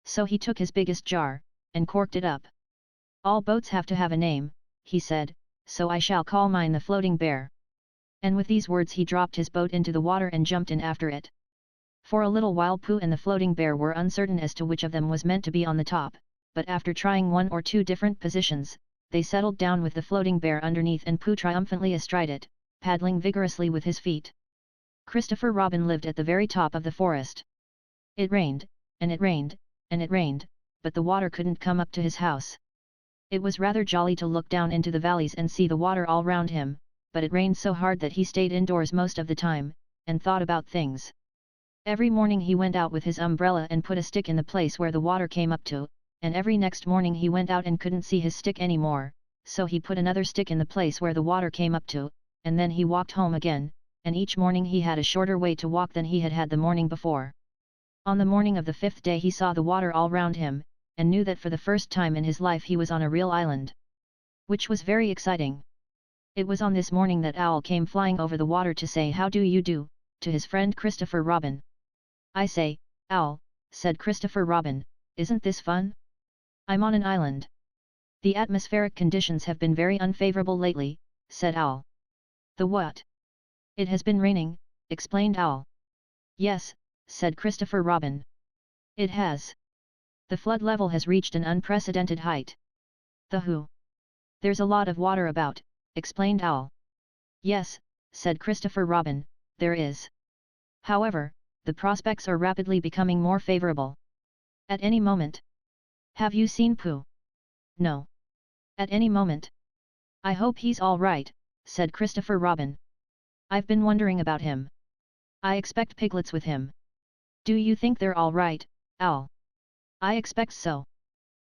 So he took his biggest jar, and corked it up. "All boats have to have a name," he said, "so I shall call mine the Floating Bear." And with these words he dropped his boat into the water and jumped in after it. For a little while Pooh and the Floating Bear were uncertain as to which of them was meant to be on the top, but after trying 1 or 2 different positions, they settled down with the Floating Bear underneath and Pooh triumphantly astride it, paddling vigorously with his feet. Christopher Robin lived at the very top of the forest. It rained, and it rained, and it rained, but the water couldn't come up to his house. It was rather jolly to look down into the valleys and see the water all round him, but it rained so hard that he stayed indoors most of the time, and thought about things. Every morning he went out with his umbrella and put a stick in the place where the water came up to, and every next morning he went out and couldn't see his stick anymore, so he put another stick in the place where the water came up to, and then he walked home again, and each morning he had a shorter way to walk than he had had the morning before. On the morning of the 5th day he saw the water all round him, and knew that for the first time in his life he was on a real island. Which was very exciting. It was on this morning that Owl came flying over the water to say "How do you do?" to his friend Christopher Robin. "I say, Owl," said Christopher Robin, "isn't this fun? I'm on an island." "The atmospheric conditions have been very unfavorable lately," said Owl. "The what?" "It has been raining," explained Owl. "Yes," said Christopher Robin. "It has. The flood level has reached an unprecedented height." "The who?" "There's a lot of water about," explained Owl. "Yes," said Christopher Robin, "there is. However, the prospects are rapidly becoming more favorable. At any moment." "Have you seen Pooh?" "No. At any moment." "I hope he's all right," said Christopher Robin. "I've been wondering about him. I expect Piglet's with him." "Do you think they're all right, Owl?" "I expect so.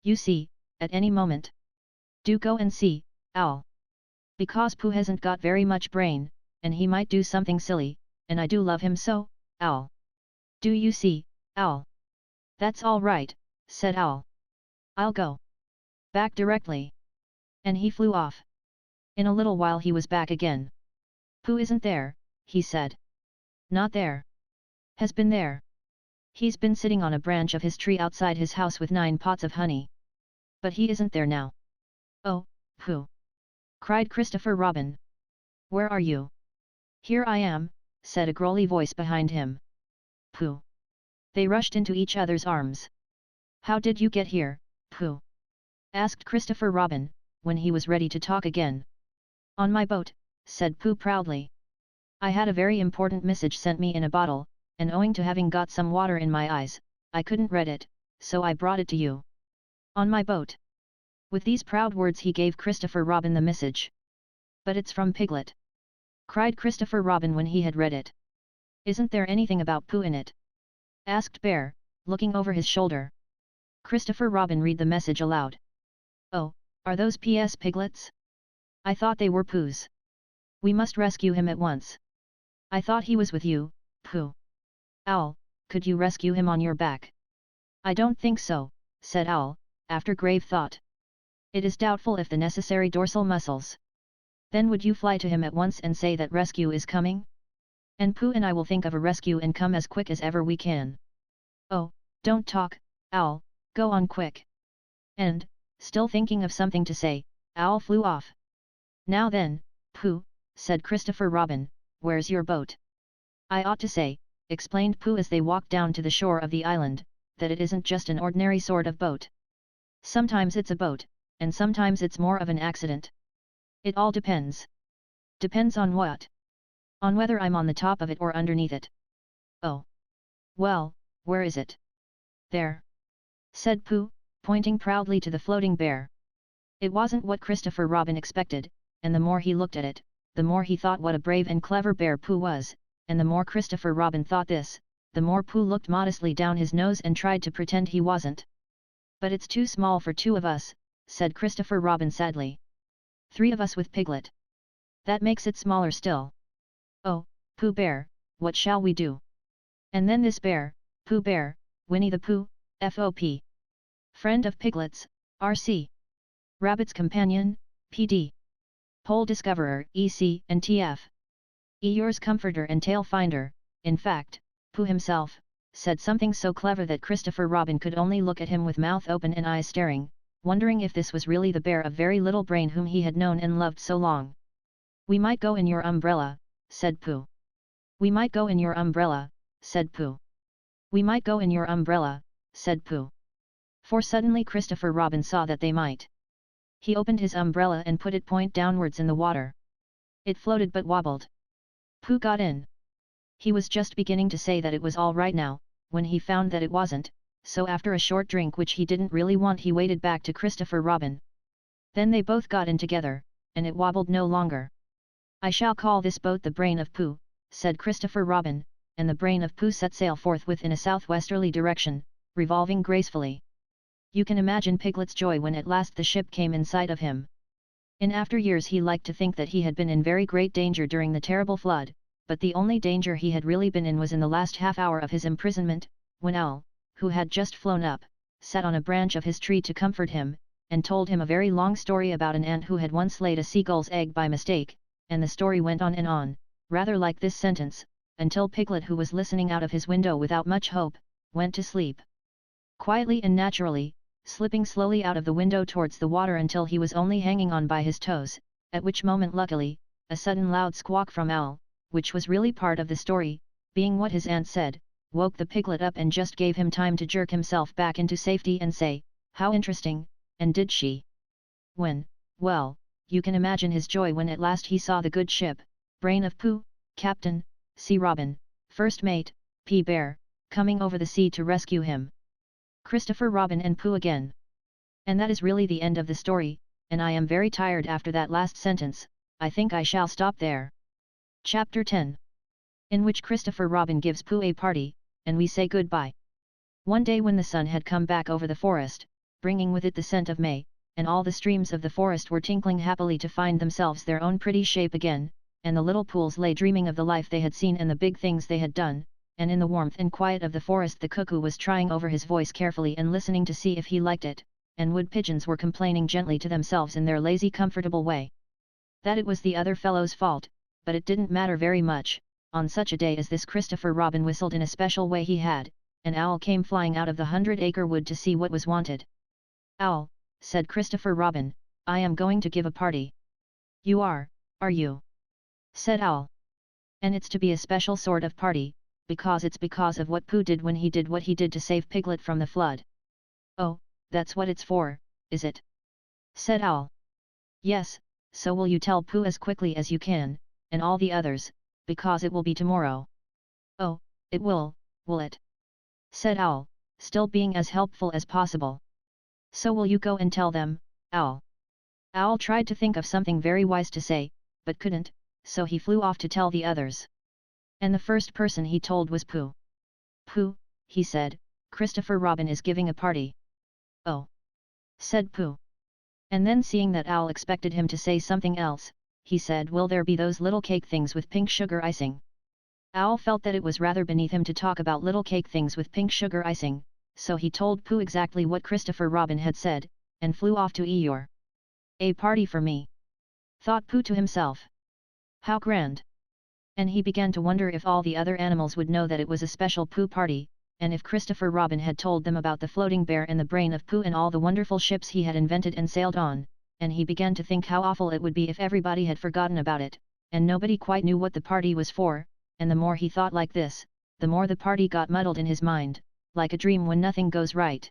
You see, at any moment." "Do go and see, Owl. Because Pooh hasn't got very much brain, and he might do something silly, and I do love him so, Owl. Do you see, Owl?" "That's all right," said Owl. "I'll go back directly." And he flew off. In a little while he was back again. "Pooh isn't there," he said. "Not there. Has been there. He's been sitting on a branch of his tree outside his house with 9 pots of honey. But he isn't there now." "Oh, Pooh!" cried Christopher Robin. "Where are you?" "Here I am," said a growly voice behind him. "Pooh!" They rushed into each other's arms. "How did you get here, Pooh?" asked Christopher Robin, when he was ready to talk again. "On my boat," said Pooh proudly. "I had a very important message sent me in a bottle, and owing to having got some water in my eyes, I couldn't read it, so I brought it to you. On my boat." With these proud words he gave Christopher Robin the message. "But it's from Piglet!" cried Christopher Robin when he had read it. "Isn't there anything about Pooh in it?" asked Bear, looking over his shoulder. Christopher Robin read the message aloud. "Oh, are those PS piglets? I thought they were Pooh's. We must rescue him at once. I thought he was with you, Pooh. Owl, could you rescue him on your back?" "I don't think so," said Owl, after grave thought. "It is doubtful if the necessary dorsal muscles." "Then would you fly to him at once and say that rescue is coming? And Pooh and I will think of a rescue and come as quick as ever we can." "Oh, don't talk, Owl, go on quick." And, still thinking of something to say, Owl flew off. "Now then, Pooh," said Christopher Robin, "where's your boat?" "I ought to say," explained Pooh as they walked down to the shore of the island, "that it isn't just an ordinary sort of boat. Sometimes it's a boat, and sometimes it's more of an accident. It all depends." "Depends on what?" "On whether I'm on the top of it or underneath it." "Oh. Well, where is it?" "There," said Pooh, pointing proudly to the floating bear. It wasn't what Christopher Robin expected, and the more he looked at it, the more he thought what a brave and clever bear Pooh was, and the more Christopher Robin thought this, the more Pooh looked modestly down his nose and tried to pretend he wasn't. "But it's too small for two of us," said Christopher Robin sadly. "Three of us with Piglet. That makes it smaller still. Oh, Pooh Bear, what shall we do?" And then this bear, Pooh Bear, Winnie the Pooh, FOP. Friend of Piglets, RC. Rabbit's Companion, PD. Pole Discoverer, EC and TF. Eeyore's Comforter and Tail Finder. In fact, Pooh himself, said something so clever that Christopher Robin could only look at him with mouth open and eyes staring, wondering if this was really the bear of very little brain whom he had known and loved so long. "We might go in your umbrella," said Pooh. "We might go in your umbrella," said Pooh. "We might go in your umbrella," said Pooh. For suddenly Christopher Robin saw that they might. He opened his umbrella and put it point downwards in the water. It floated but wobbled. Pooh got in. He was just beginning to say that it was all right now, when he found that it wasn't, so after a short drink which he didn't really want he waded back to Christopher Robin. Then they both got in together, and it wobbled no longer. "I shall call this boat the Brain of Pooh," said Christopher Robin, and the Brain of Pooh set sail forthwith in a southwesterly direction, revolving gracefully. You can imagine Piglet's joy when at last the ship came in sight of him. In after years he liked to think that he had been in very great danger during the terrible flood, but the only danger he had really been in was in the last half hour of his imprisonment, when Owl, who had just flown up, sat on a branch of his tree to comfort him, and told him a very long story about an ant who had once laid a seagull's egg by mistake, and the story went on and on, rather like this sentence, until Piglet, who was listening out of his window without much hope, went to sleep. Quietly and naturally, slipping slowly out of the window towards the water until he was only hanging on by his toes, at which moment luckily, a sudden loud squawk from Owl, which was really part of the story, being what his aunt said, woke the piglet up and just gave him time to jerk himself back into safety and say, "How interesting, and did she win?" Well, you can imagine his joy when at last he saw the good ship, Brain of Pooh, Captain, C. Robin, First Mate, P. Bear, coming over the sea to rescue him. Christopher Robin and Pooh again. And that is really the end of the story, and I am very tired after that last sentence. I think I shall stop there. Chapter 10. In which Christopher Robin gives Pooh a party, and we say goodbye. One day when the sun had come back over the forest, bringing with it the scent of May, and all the streams of the forest were tinkling happily to find themselves their own pretty shape again, and the little pools lay dreaming of the life they had seen and the big things they had done, and in the warmth and quiet of the forest the cuckoo was trying over his voice carefully and listening to see if he liked it, and wood pigeons were complaining gently to themselves in their lazy comfortable way that it was the other fellow's fault, but it didn't matter very much. On such a day as this Christopher Robin whistled in a special way he had, an owl came flying out of the 100-acre wood to see what was wanted. "Owl," said Christopher Robin, I am going to give a party. You are you? Said Owl. And it's to be a special sort of party, because it's because of what Pooh did when he did what he did to save Piglet from the flood. Oh, that's what it's for, is it? Said Owl. Yes, so will you tell Pooh as quickly as you can, and all the others, because it will be tomorrow. Oh, it will it? Said Owl, still being as helpful as possible. So will you go and tell them, Owl? Owl tried to think of something very wise to say, but couldn't, so he flew off to tell the others. And the first person he told was Pooh. Pooh, he said, Christopher Robin is giving a party. Oh! Said Pooh. And then seeing that Owl expected him to say something else, he said, will there be those little cake things with pink sugar icing? Owl felt that it was rather beneath him to talk about little cake things with pink sugar icing, so he told Pooh exactly what Christopher Robin had said, and flew off to Eeyore. A party for me! Thought Pooh to himself. How grand! And he began to wonder if all the other animals would know that it was a special Pooh party, and if Christopher Robin had told them about the floating bear and the brain of Pooh and all the wonderful ships he had invented and sailed on, and he began to think how awful it would be if everybody had forgotten about it, and nobody quite knew what the party was for, and the more he thought like this, the more the party got muddled in his mind, like a dream when nothing goes right.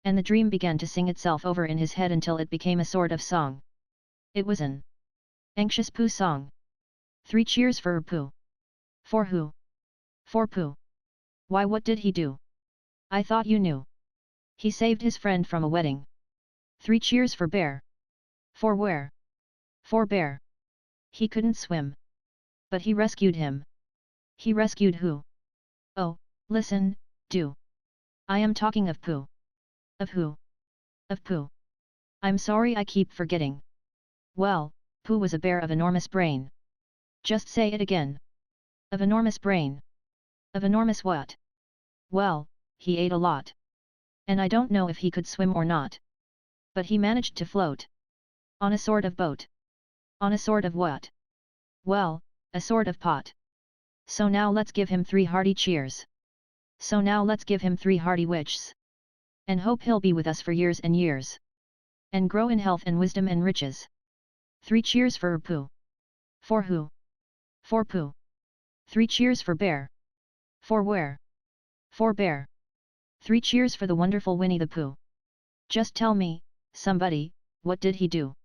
And the dream began to sing itself over in his head until it became a sort of song. It was an anxious Pooh song. 3 cheers for Pooh. For who? For Pooh. Why, what did he do? I thought you knew. He saved his friend from a wedding. 3 cheers for Bear. For where? For Bear. He couldn't swim. But he rescued him. He rescued who? Oh, listen, do. I am talking of Pooh. Of who? Of Pooh. I'm sorry I keep forgetting. Well, Pooh was a bear of enormous brain. Just say it again. Of enormous brain. Of enormous what? Well, he ate a lot. And I don't know if he could swim or not. But he managed to float. On a sort of boat. On a sort of what? Well, a sort of pot. So now let's give him 3 hearty cheers. So now let's give him 3 hearty wishes. And hope he'll be with us for years and years. And grow in health and wisdom and riches. 3 cheers for Pooh. For who? For Pooh. 3 cheers for Bear. For where? For Bear. 3 cheers for the wonderful Winnie the Pooh. Just tell me, somebody, what did he do?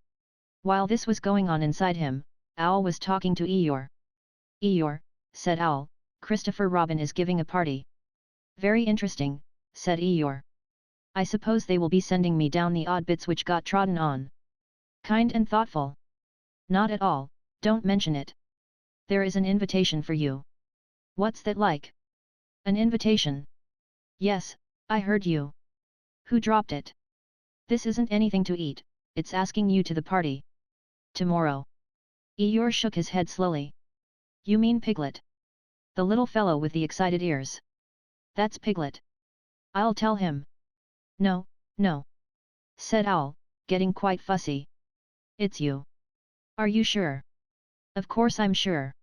While this was going on inside him, Owl was talking to Eeyore. Eeyore, said Owl, Christopher Robin is giving a party. Very interesting, said Eeyore. I suppose they will be sending me down the odd bits which got trodden on. Kind and thoughtful. Not at all, don't mention it. There is an invitation for you. What's that like? An invitation? Yes, I heard you. Who dropped it? This isn't anything to eat, it's asking you to the party. Tomorrow. Eeyore shook his head slowly. You mean Piglet? The little fellow with the excited ears. That's Piglet. I'll tell him. No, no. Said Owl, getting quite fussy. It's you. Are you sure? Of course I'm sure.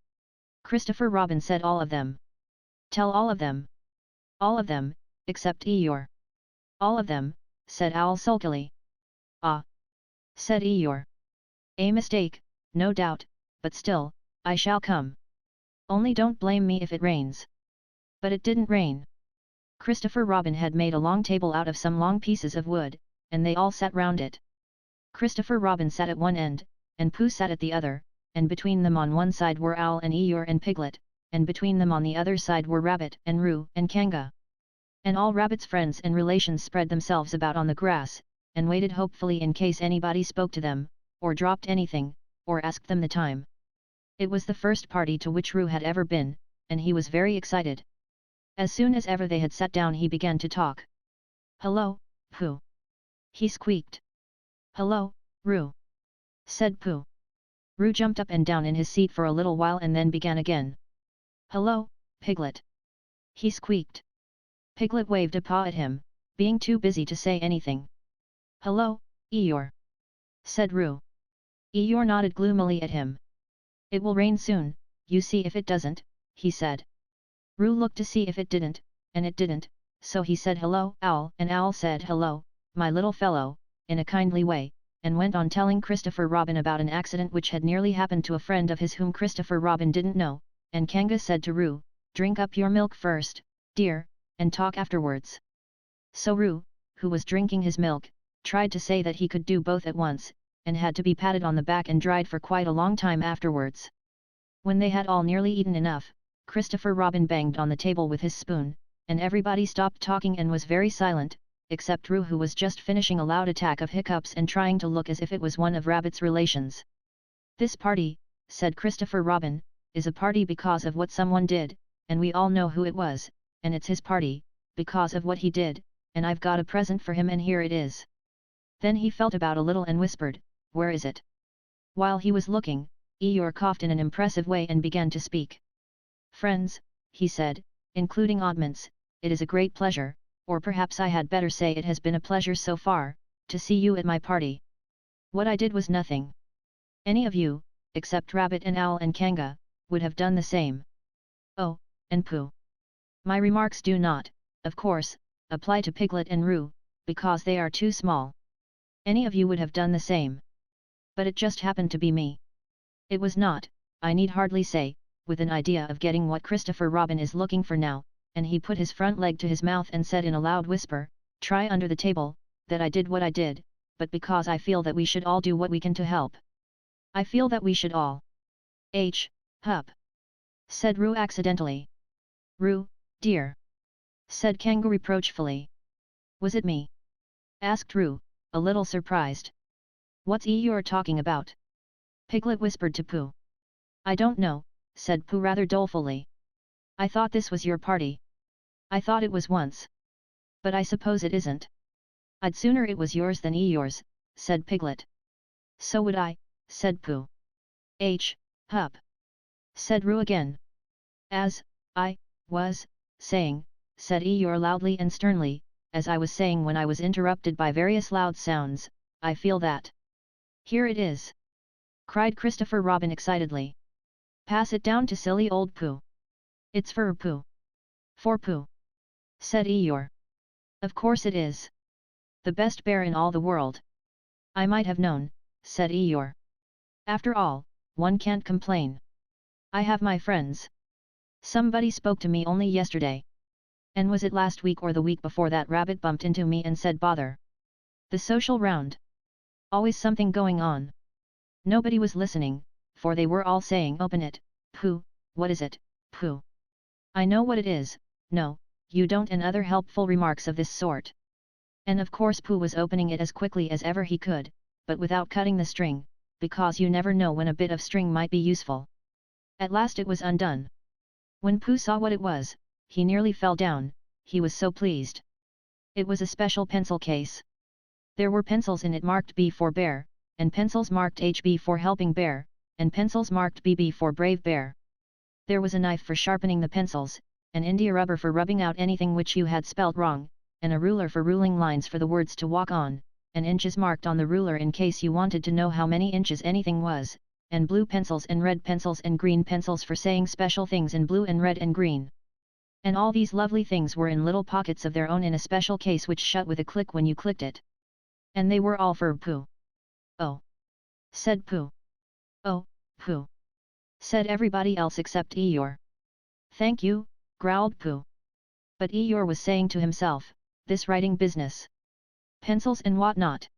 Christopher Robin said all of them. Tell all of them. All of them, except Eeyore. All of them, said Owl sulkily. Ah! Said Eeyore. A mistake, no doubt, but still, I shall come. Only don't blame me if it rains. But it didn't rain. Christopher Robin had made a long table out of some long pieces of wood, and they all sat round it. Christopher Robin sat at one end, and Pooh sat at the other, and between them on one side were Owl and Eeyore and Piglet, and between them on the other side were Rabbit and Roo and Kanga. And all Rabbit's friends and relations spread themselves about on the grass, and waited hopefully in case anybody spoke to them, or dropped anything, or asked them the time. It was the first party to which Roo had ever been, and he was very excited. As soon as ever they had sat down he began to talk. Hello, Pooh. He squeaked. Hello, Roo. Said Pooh. Roo jumped up and down in his seat for a little while and then began again. Hello, Piglet. He squeaked. Piglet waved a paw at him, being too busy to say anything. Hello, Eeyore. Said Roo. Eeyore nodded gloomily at him. It will rain soon, you see if it doesn't, he said. Roo looked to see if it didn't, and it didn't, so he said hello, Owl, and Owl said hello, my little fellow, in a kindly way, and went on telling Christopher Robin about an accident which had nearly happened to a friend of his whom Christopher Robin didn't know, and Kanga said to Roo, "Drink up your milk first, dear, and talk afterwards." So Roo, who was drinking his milk, tried to say that he could do both at once, and had to be patted on the back and dried for quite a long time afterwards. When they had all nearly eaten enough, Christopher Robin banged on the table with his spoon, and everybody stopped talking and was very silent, except Roo, who was just finishing a loud attack of hiccups and trying to look as if it was one of Rabbit's relations. "This party," said Christopher Robin, "is a party because of what someone did, and we all know who it was, and it's his party, because of what he did, and I've got a present for him and here it is." Then he felt about a little and whispered, "Where is it?" While he was looking, Eeyore coughed in an impressive way and began to speak. "Friends," he said, including Oddments, "it is a great pleasure, or perhaps I had better say it has been a pleasure so far, to see you at my party. What I did was nothing. Any of you, except Rabbit and Owl and Kanga, would have done the same. Oh, and Pooh. My remarks do not, of course, apply to Piglet and Roo, because they are too small. Any of you would have done the same. But it just happened to be me. It was not, I need hardly say, with an idea of getting what Christopher Robin is looking for now, and he put his front leg to his mouth and said in a loud whisper, 'Try under the table,' that I did what I did, but because I feel that we should all do what we can to help. I feel that we should all. Hup," said Roo accidentally. "Roo, dear," said Kanga reproachfully. "Was it me?" asked Roo, a little surprised. "What's Eeyore talking about?" Piglet whispered to Pooh. "I don't know," said Pooh rather dolefully. "I thought this was your party. I thought it was once. But I suppose it isn't." "I'd sooner it was yours than Eeyore's," said Piglet. "So would I," said Pooh. Hup," said Roo again. "As I was saying," said Eeyore loudly and sternly, "as I was saying when I was interrupted by various loud sounds, I feel that." "Here it is!" cried Christopher Robin excitedly. "Pass it down to silly old Pooh." "It's for Pooh." "For Pooh," said Eeyore. "Of course it is. The best bear in all the world." "I might have known," said Eeyore. "After all, one can't complain. I have my friends. Somebody spoke to me only yesterday. And was it last week or the week before that Rabbit bumped into me and said bother? The social round. Always something going on." Nobody was listening, for they were all saying, "Open it, Pooh, what is it, Pooh? I know what it is, no, you don't," and other helpful remarks of this sort. And of course Pooh was opening it as quickly as ever he could, but without cutting the string, because you never know when a bit of string might be useful. At last it was undone. When Pooh saw what it was, he nearly fell down, he was so pleased. It was a special pencil case. There were pencils in it marked B for bear, and pencils marked HB for helping bear, and pencils marked BB for brave bear. There was a knife for sharpening the pencils, an India rubber for rubbing out anything which you had spelt wrong, and a ruler for ruling lines for the words to walk on, and inches marked on the ruler in case you wanted to know how many inches anything was, and blue pencils and red pencils and green pencils for saying special things in blue and red and green. And all these lovely things were in little pockets of their own in a special case which shut with a click when you clicked it. And they were all for Pooh. "Oh!" said Pooh. "Oh, Pooh!" said everybody else except Eeyore. "Thank you," growled Pooh. But Eeyore was saying to himself, "This writing business. Pencils and what not.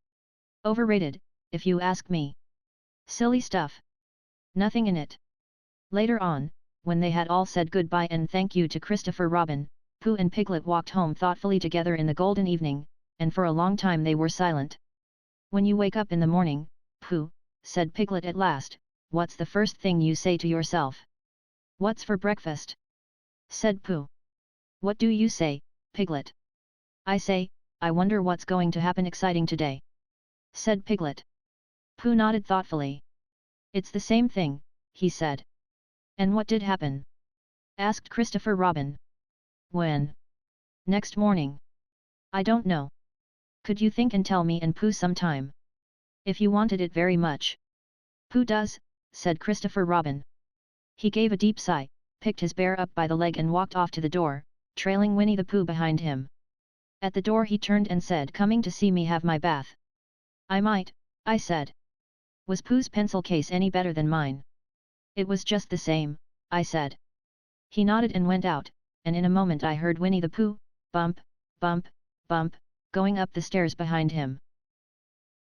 Overrated, if you ask me. Silly stuff. Nothing in it." Later on, when they had all said goodbye and thank you to Christopher Robin, Pooh and Piglet walked home thoughtfully together in the golden evening, and for a long time they were silent. "When you wake up in the morning, Pooh," said Piglet at last, "what's the first thing you say to yourself?" "What's for breakfast?" said Pooh. "What do you say, Piglet?" "I say, I wonder what's going to happen exciting today," said Piglet. Pooh nodded thoughtfully. "It's the same thing," he said. "And what did happen?" asked Christopher Robin. "When?" "Next morning." "I don't know. Could you think and tell me and Pooh sometime? If you wanted it very much." "Pooh does," said Christopher Robin. He gave a deep sigh, picked his bear up by the leg and walked off to the door, trailing Winnie the Pooh behind him. At the door he turned and said, "Coming to see me have my bath?" "I might," I said. Was Pooh's pencil case any better than mine? It was just the same, I said. He nodded and went out, and in a moment I heard Winnie the Pooh, bump, bump, bump, going up the stairs behind him.